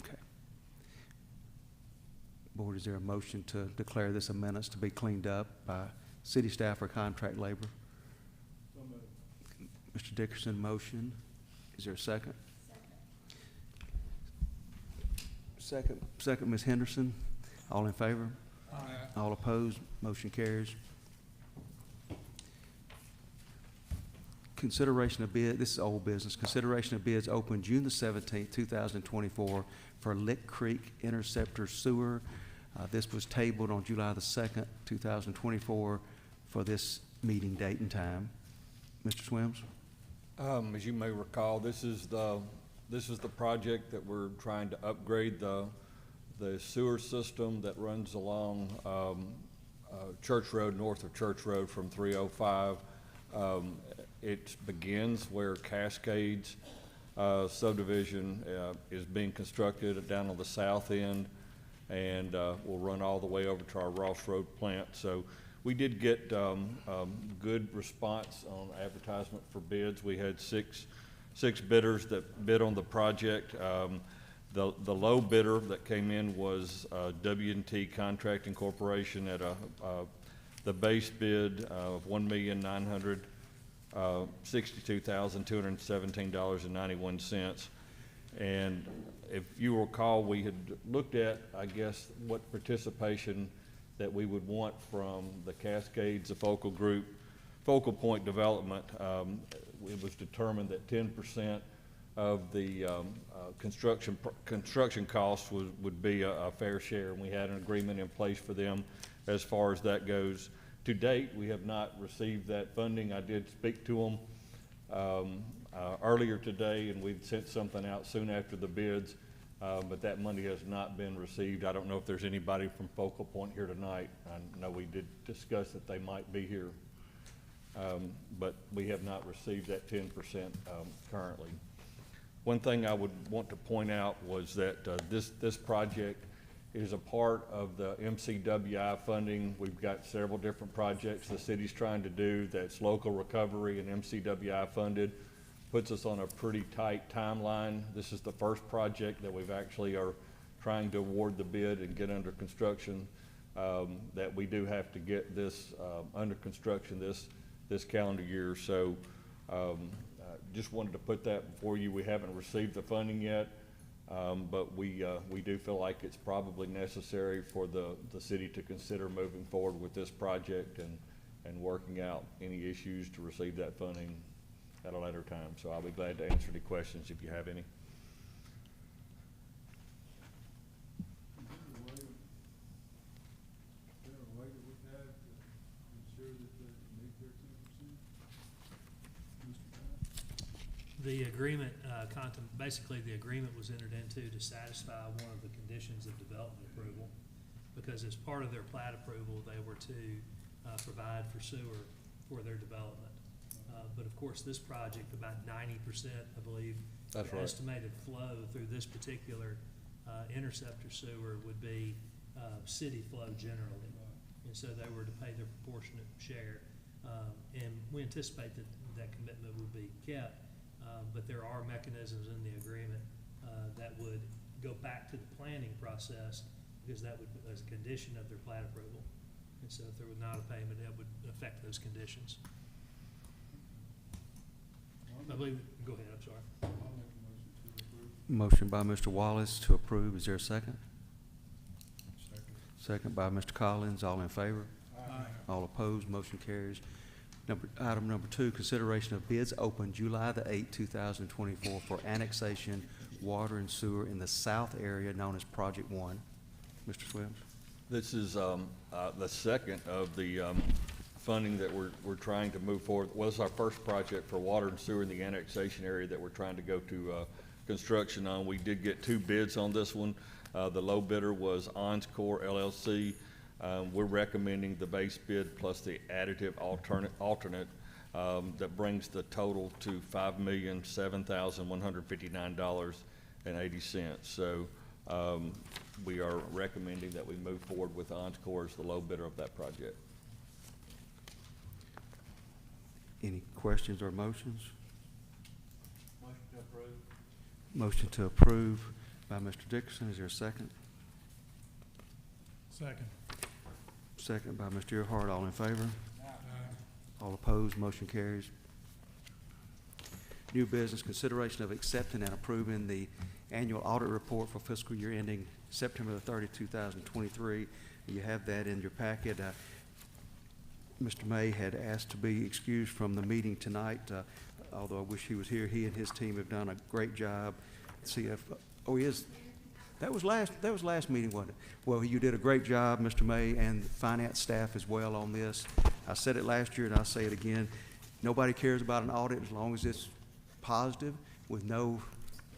Okay. Board, is there a motion to declare this a menace to be cleaned up by city staff or contract labor? So moved. Mr. Dickerson, motion. Is there a second? Second, Ms. Henderson. All in favor? Aye. All opposed? Motion carries. Consideration of bid, this is old business. Consideration of bids open June the 17th, 2024 for Lick Creek Interceptor Sewer. This was tabled on July the 2nd, 2024 for this meeting date and time. Mr. Swims? As you may recall, this is the project that we're trying to upgrade the sewer system that runs along Church Road, north of Church Road from 305. It begins where Cascades subdivision is being constructed down on the south end, and will run all the way over to our Ross Road plant. So we did get good response on advertisement for bids. We had six bidders that bid on the project. The low bidder that came in was W&T Contracting Corporation at the base bid of $1,962,217.91. And if you recall, we had looked at, I guess, what participation that we would want from the Cascades, the Focal Group, Focal Point Development. It was determined that 10% of the construction costs would be a fair share, and we had an agreement in place for them as far as that goes. To date, we have not received that funding. I did speak to them earlier today, and we'd sent something out soon after the bids, but that money has not been received. I don't know if there's anybody from Focal Point here tonight. I know we did discuss that they might be here, but we have not received that 10% currently. One thing I would want to point out was that this project is a part of the MCWI funding. We've got several different projects the city's trying to do that's local recovery and MCWI funded. Puts us on a pretty tight timeline. This is the first project that we've actually are trying to award the bid and get under construction, that we do have to get this under construction this calendar year. So just wanted to put that before you. We haven't received the funding yet, but we do feel like it's probably necessary for the city to consider moving forward with this project and working out any issues to receive that funding at a later time. So I'll be glad to answer any questions if you have any. The agreement, basically the agreement was entered into to satisfy one of the conditions of development approval, because as part of their plat approval, they were to provide for sewer for their development. But of course, this project, about 90%, I believe, That's the right. estimated flow through this particular interceptor sewer would be city flow generally. And so they were to pay their proportionate share. And we anticipate that that commitment would be kept. But there are mechanisms in the agreement that would go back to the planning process, because that would, as a condition of their plat approval. And so if there was not a payment, that would affect those conditions. I believe, go ahead, I'm sorry. I'll make a motion to approve. Motion by Mr. Wallace to approve. Is there a second? Second. Second by Mr. Collins. All in favor? Aye. All opposed? Motion carries. Item number 2, consideration of bids open July the 8th, 2024 for annexation, water and sewer in the south area known as Project 1. Mr. Swims? This is the second of the funding that we're trying to move forward. Well, this is our first project for water and sewer in the annexation area that we're trying to go to construction on. We did get 2 bids on this one. The low bidder was Encore LLC. We're recommending the base bid plus the additive alternate that brings the total to $5,007,159.80. So we are recommending that we move forward with Encore as the low bidder of that project. Any questions or motions? Motion to approve. Motion to approve by Mr. Dickerson. Is there a second? Second. Second by Mr. Earhart. All in favor? All opposed? Motion carries. New business, consideration of accepting and approving the annual audit report for fiscal year ending September the 30th, 2023. You have that in your packet. Mr. May had asked to be excused from the meeting tonight, although I wish he was here. He and his team have done a great job. Oh, he is. That was last meeting, wasn't it? Well, you did a great job, Mr. May, and the finance staff as well on this. I said it last year and I'll say it again. Nobody cares about an audit as long as it's positive with no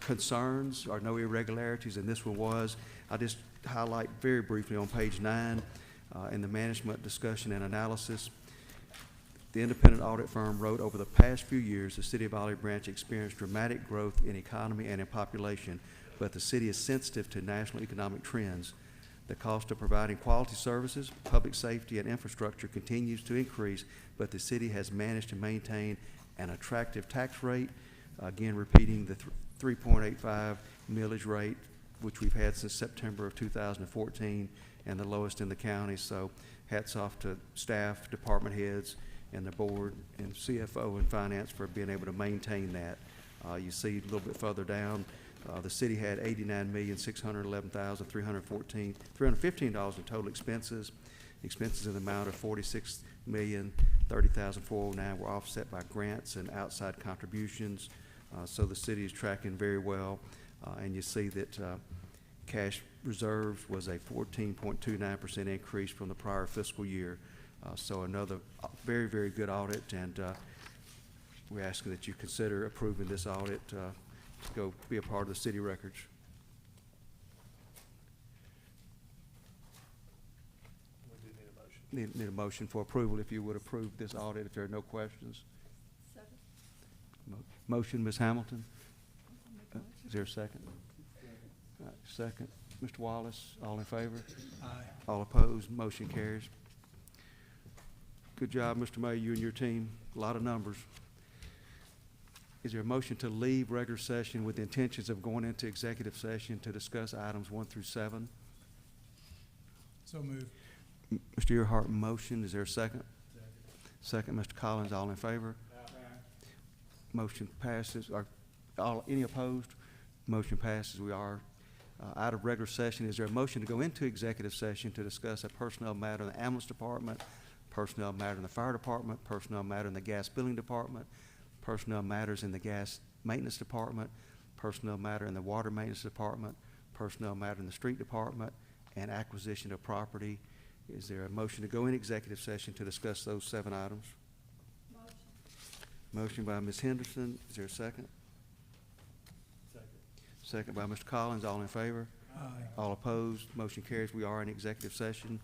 concerns or no irregularities, and this one was. I just highlight very briefly on page 9 in the management discussion and analysis. The independent audit firm wrote, over the past few years, the City of Olive Branch experienced dramatic growth in economy and in population, but the city is sensitive to national economic trends. The cost of providing quality services, public safety, and infrastructure continues to increase, but the city has managed to maintain an attractive tax rate, again repeating the 3.85 millage rate, which we've had since September of 2014, and the lowest in the county. So hats off to staff, department heads, and the board and CFO and finance for being able to maintain that. You see a little bit further down, the city had $89,611,315 in total expenses. Expenses in the amount of $46,030,409 were offset by grants and outside contributions. So the city is tracking very well. And you see that cash reserves was a 14.29% increase from the prior fiscal year. So another very, very good audit, and we're asking that you consider approving this audit to go be a part of the city records. We do need a motion. Need a motion for approval if you would approve this audit if there are no questions. Second. Motion, Ms. Hamilton. Is there a second? Second. Mr. Wallace, all in favor? Aye. All opposed? Motion carries. Good job, Mr. May, you and your team. A lot of numbers. Is there a motion to leave regular session with the intentions of going into executive session to discuss items 1 through 7? So moved. Mr. Earhart, motion. Is there a second? Second, Mr. Collins, all in favor? Motion passes. Any opposed? Motion passes. We are out of regular session. Is there a motion to go into executive session to discuss a personnel matter in the ambulance department, personnel matter in the fire department, personnel matter in the gas billing department, personnel matters in the gas maintenance department, personnel matter in the water maintenance department, personnel matter in the street department, and acquisition of property? Is there a motion to go in executive session to discuss those 7 items? Motion by Ms. Henderson. Is there a second? Second by Mr. Collins. All in favor? Aye. All opposed? Motion carries. We are in executive session.